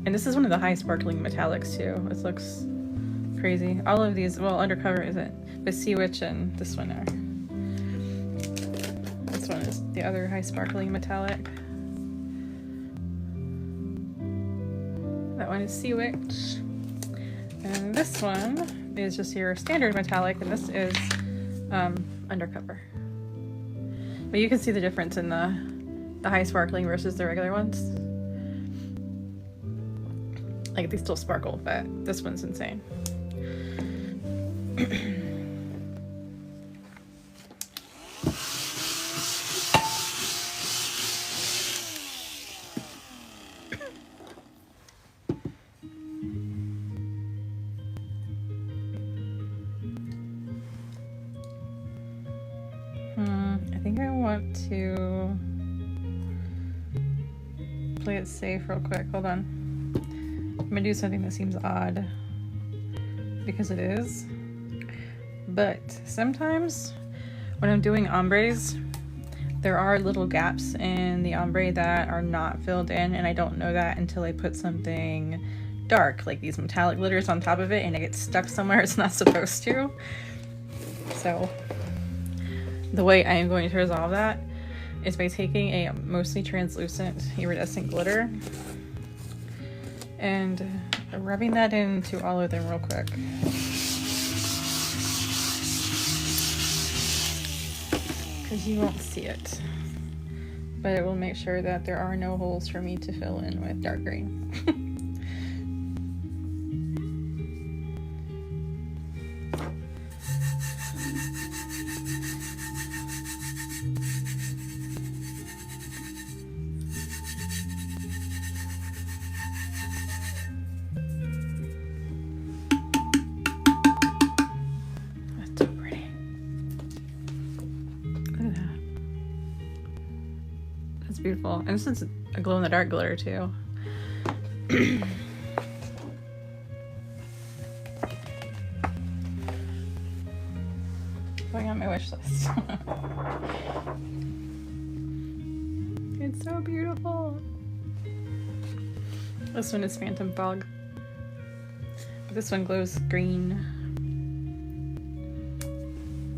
And this is one of the high sparkling metallics too. This looks crazy. All of these, well, Undercover isn't, but Sea Witch and this one are. This one is the other high sparkling metallic. That one is Sea Witch. And this one is just your standard metallic, and this is Undercover. But you can see the difference in the high sparkling versus the regular ones. Like, they still sparkle, but this one's insane. I think I want to play it safe real quick. Hold on. I'm gonna do something that seems odd because it is. But sometimes when I'm doing ombres, there are little gaps in the ombre that are not filled in, and I don't know that until I put something dark, like these metallic glitters on top of it, and it gets stuck somewhere it's not supposed to. So the way I am going to resolve that is by taking a mostly translucent iridescent glitter and rubbing that into all of them real quick. Because you won't see it, but it will make sure that there are no holes for me to fill in with dark green. Beautiful. And this is a glow in the dark glitter too. Going on my wish list. It's so beautiful. This one is Phantom Fog. But this one glows green.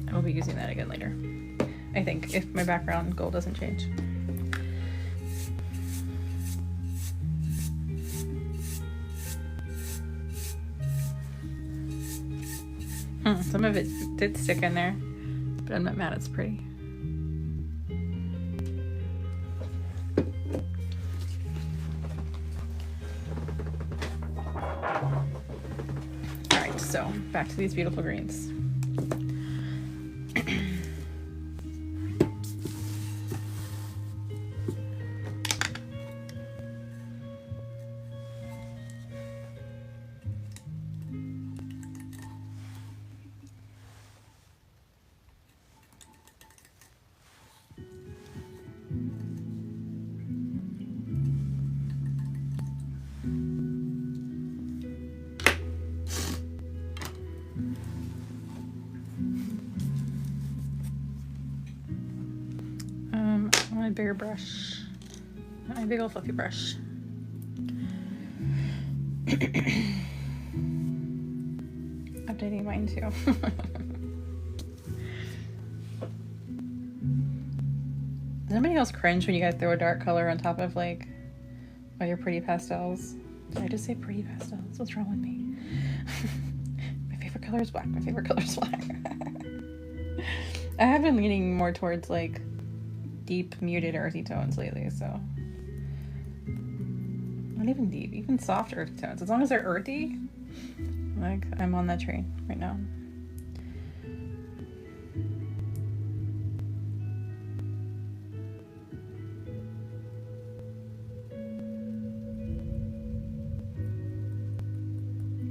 I will be using that again later, I think, if my background gold doesn't change. Some of it did stick in there, but I'm not mad, it's pretty. Alright, so back to these beautiful greens. A bigger brush, not my big old fluffy brush. Updating mine too. Does anybody else cringe when you guys throw a dark color on top of like all your pretty pastels? Did I just say pretty pastels? What's wrong with me? My favorite color is black. My favorite color is black. I have been leaning more towards like deep, muted, earthy tones lately, so not even deep, even soft earthy tones. As long as they're earthy, like, I'm on that train right now.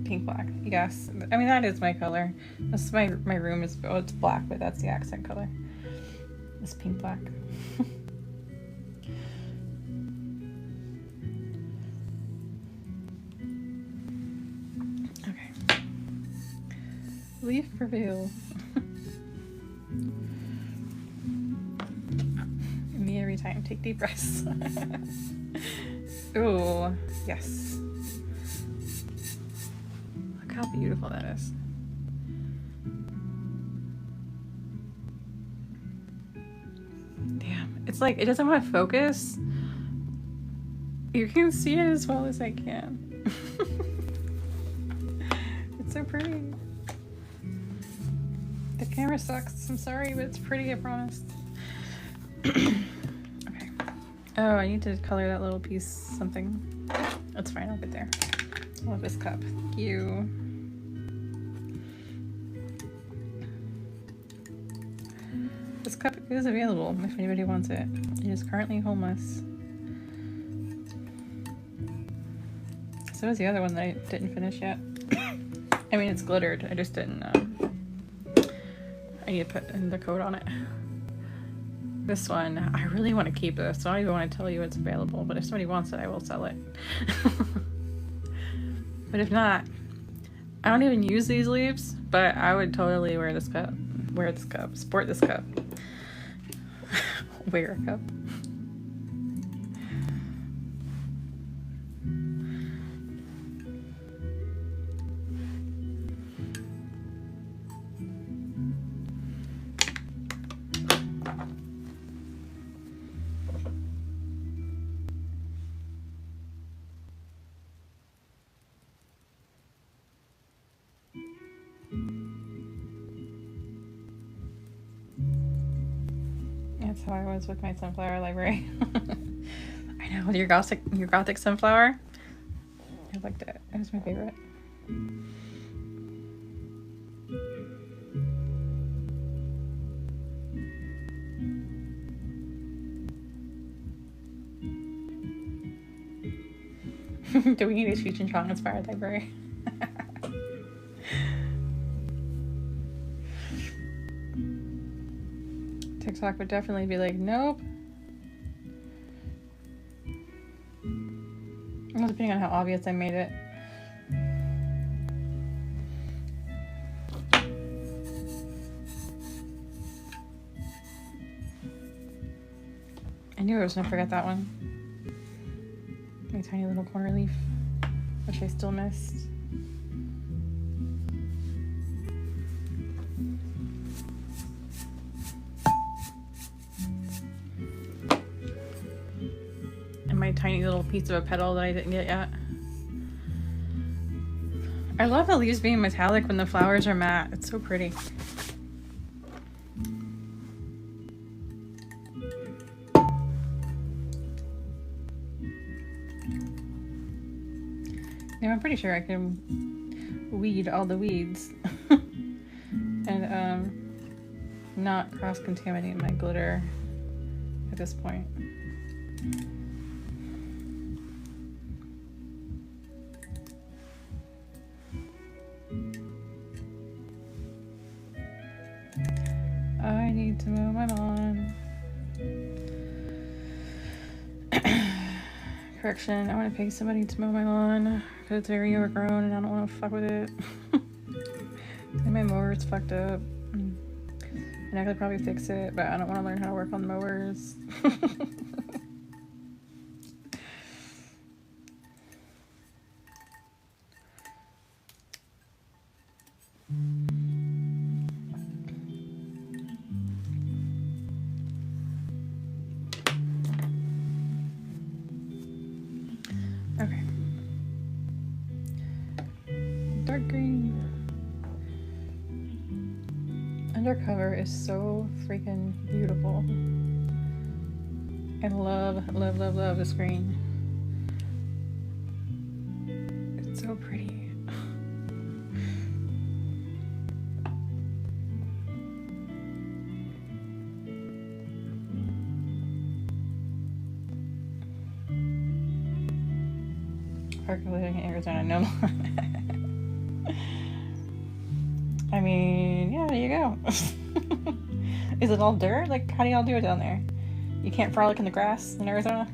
Pink black, yes. I mean, that is my color. This is my room is, oh, it's black, but that's the accent color. It's pink black. Okay. Leaf reveal. Me every time. Take deep breaths. Ooh, yes. Look how beautiful that is. It's like, it doesn't want to focus. You can see it as well as I can. It's so pretty. The camera sucks. I'm sorry, but it's pretty, I promise. Okay. Oh, I need to color that little piece something. That's fine, I'll get there. I love this cup. Thank you. This cup is available if anybody wants it. It is currently homeless. So is the other one that I didn't finish yet. I mean, it's glittered. I just didn't, I need to put in the coat on it. This one, I really want to keep this, so I don't even want to tell you it's available, but if somebody wants it, I will sell it. But if not, I don't even use these leaves, but I would totally wear this cup, sport this cup. Wear a cup. That's how I was with my sunflower library. I know, with your gothic sunflower. I liked it. It was my favorite. Do we need a Cheech and Chong inspired library? TikTok would definitely be like, nope. Well, depending on how obvious I made it. I knew I was gonna forget that one. My tiny little corner leaf, which I still missed. And my tiny little piece of a petal that I didn't get yet. I love the leaves being metallic when the flowers are matte. It's so pretty. Yeah, I'm pretty sure I can weed all the weeds and not cross-contaminate my glitter at this point. I need to mow my lawn. Correction, I want to pay somebody to mow my lawn because it's very overgrown and I don't want to fuck with it. And my mower's fucked up. And I could probably fix it, but I don't want to learn how to work on mowers. Okay. Dark green. Undercover is so freaking beautiful. I love, love, love, love this green. It's so pretty. Percolating in Arizona, no. I mean, yeah, there you go. Is it all dirt? Like, how do y'all do it down there? You can't frolic in the grass in Arizona?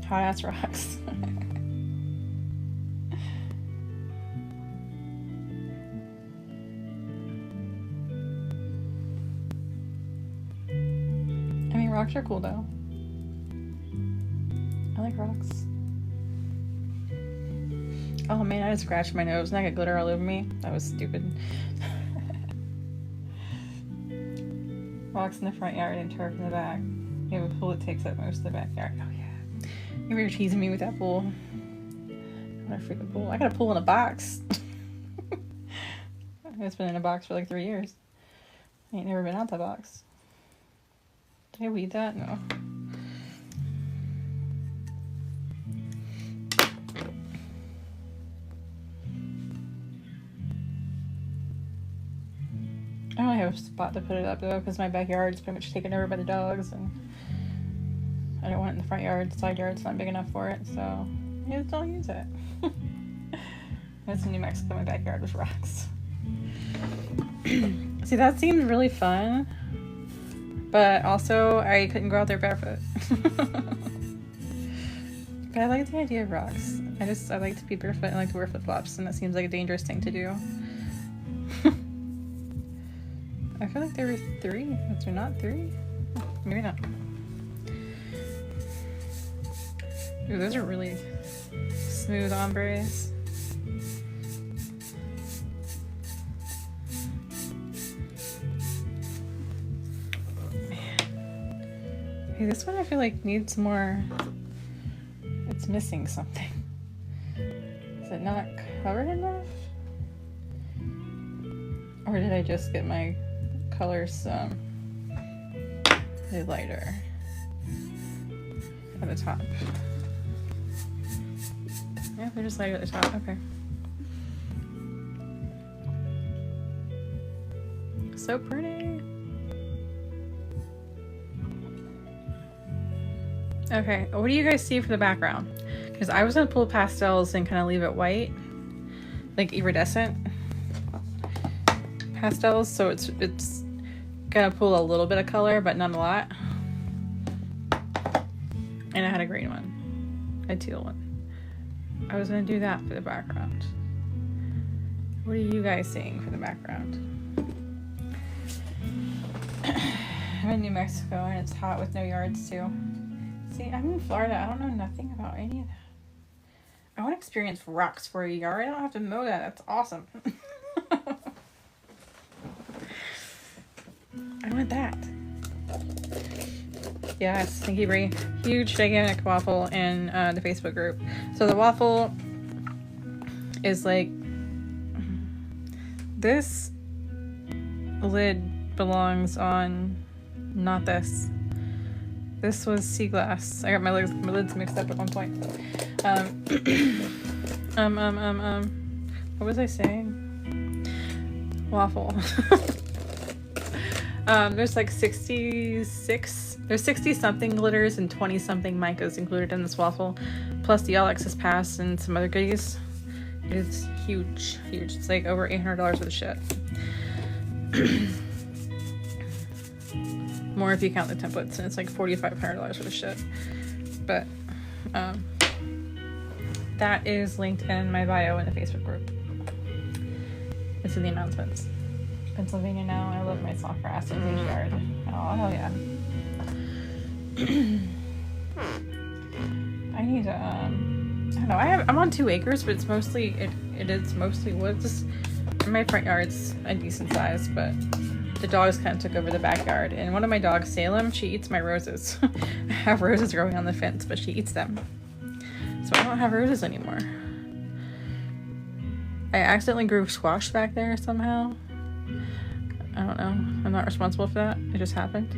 Hot ass rocks. I mean, rocks are cool though. I like rocks. Oh man, I just scratched my nose and I got glitter all over me. That was stupid. Rocks in the front yard and turf in the back. You have a pool that takes up most of the backyard. Oh yeah. You were teasing me with that pool. I got a freaking pool. I got a pool in a box. It's been in a box for like 3 years. I ain't never been out that box. Did I weed that? No. I only have a spot to put it up though, because my backyard is pretty much taken over by the dogs, and I don't want it in the front yard. The side yard's not big enough for it, so You just don't use it. That's in New Mexico. My backyard was rocks. See, that seemed really fun, but also I couldn't go out there barefoot. But I like the idea of rocks. I like to be barefoot and like to wear flip-flops, and that seems like a dangerous thing to do. I feel like there were 3. Is there not 3? Maybe not. Ooh, those are really smooth ombres. Man. Hey, this one I feel like needs more. It's missing something. Is it not covered enough? Or did I just get my colors a lighter at the top? Yeah, they're just lighter at the top. Okay. So pretty. Okay, what do you guys see for the background? Because I was gonna pull pastels and kind of leave it white, like iridescent pastels, so it's gonna pull a little bit of color, but not a lot. And I had a green one, a teal one. I was gonna do that for the background. What are you guys seeing for the background? I'm in New Mexico and it's hot with no yards too. See, I'm in Florida. I don't know nothing about any of that. I want to experience rocks for a yard. I don't have to mow that. That's awesome. I want that. Yes, thank you, Brie. Huge, gigantic waffle in the Facebook group. So the waffle is like this lid belongs on not this. This was sea glass. I got my lids mixed up at one point. What was I saying? Waffle. There's like 66. There's 60 something glitters and 20 something micas included in this waffle, plus the all access pass and some other goodies. It's huge, huge. It's like over $800 worth of shit. More if you count the templates, and it's like $4,500 worth of shit. But that is linked in my bio in the Facebook group. It's in the announcements. Pennsylvania now. I love my soft grass and huge yard. Oh hell yeah. I need to I don't know. I'm on 2 acres, but it's mostly it is mostly woods. My front yard's a decent size, but the dogs kind of took over the backyard. And one of my dogs, Salem, she eats my roses. I have roses growing on the fence, but she eats them. So I don't have roses anymore. I accidentally grew squash back there somehow. I don't know. I'm not responsible for that. It just happened.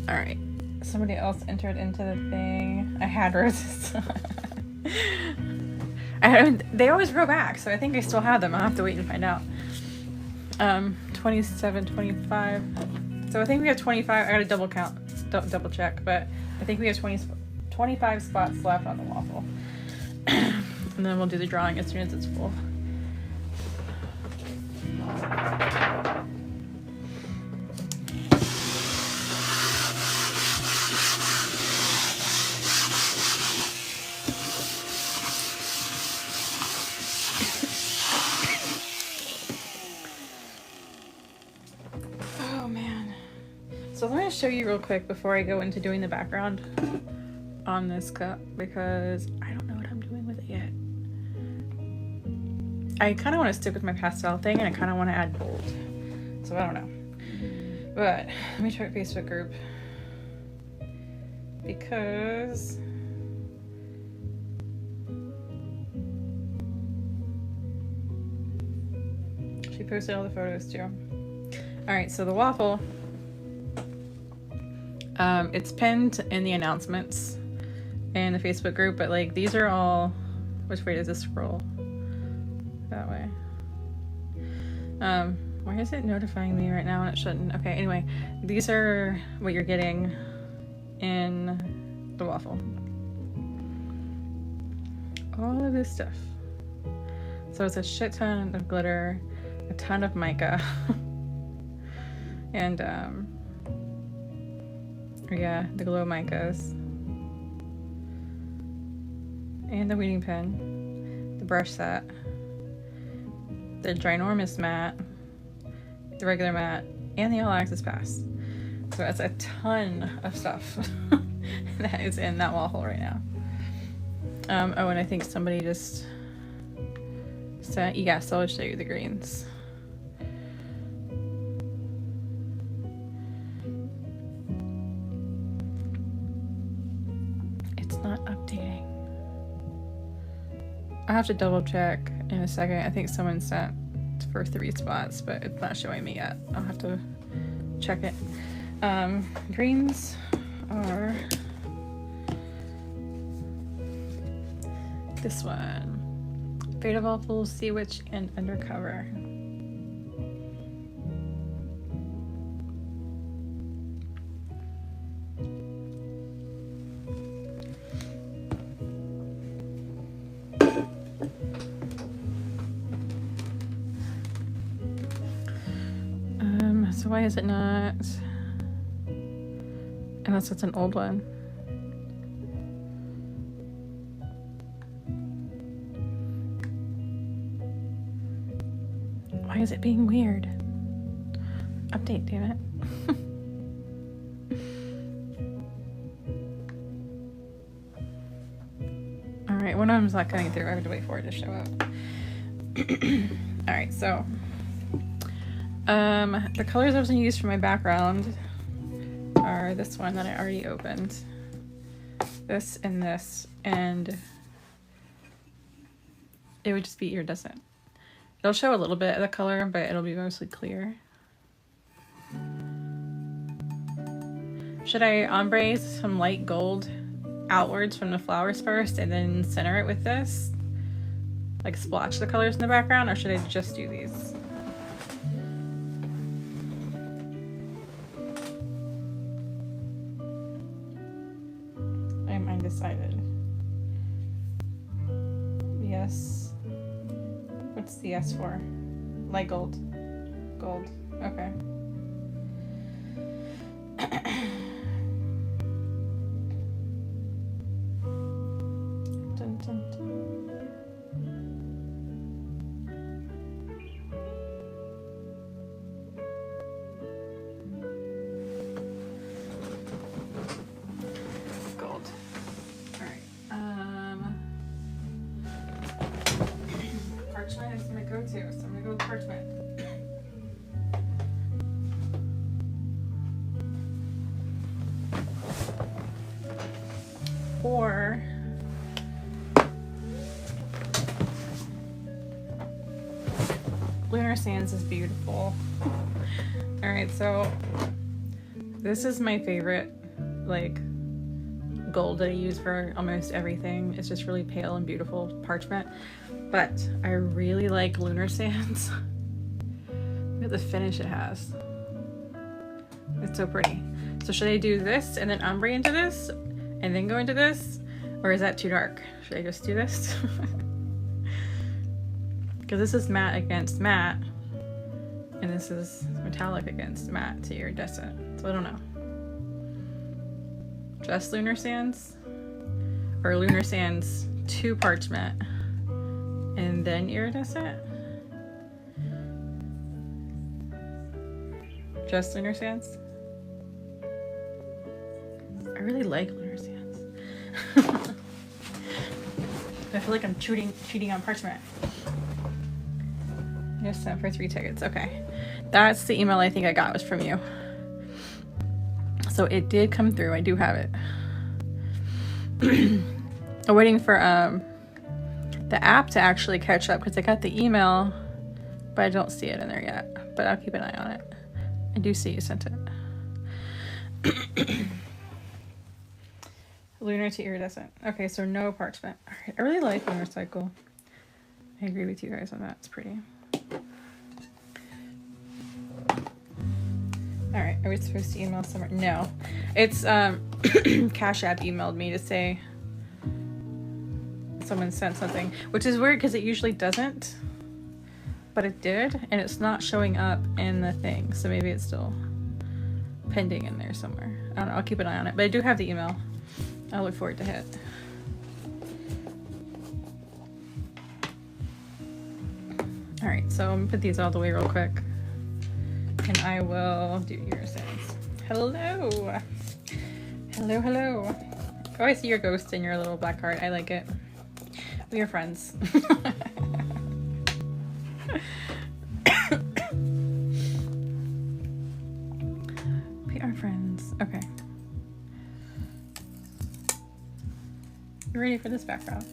Alright. Somebody else entered into the thing. I had roses. They always grow back, so I think I still have them. I'll have to wait and find out. 27, 25. So I think we have 25. I gotta double double check, but I think we have 25 spots left on the waffle. And then we'll do the drawing as soon as it's full. Oh man. So let me show you real quick before I go into doing the background on this cup, because I don't know what I'm doing with it yet. I kind of want to stick with my pastel thing, and I kind of want to add gold. So I don't know. But let me check Facebook group, because she posted all the photos too. All right, so the waffle, it's pinned in the announcements in the Facebook group, but like these are all, which way does this scroll? That way. Why is it notifying me right now and it shouldn't? Okay, anyway, these are what you're getting in the waffle. All of this stuff. So it's a shit ton of glitter, a ton of mica, and yeah, the glow micas, and the weeding pen, the brush set, the ginormous mat, the regular mat, and the all-access pass. So that's a ton of stuff that is in that waffle right now. Oh, and I think somebody just sent, yeah, so I'll show you the greens. It's not updating. I'll have to double check in a second. I think someone sent for 3 spots, but it's not showing me yet. I'll have to check it. Greens are this one, Fate of All Fools, Sea Witch, and Undercover. So why is it not? Unless it's an old one. Why is it being weird? Update, damn it. Alright, one of them's not coming through. I have to wait for it to show up. Alright, so the colors I was going to use for my background are this one that I already opened. This and this. And it would just be iridescent. It'll show a little bit of the color, but it'll be mostly clear. Should I ombre some light gold outwards from the flowers first and then center it with this? Like splotch the colors in the background, or should I just do these? I'm undecided. Yes. What's the S for? Light gold. Gold. Okay. Dun, dun, dun. Gold. All right. Parchment is my go-to, so I'm gonna go with parchment. Or Lunar Sands is beautiful. All right, so this is my favorite, like, gold that I use for almost everything. It's just really pale and beautiful parchment, but I really like Lunar Sands. Look at the finish it has. It's so pretty. So should I do this and then ombre into this and then go into this, or is that too dark? Should I just do this? Because this is matte against matte, and this is metallic against matte to iridescent. So I don't know. Just Lunar Sands, or Lunar Sands to parchment and then iridescent? Just Lunar Sands? I really like Lunar Sands. I feel like I'm cheating on parchment. Just sent for 3 tickets. Okay. That's the email I think I got was from you. So it did come through. I do have it. I'm waiting for the app to actually catch up because I got the email, but I don't see it in there yet. But I'll keep an eye on it. I do see you sent it. Lunar to iridescent. Okay, so no parchment. All right, I really like Lunar Cycle. I agree with you guys on that. It's pretty. Alright, are we supposed to email somewhere? No. It's, Cash App emailed me to say someone sent something, which is weird because it usually doesn't, but it did, and it's not showing up in the thing, so maybe it's still pending in there somewhere. I don't know, I'll keep an eye on it, but I do have the email. I'll look for it to hit. Alright, so I'm gonna put these all the way real quick. And I will do your sense. Hello! Hello, hello. Oh, I see your ghost in your little black heart. I like it. We are friends. We are friends. Okay. You ready for this background?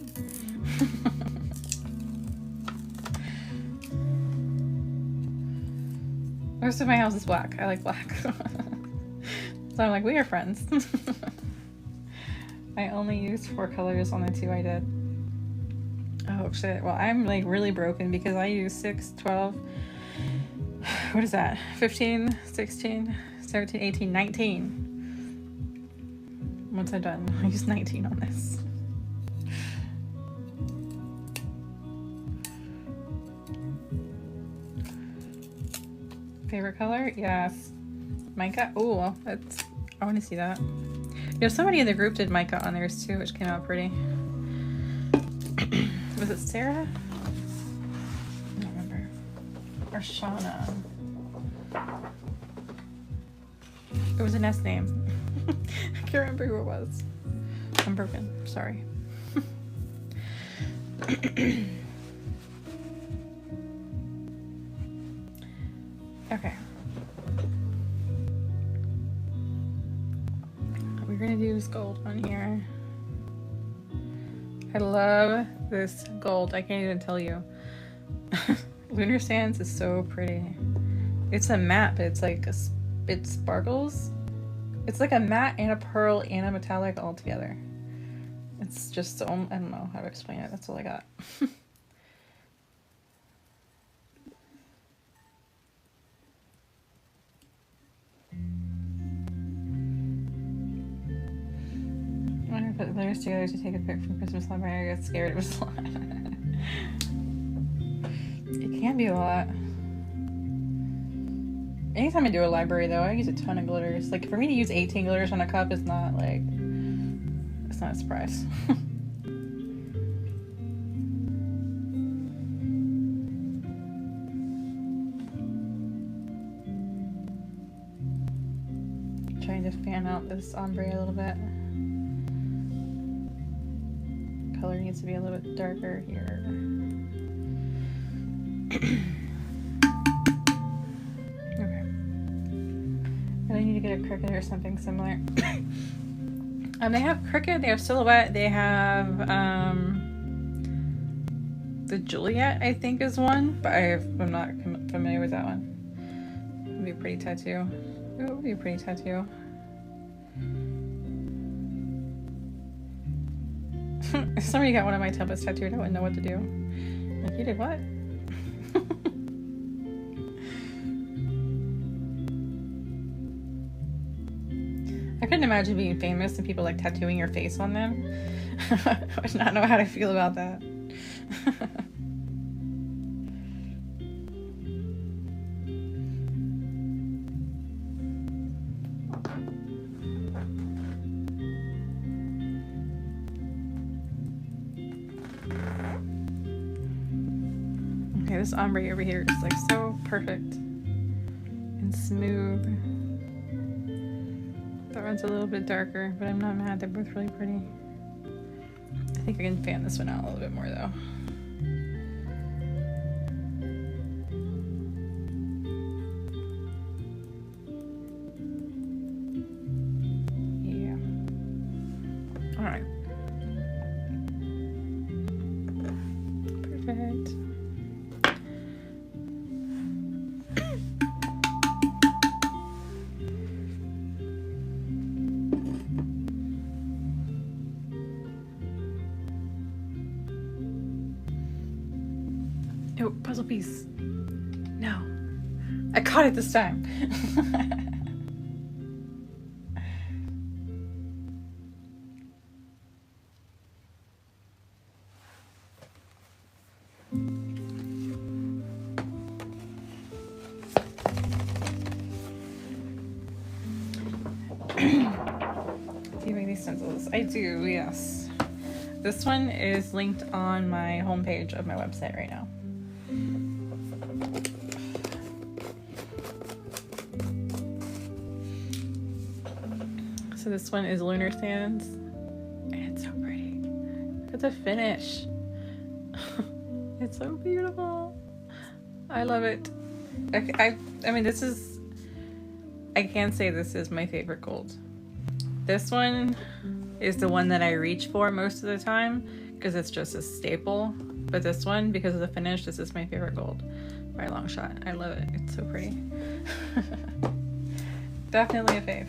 Most of my house is black. I like black. So I'm like, we are friends. I only used 4 colors on the 2 I did. Oh shit. Well, I'm like really broken because I use 6, 12. What is that? 15, 16, 17, 18, 19. Once I'm done, I use 19 on this. Favorite color? Yes. Mica? Oh, that's, I want to see that. You know, somebody in the group did mica on theirs too, which came out pretty. Was it Sarah? I don't remember. Or Shauna. It was an S name. I can't remember who it was. I'm broken. Sorry. Okay. We're gonna do this gold on here. I love this gold. I can't even tell you. Lunar Sands is so pretty. It's a matte, but it's like it sparkles. It's like a matte and a pearl and a metallic all together. It's just so, I don't know how to explain it. That's all I got. I put the letters together to take a pic from Christmas library. I got scared it was a lot. It can be a lot. Anytime I do a library though, I use a ton of glitters. Like for me to use 18 glitters on a cup is not like, it's not a surprise. Trying to fan out this ombre a little bit. Color needs to be a little bit darker here. Okay. Really need to get a Cricut or something similar. They have Cricut, they have Silhouette, they have the Juliet, I think is one, but I'm not familiar with that one. It would be a pretty tattoo. It would be a pretty tattoo. If somebody got one of my templates tattooed, I wouldn't know what to do. Like, you did what? I couldn't imagine being famous and people like tattooing your face on them. I would not know how to feel about that. Okay, this ombre over here is like so perfect and smooth. That one's a little bit darker, but I'm not mad. They're both really pretty. I think I can fan this one out a little bit more though. Yeah. All right. Perfect. Oh, puzzle piece. No. I caught it this time. I do, yes. This one is linked on my homepage of my website right now. So this one is Lunar Sands. And it's so pretty. Look at the finish. It's so beautiful. I love it. I mean, this is, I can say this is my favorite gold. This one is the one that I reach for most of the time because it's just a staple. But this one, because of the finish, this is my favorite gold by a long shot. I love it. It's so pretty. Definitely a fave.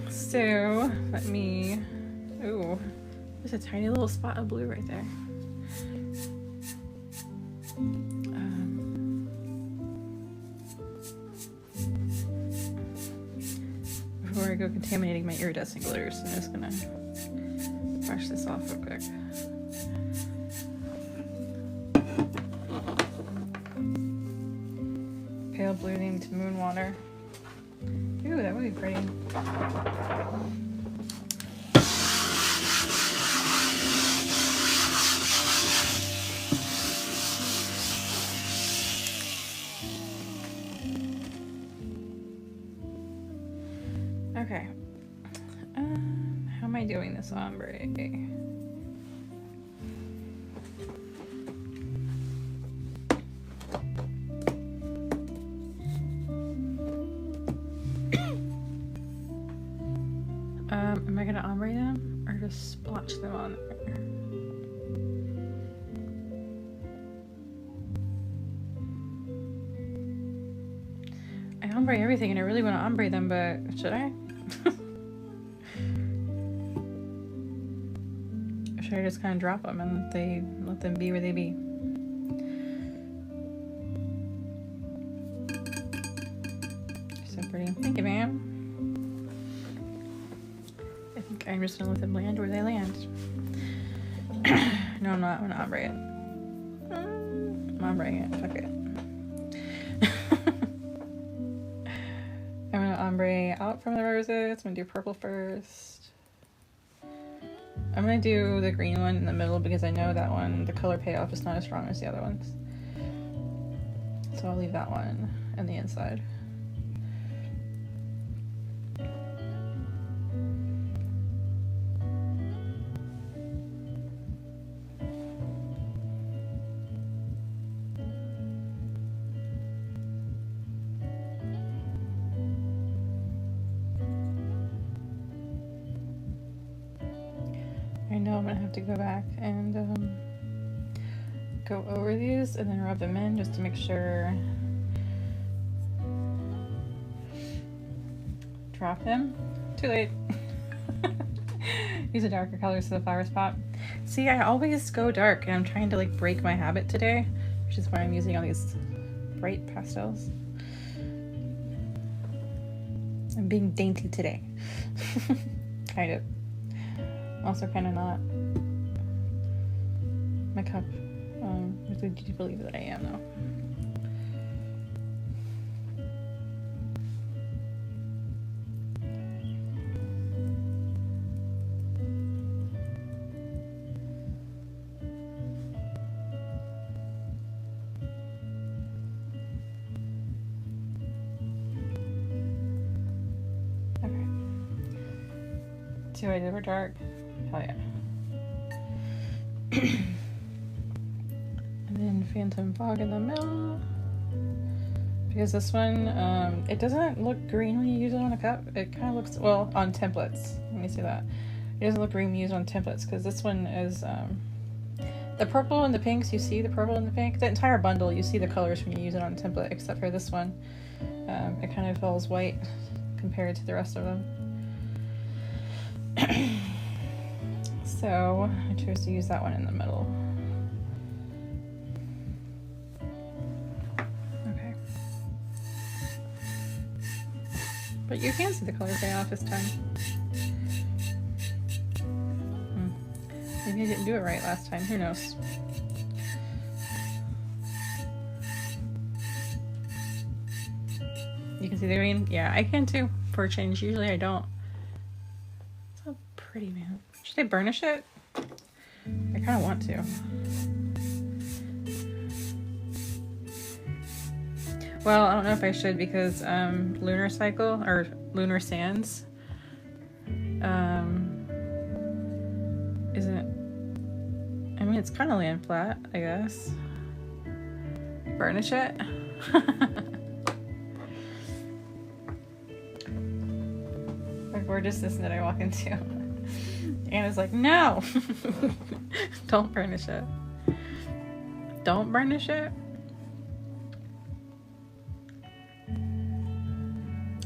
So let me, ooh, there's a tiny little spot of blue right there. Before I go contaminating my iridescent glitters, I'm just gonna brush this off real quick. Pale blue named Moon Water. Ooh, that would be pretty. Okay. How am I doing this ombre? Am I gonna ombre them or just splotch them on there? I ombre everything and I really want to ombre them, but should I? Or should I just kind of drop them and let them be where they be? So pretty. Thank you, ma'am. I think I'm just gonna let them land where they land. No, I'm not. I'm gonna ombre it. I'm ombreing it. Fuck it. I'm gonna ombre out from the roses. I'm gonna do purple first. I'm gonna do the green one in the middle because I know that one, the color payoff is not as strong as the other ones. So I'll leave that one on the inside. I know I'm gonna have to go back and go over these and then rub them in just to make sure. Drop them. Too late. Use a darker colors to the flower spot. See, I always go dark and I'm trying to like break my habit today, which is why I'm using all these bright pastels. I'm being dainty today. Kind of. Also kind of not. My cup. Do you believe that I am though? Okay. Two I did were dark. Hell yeah. And then Phantom Fog in the middle. Because this one, it doesn't look green when you use it on a cup. It kind of looks, well, on templates. Let me see that. It doesn't look green when you use it on templates because this one is, the purple and the pinks, you see the purple and the pink. The entire bundle, you see the colors when you use it on a template, except for this one. It kind of falls white compared to the rest of them. So I chose to use that one in the middle. Okay. But you can see the color payoff this time. Maybe I didn't do it right last time. Who knows? You can see the green? Yeah, I can too. for a change. Usually I don't. It's so pretty, man. Should I burnish it? I kind of want to. Well, I don't know if I should because lunar cycle or lunar sands isn't. I mean, it's kind of land flat, I guess. Burnish it. What gorgeousness that I walk into. Anna's like, no, don't burnish it. Don't burnish it.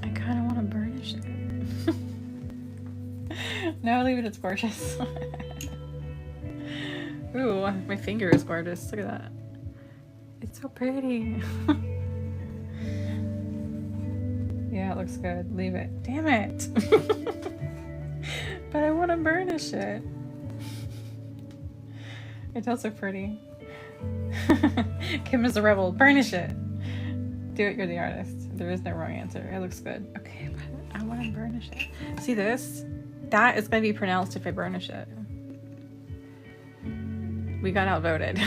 I kind of want to burnish it. No, leave it. It's gorgeous. Ooh, my finger is gorgeous. Look at that. It's so pretty. Yeah, it looks good. Leave it. Damn it. But I want to burnish it. It does look pretty. Kim is a rebel. Burnish it. Do it. You're the artist. There is no wrong answer. It looks good. Okay, but I want to burnish it. See this? That is going to be pronounced if I burnish it. We got outvoted.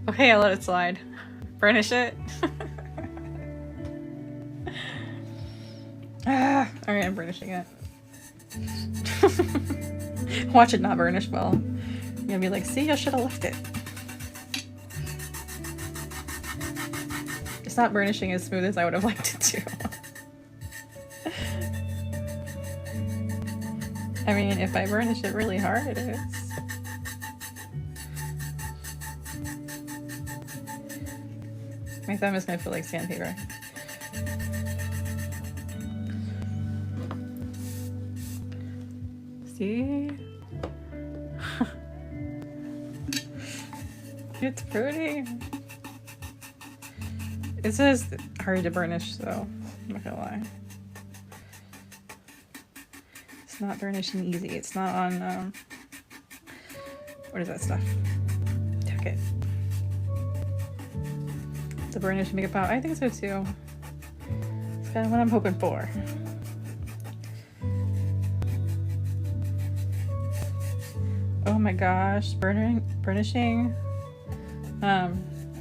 Okay, I'll let it slide. Burnish it. Alright, I'm burnishing it. Watch it not burnish well. You're gonna be like, see, I should have left it. It's not burnishing as smooth as I would have liked it to. I mean, if I burnish it really hard, it is. My thumb is gonna feel like sandpaper. See? It's pretty. It says hard to burnish, so I'm not gonna lie. It's not burnishing easy. It's not on, what is that stuff? Tuck it. The burnish makeup palette. I think so too. It's kind of what I'm hoping for. Oh my gosh, burnishing.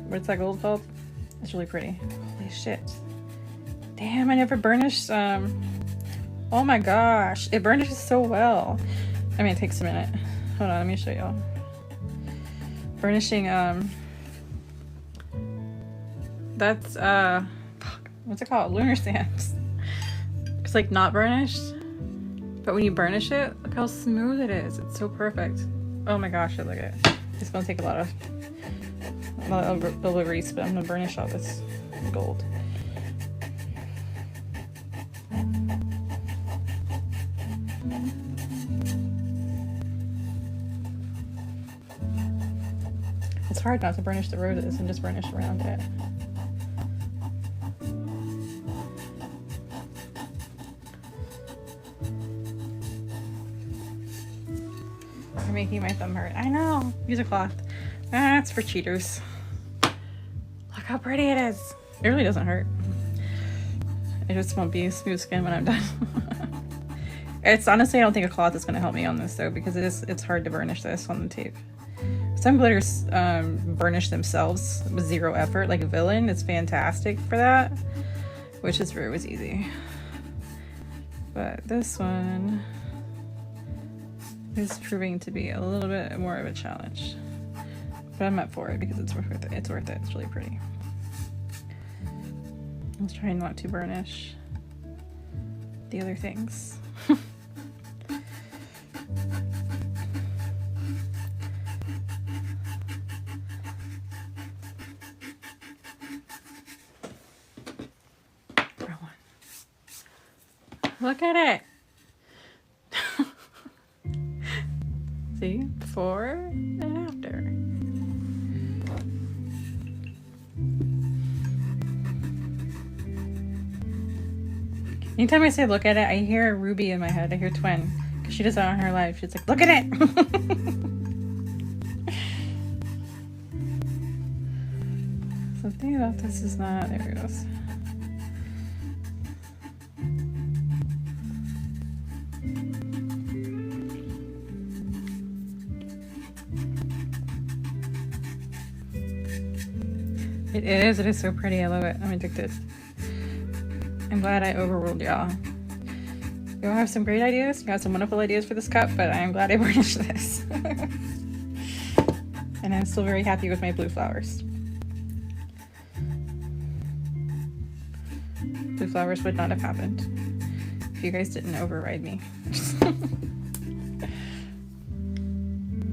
What's that gold called? It's really pretty. Holy shit. Damn, I never burnished. Oh my gosh, it burnishes so well. I mean, it takes a minute. Hold on, let me show y'all. Burnishing, that's, what's it called? Lunar sands. It's like not burnished, but when you burnish it, look how smooth it is. It's so perfect. Oh my gosh, look at it. It's gonna take a lot of deliveries, but I'm gonna burnish all this gold. It's hard not to burnish the roses and just burnish around it. You're making my thumb hurt. I know. Use a cloth. That's for cheaters. Look how pretty it is. It really doesn't hurt. It just won't be smooth skin when I'm done. It's honestly, I don't think a cloth is going to help me on this though, because it's hard to burnish this on the tape. Some glitters burnish themselves with zero effort, like Villain is fantastic for that, which is where it was easy. But this one is proving to be a little bit more of a challenge. But I'm up for it because it's worth it. It's worth it. It's really pretty. Let's try not to burnish the other things. Look at it. See? Before and after. Anytime I say look at it, I hear Ruby in my head. I hear Twin. Because she does that on her live. She's like, look at it! Something about this is not... There it goes. It is so pretty. I love it. I'm addicted. I'm glad I overruled y'all. You all have some great ideas. You got some wonderful ideas for this cup, but I am glad I burnished this. And I'm still very happy with my blue flowers. Blue flowers would not have happened if you guys didn't override me.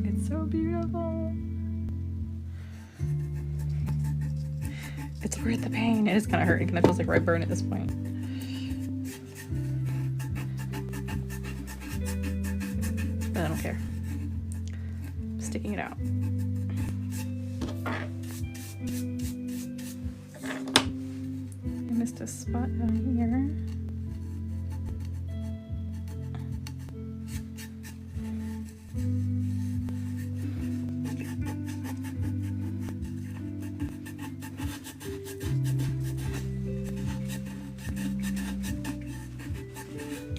It's so beautiful. It's worth the pain. It is kind of hurting. It kind of feels like red burn at this point. But I don't care. I'm sticking it out. I missed a spot down here.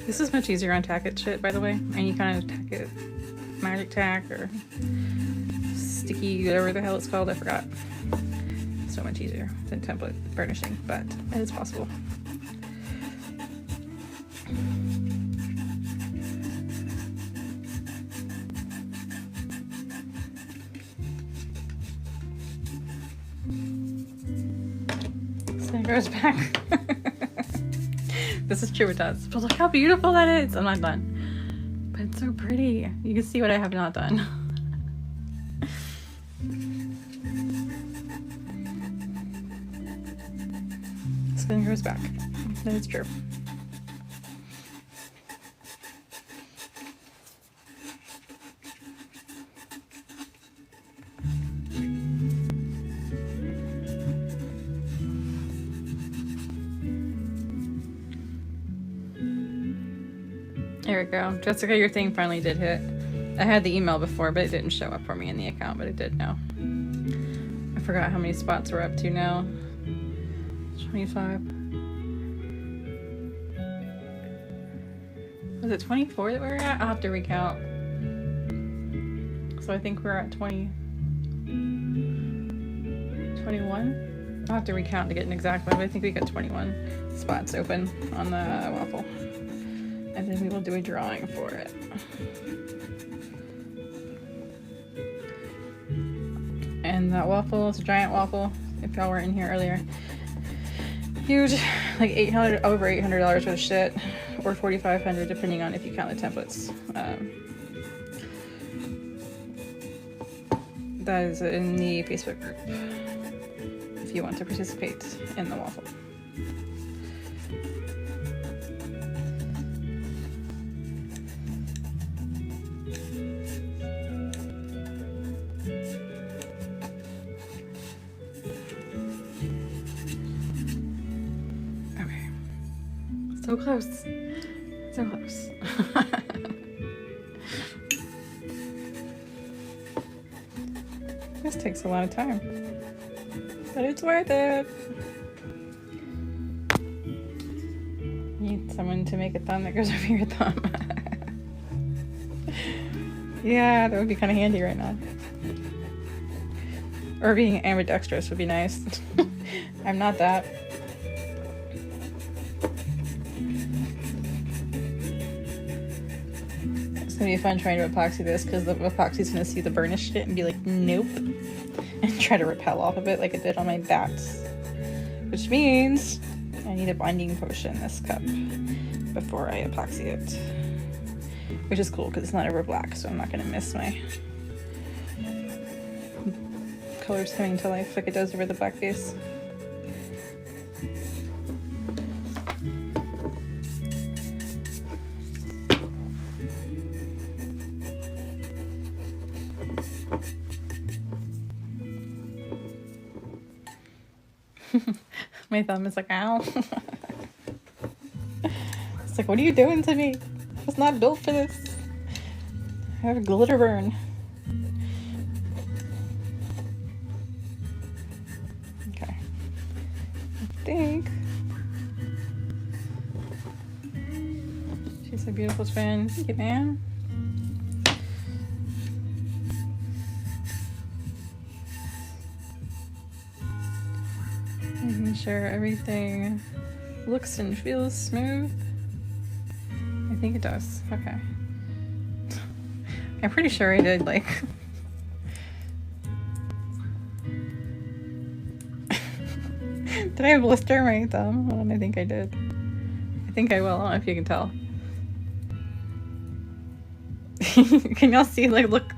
This is much easier on tack it shit, by the way. And you kind of tack it magic tack or sticky, whatever the hell it's called, I forgot. So much easier than template burnishing, but it is possible. So it goes back. This is true, it does. But look how beautiful that is. I'm not done. But it's so pretty. You can see what I have not done. Spin goes back. That is true. There we go. Jessica, your thing finally did hit. I had the email before, but it didn't show up for me in the account, but it did now. I forgot how many spots we're up to now. 25. Was it 24 that we were at? I'll have to recount. So I think we're at 21. I'll have to recount to get an exact one, but I think we got 21 spots open on the waffle. And then we will do a drawing for it. And that waffle is a giant waffle, if y'all were in here earlier. Huge, like over $800 worth of shit, or $4,500 depending on if you count the templates. That is in the Facebook group if you want to participate in the waffle. So close. So close. This takes a lot of time, but it's worth it. Need someone to make a thumb that goes over your thumb. Yeah, that would be kind of handy right now. Or being ambidextrous would be nice. I'm not that. It's gonna be fun trying to epoxy this because the epoxy's gonna see the burnished shit and be like, nope, and try to repel off of it like it did on my bats. Which means I need a binding potion in this cup before I epoxy it. Which is cool because it's not over black, so I'm not gonna miss my colors coming to life like it does over the black base. My thumb is like, ow. It's like, what are you doing to me? I was not built for this. I have a glitter burn. Okay. I think she's a beautiful twin. Thank you, man. Making sure everything looks and feels smooth. I think it does. Okay. I'm pretty sure I did, like... Did I blister my thumb? Hold on, I think I did. I think I will. I don't know if you can tell. Can y'all see, like, look,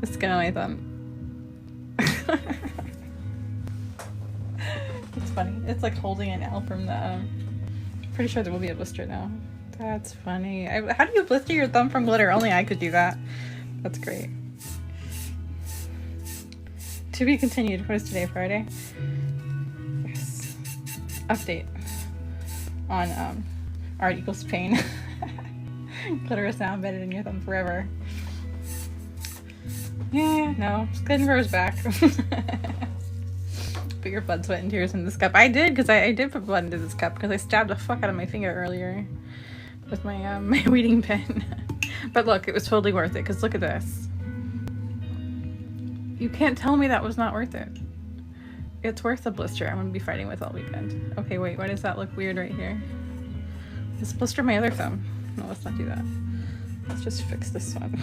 the skin on my thumb? It's funny. It's like holding it now from the, pretty sure there will be a blister now. That's funny. How do you blister your thumb from glitter? Only I could do that. That's great. To be continued. What is today, Friday? Yes. Update on art equals pain. Glitter is now embedded in your thumb forever. Yeah, no. Skin grows back. Put your blood, sweat, and tears in this cup. I did, because I did put blood into this cup because I stabbed the fuck out of my finger earlier with my my weeding pen. But look, it was totally worth it, because look at this. You can't tell me that was not worth it. It's worth the blister I'm going to be fighting with all weekend. Okay, wait, why does that look weird right here? Let's blister my other thumb. No, let's not do that. Let's just fix this one.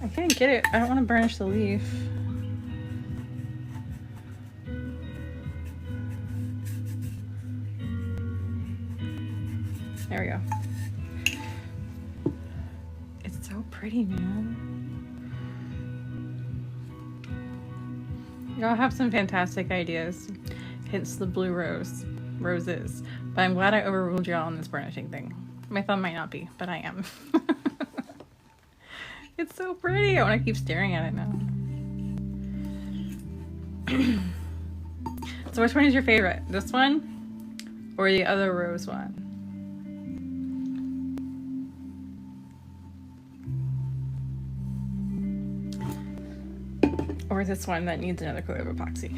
I can't get it. I don't want to burnish the leaf. There we go. It's so pretty, man. Y'all have some fantastic ideas. Hence the blue roses. But I'm glad I overruled y'all on this burnishing thing. My thumb might not be, but I am. It's so pretty. I want to keep staring at it now. So which one is your favorite? This one or the other rose one? Or this one that needs another coat of epoxy?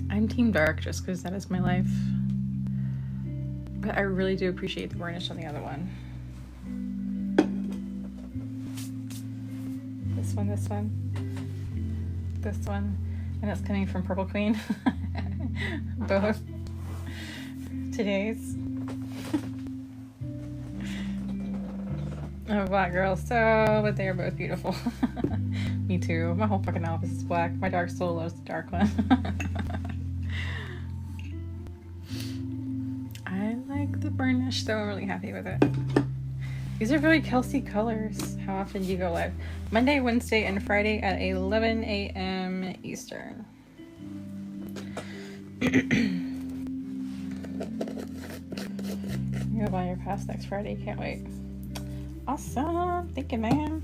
I'm team dark just because that is my life. But I really do appreciate the varnish on the other one. This one, this one, this one, and it's coming from Purple Queen. Both today's. Oh, black girls, so, but they are both beautiful. Me too. My whole fucking office is black. My dark soul loves the dark one. I like the burnish, though. I'm really happy with it. These are really Kelsey colors. How often do you go live? Monday, Wednesday, and Friday at 11 a.m. Eastern. You'll buy your pass next Friday. Can't wait. Awesome. Thank you, man.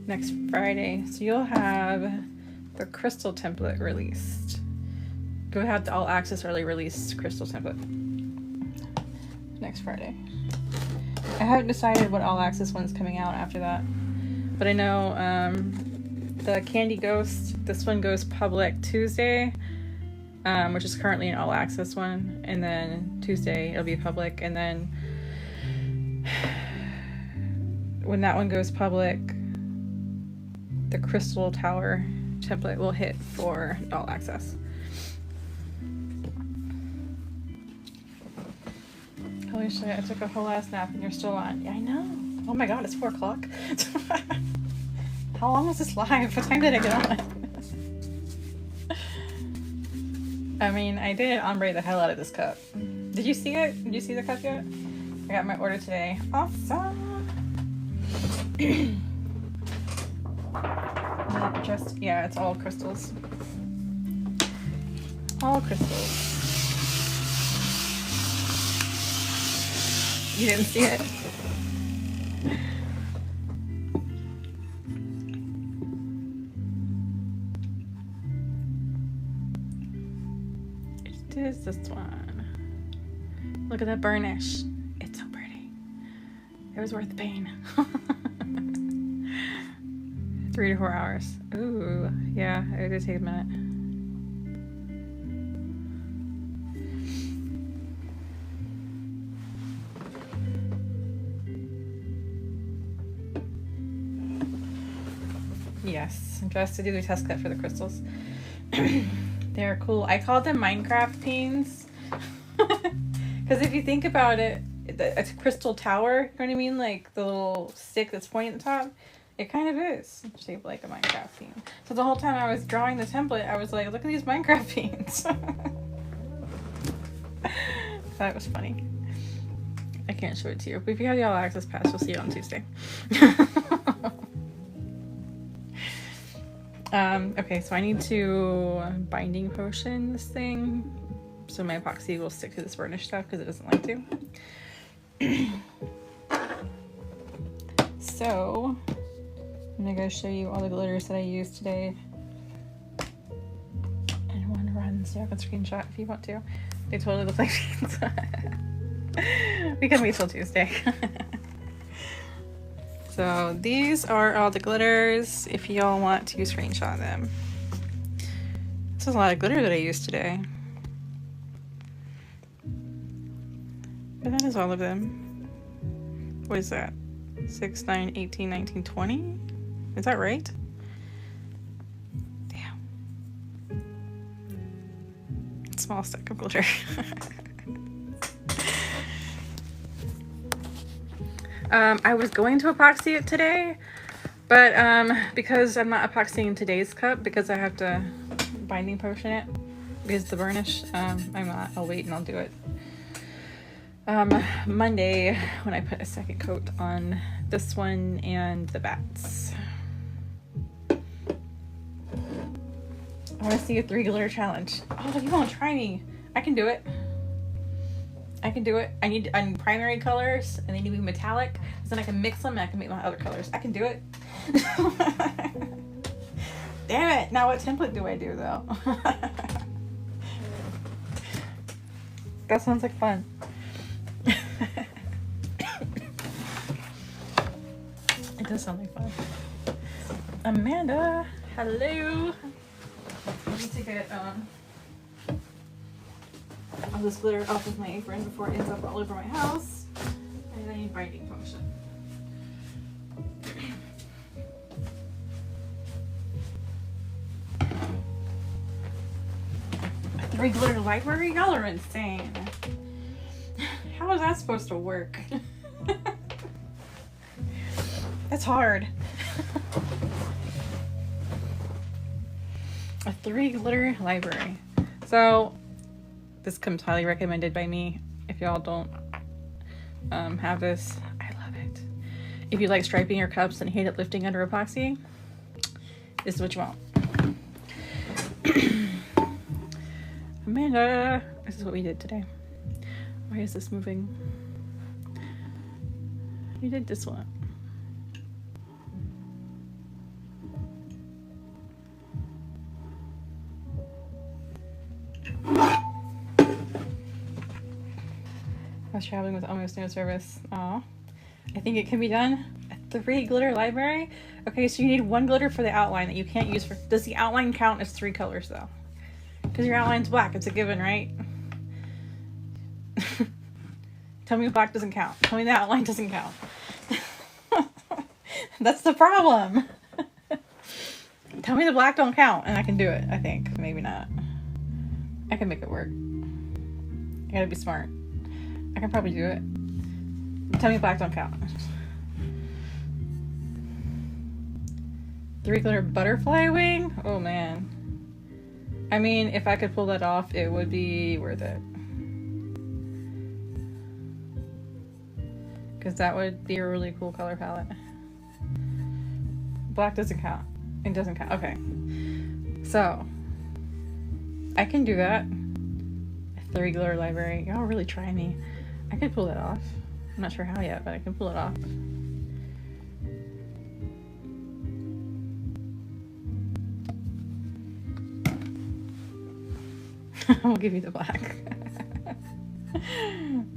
Next Friday. So you'll have the crystal template released. Go have the all access early release crystal template next Friday. I haven't decided what all access one's coming out after that, but I know the Candy Ghost, this one goes public Tuesday, which is currently an all access one, and then Tuesday it'll be public, and then when that one goes public, the Crystal Tower template will hit for all access. Holy shit, I took a whole ass nap and you're still on. Yeah, I know. Oh my god, it's 4 o'clock. How long was this live? What time did I get on? I mean, I did ombre the hell out of this cup. Did you see it? Did you see the cup yet? I got my order today. Awesome. Just, yeah, it's all crystals. All crystals. You didn't see it? It is this one. Look at that burnish. It's so pretty. It was worth the pain. 3 to 4 hours. Ooh, yeah, it did take a minute. Yes, just to do the test cut for the crystals. They're cool. I call them Minecraft panes. Because if you think about it, it's a crystal tower. You know what I mean? Like the little stick that's pointing at the top. It kind of is shaped like a Minecraft pane. So the whole time I was drawing the template, I was like, look at these Minecraft panes. That was funny. I can't show it to you, but if you have the All Access Pass, you'll see it on Tuesday. Okay, so I need to binding potion this thing so my epoxy will stick to this burnish stuff because it doesn't like to. So I'm gonna go show you all the glitters that I used today in one run, so I can screenshot if you want to. They totally look like beans. We can wait till Tuesday. So these are all the glitters if y'all want to screenshot them. This is a lot of glitter that I used today. But that is all of them. What is that? 6, 9, 18, 19, 20? Is that right? Damn. Small stack of glitter. I was going to epoxy it today, but because I'm not epoxying today's cup because I have to binding potion it because the burnish, I'm not. I'll wait and I'll do it Monday when I put a second coat on this one and the bats. I want to see a 3 glitter challenge. Oh, you won't try me. I can do it. I can do it. I need primary colors and they need to be metallic. So then I can mix them and I can make my other colors. I can do it. Damn it. Now what template do I do though? That sounds like fun. It does sound like fun. Amanda, hello. I need to get all this glitter off of my apron before it ends up all over my house. And I need binding potion. A 3 glitter library? Y'all are insane. How is that supposed to work? That's hard. A 3 glitter library. So this comes highly recommended by me. If y'all don't have this, I love it. If you like striping your cups and hate it lifting under epoxy, this is what you want. Amanda, this is what we did today. Why is this moving? You did this one. I was traveling with almost no service. Aw. I think it can be done. A 3 glitter library? Okay, so you need 1 glitter for the outline that you can't use for... Does the outline count as 3 colors though? Because your outline's black. It's a given, right? Tell me black doesn't count. Tell me the outline doesn't count. That's the problem. Tell me the black don't count and I can do it, I think. Maybe not. I can make it work. I gotta be smart. I can probably do it. Tell me black don't count. 3 glitter butterfly wing? Oh man. I mean, if I could pull that off, it would be worth it. Because that would be a really cool color palette. Black doesn't count. It doesn't count. Okay. So, I can do that. A 3 glitter library. Y'all really try me. I could pull that off. I'm not sure how yet, but I can pull it off. I'll give you the black.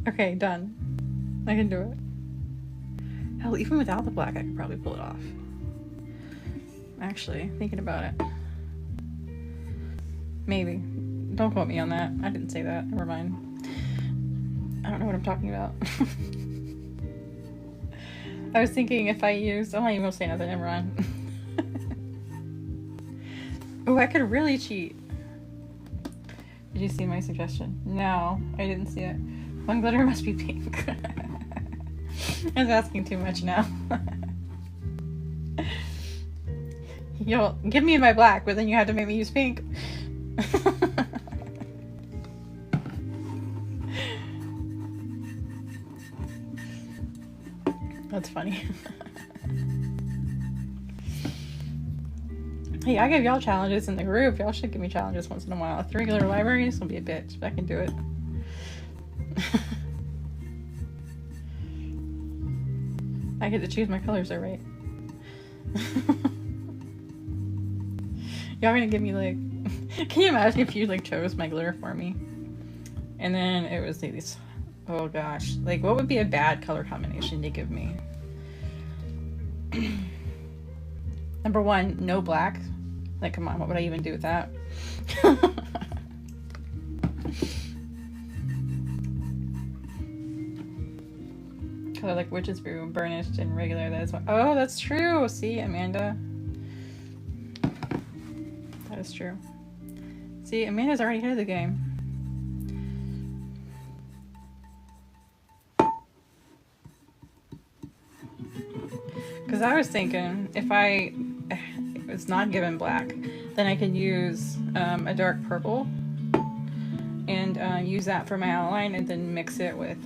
Okay, done. I can do it. Hell, even without the black, I could probably pull it off. Actually, thinking about it. Maybe. Don't quote me on that. I didn't say that. Never mind. I don't know what I'm talking about. I was thinking if I used... Oh, I ain't gonna say nothing. Never mind. Oh, I could really cheat. Did you see my suggestion? No, I didn't see it. One glitter must be pink. I was asking too much now. You'll give me my black, but then you have to make me use pink. That's funny. Hey, I give y'all challenges in the group. Y'all should give me challenges once in a while. 3 glitter libraries will be a bitch, but I can do it. I get to choose my colors, though, right? Y'all gonna give me like... Can you imagine if you like chose my glitter for me? And then it was like these... Oh gosh. Like, what would be a bad color combination to give me? Number 1, no black. Like, come on, what would I even do with that? Color like witch's brew, burnished and regular. That is one. Oh, that's true. See, Amanda. That is true. See, Amanda's already ahead of the game. Because I was thinking, if I was not given black, then I could use a dark purple and use that for my outline and then mix it with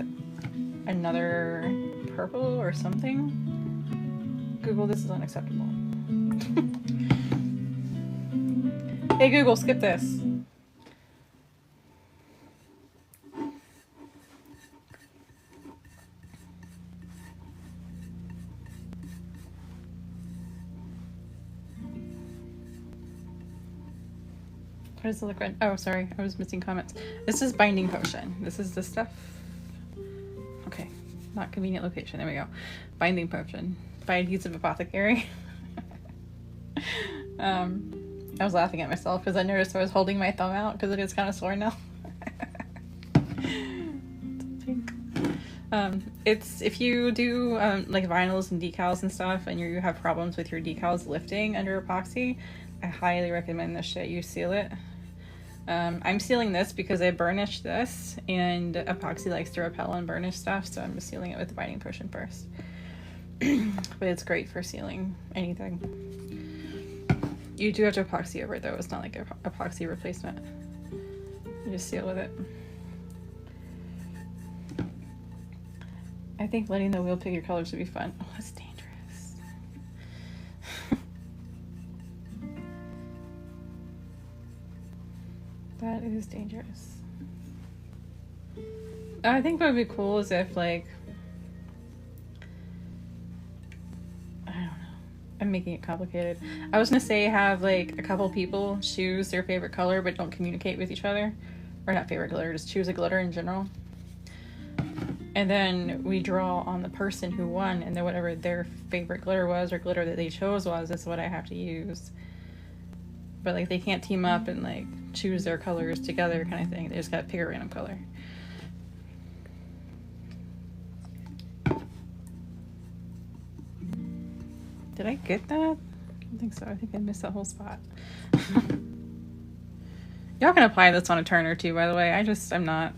another purple or something. Google, this is unacceptable. Hey Google, skip this. What is the liquid? Oh, sorry, I was missing comments. This is binding potion. This is the stuff. Okay, not convenient location. There we go. Binding potion by Adhesive Apothecary. I was laughing at myself because I noticed I was holding my thumb out because it is kind of sore now. It's if you do like vinyls and decals and stuff, and you have problems with your decals lifting under epoxy, I highly recommend this shit. You seal it. I'm sealing this because I burnished this, and epoxy likes to repel and burnish stuff, so I'm just sealing it with the binding potion first. But it's great for sealing anything. You do have to epoxy over it though. It's not like an epoxy replacement. You just seal with it. I think letting the wheel pick your colors would be fun. Oh, that's dangerous. That is dangerous. I think what would be cool is if, like, I don't know. I'm making it complicated. I was gonna say have, like, a couple people choose their favorite color but don't communicate with each other. Or not favorite glitter, just choose a glitter in general. And then we draw on the person who won, and then whatever their favorite glitter was or glitter that they chose was, is what I have to use. But, like, they can't team up and, like, choose their colors together kind of thing. They just gotta pick a random color. Did I get that? I don't think so. I think I missed that whole spot. Y'all can apply this on a turn or two, by the way. I'm not.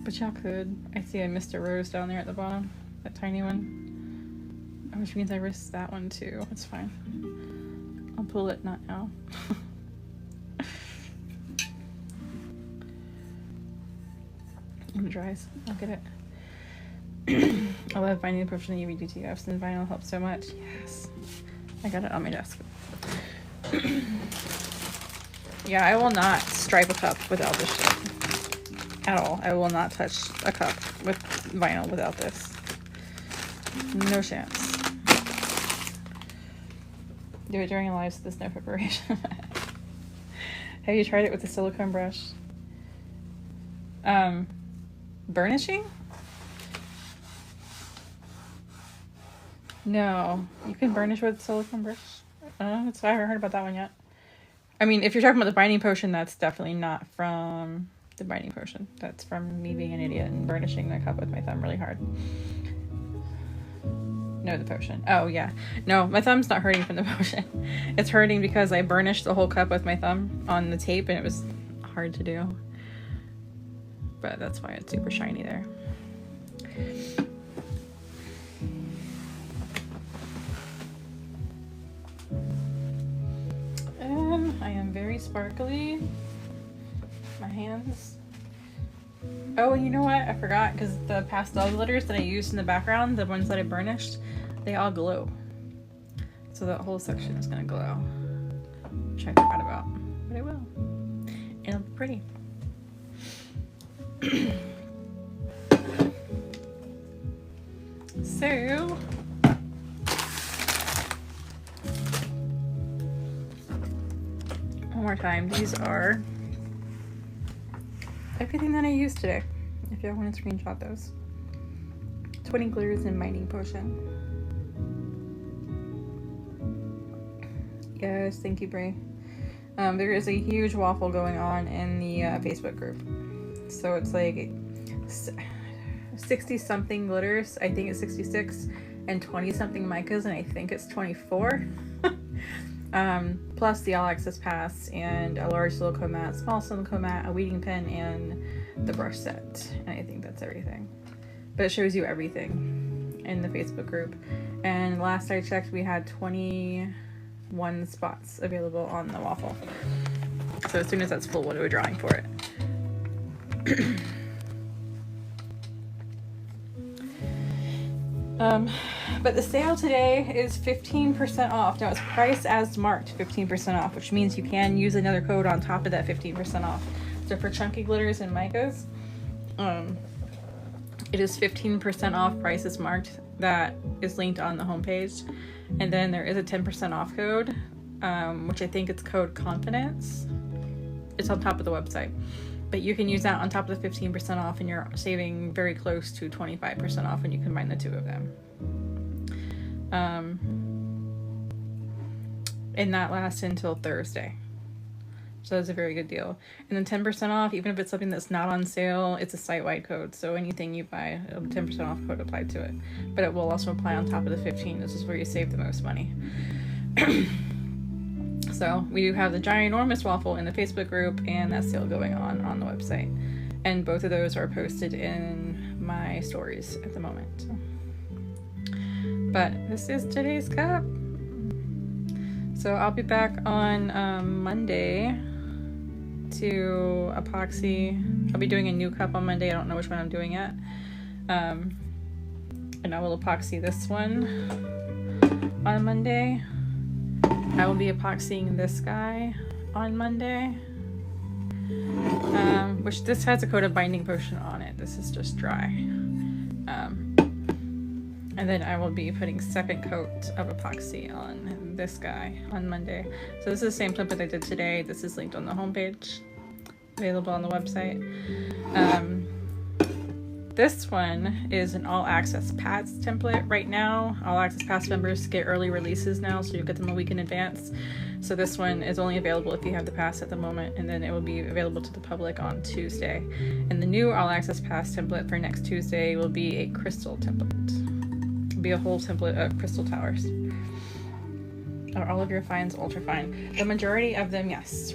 But y'all could. I see I missed a rose down there at the bottom. That tiny one. Which means I risked that one too. It's fine. I'll pull it, not now. When it dries, I'll get it. I love binding the potion UV DTFs, and vinyl helps so much. Yes. I got it on my desk. Yeah, I will not stripe a cup without this shit. At all. I will not touch a cup with vinyl without this. No chance. Do it during a live so there's no preparation. Have you tried it with a silicone brush? Burnishing? No. You can burnish with a silicone brush? I haven't heard about that one yet. I mean, if you're talking about the binding potion, that's definitely not from the binding potion. That's from me being an idiot and burnishing the cup with my thumb really hard. No, the potion. Oh, yeah. No, my thumb's not hurting from the potion. It's hurting because I burnished the whole cup with my thumb on the tape, and it was hard to do. But that's why it's super shiny there. I am very sparkly. My hands. Oh, and you know what? I forgot, because the pastel glitters that I used in the background, the ones that I burnished, they all glow. So that whole section is going to glow. Which I forgot about. But it will. And it'll be pretty. So... one more time. These are everything that I used today. If y'all want to screenshot those. 20 glitters and mining potion. Yes, thank you, Bray. There is a huge waffle going on in the Facebook group. So it's like 60 something glitters. I think it's 66, and 20 something micas, and I think it's 24. Plus the all access pass and a large silicone mat, small silicone mat, a weeding pen, and the brush set. And I think that's everything. But it shows you everything in the Facebook group. And last I checked, we had 21 spots available on the waffle. So as soon as that's full, we'll do a drawing for it. But the sale today is 15% off. Now it's priced as marked 15% off, which means you can use another code on top of that 15% off. So for chunky glitters and micas, it is 15% off, price is marked. That is linked on the homepage. And then there is a 10% off code, which I think it's code confidence. It's on top of the website. But you can use that on top of the 15% off, and you're saving very close to 25% off when you combine the two of them. And that lasts until Thursday. So that's a very good deal. And then 10% off, even if it's something that's not on sale, it's a site-wide code. So anything you buy, a 10% off code applied to it. But it will also apply on top of the 15. This is where you save the most money. So we do have the ginormous waffle in the Facebook group and that sale going on the website. And both of those are posted in my stories at the moment. So. But this is today's cup. So I'll be back on Monday to epoxy. I'll be doing a new cup on Monday. I don't know which one I'm doing yet. And I will epoxy this one on Monday. I will be epoxying this guy on Monday. Which this has a coat of binding potion on it. This is just dry. And then I will be putting second coat of epoxy on this guy on Monday. So this is the same template I did today. This is linked on the homepage, available on the website. This one is an all access pass template right now. All access pass members get early releases now, so you get them a week in advance. So this one is only available if you have the pass at the moment, and then it will be available to the public on Tuesday. And the new all access pass template for next Tuesday will be a crystal template. It'll be a whole template of crystal towers. Are all of your fines ultra fine? The majority of them, yes.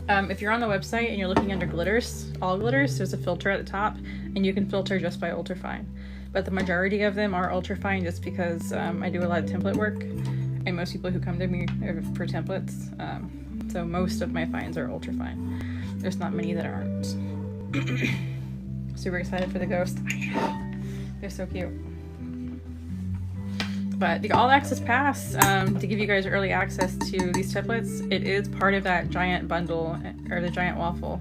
If you're on the website and you're looking under glitters, all glitters, there's a filter at the top, and you can filter just by ultra fine. But the majority of them are ultra fine just because I do a lot of template work, and most people who come to me are for templates. So most of my fines are ultra fine. There's not many that aren't. Super excited for the ghost. They're so cute. But the all access pass, to give you guys early access to these templates, it is part of that giant bundle, or the giant waffle.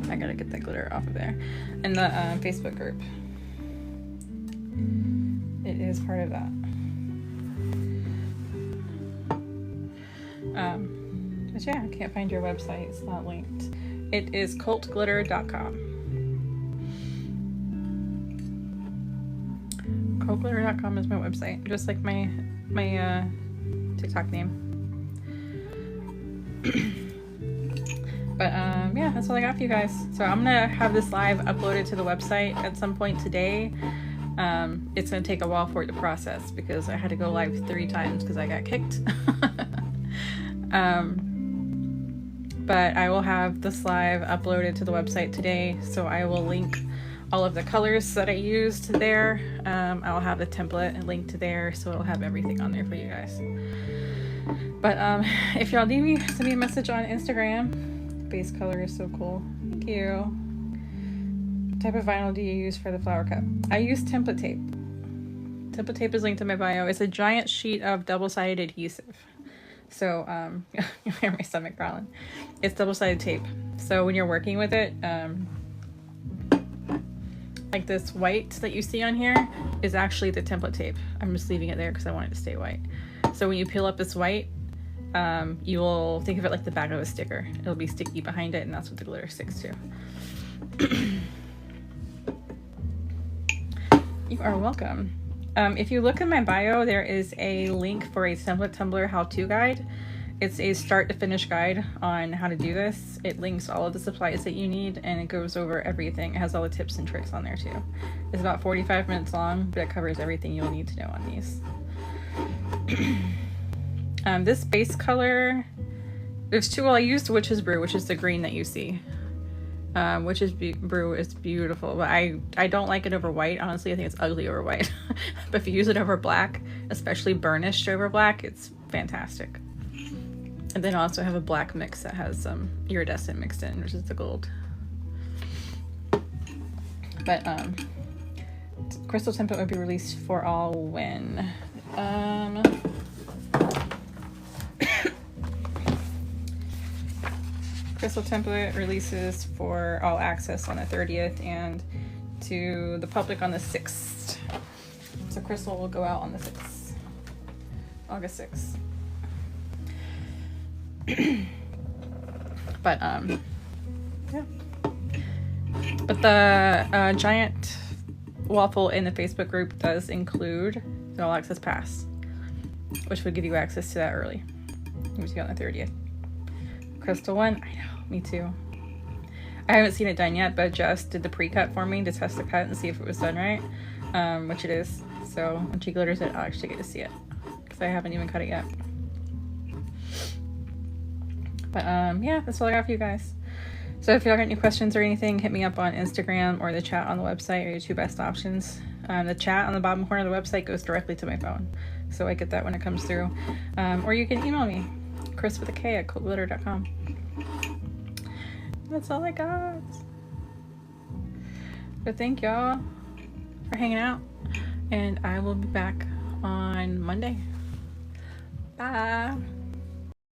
I gotta get that glitter off of there. In the Facebook group. It is part of that. But yeah, I can't find your website. It's not linked. It is cultglitter.com. Cultglitter.com is my website, just like my TikTok name. But yeah, that's all I got for you guys. So I'm gonna have this live uploaded to the website at some point today. it's going to take a while for it to process because I had to go live 3 times because I got kicked. But I will have this live uploaded to the website today, so I will link all of the colors that I used there. I'll have the template linked to there, so it'll have everything on there for you guys. But if y'all need me, send me a message on Instagram. Base color is so cool. Thank you. What type of vinyl do you use for the flower cup? I use template tape. Template tape is linked in my bio. It's a giant sheet of double-sided adhesive. So, you hear my stomach growling. It's double-sided tape. So when you're working with it, like this white that you see on here is actually the template tape. I'm just leaving it there because I want it to stay white. So when you peel up this white, you will think of it like the back of a sticker. It'll be sticky behind it, and that's what the glitter sticks to. You are welcome. If you look in my bio, there is a link for a template tumbler how-to guide. It's a start to finish guide on how to do this. It links all of the supplies that you need, and it goes over everything. It has all the tips and tricks on there too. It's about 45 minutes long, but it covers everything you'll need to know on these. This base color, there's 2. Well, I used Witch's Brew, which is the green that you see. Witch's Brew is beautiful, but I don't like it over white. Honestly, I think it's ugly over white. But if you use it over black, especially burnished over black, it's fantastic. And then I also have a black mix that has some iridescent mixed in, which is the gold. But crystal template would be released for all when? Crystal template releases for all access on the 30th and to the public on the 6th. So crystal will go out on the 6th, August 6th. But yeah. But the giant waffle in the Facebook group does include the all access pass, which would give you access to that early. It was on the 30th. Crystal one, I know, me too. I haven't seen it done yet, but Jess did the pre-cut for me to test the cut and see if it was done right, which it is. So when she glitters it, I'll actually get to see it because I haven't even cut it yet. But yeah, that's all I got for you guys. So if y'all got any questions or anything, hit me up on Instagram or the chat on the website are your 2 best options. The chat on the bottom corner of the website goes directly to my phone, so I get that when it comes through. Or you can email me, chris@coldglitter.com. That's all I got. But thank y'all for hanging out, and I will be back on Monday. Bye.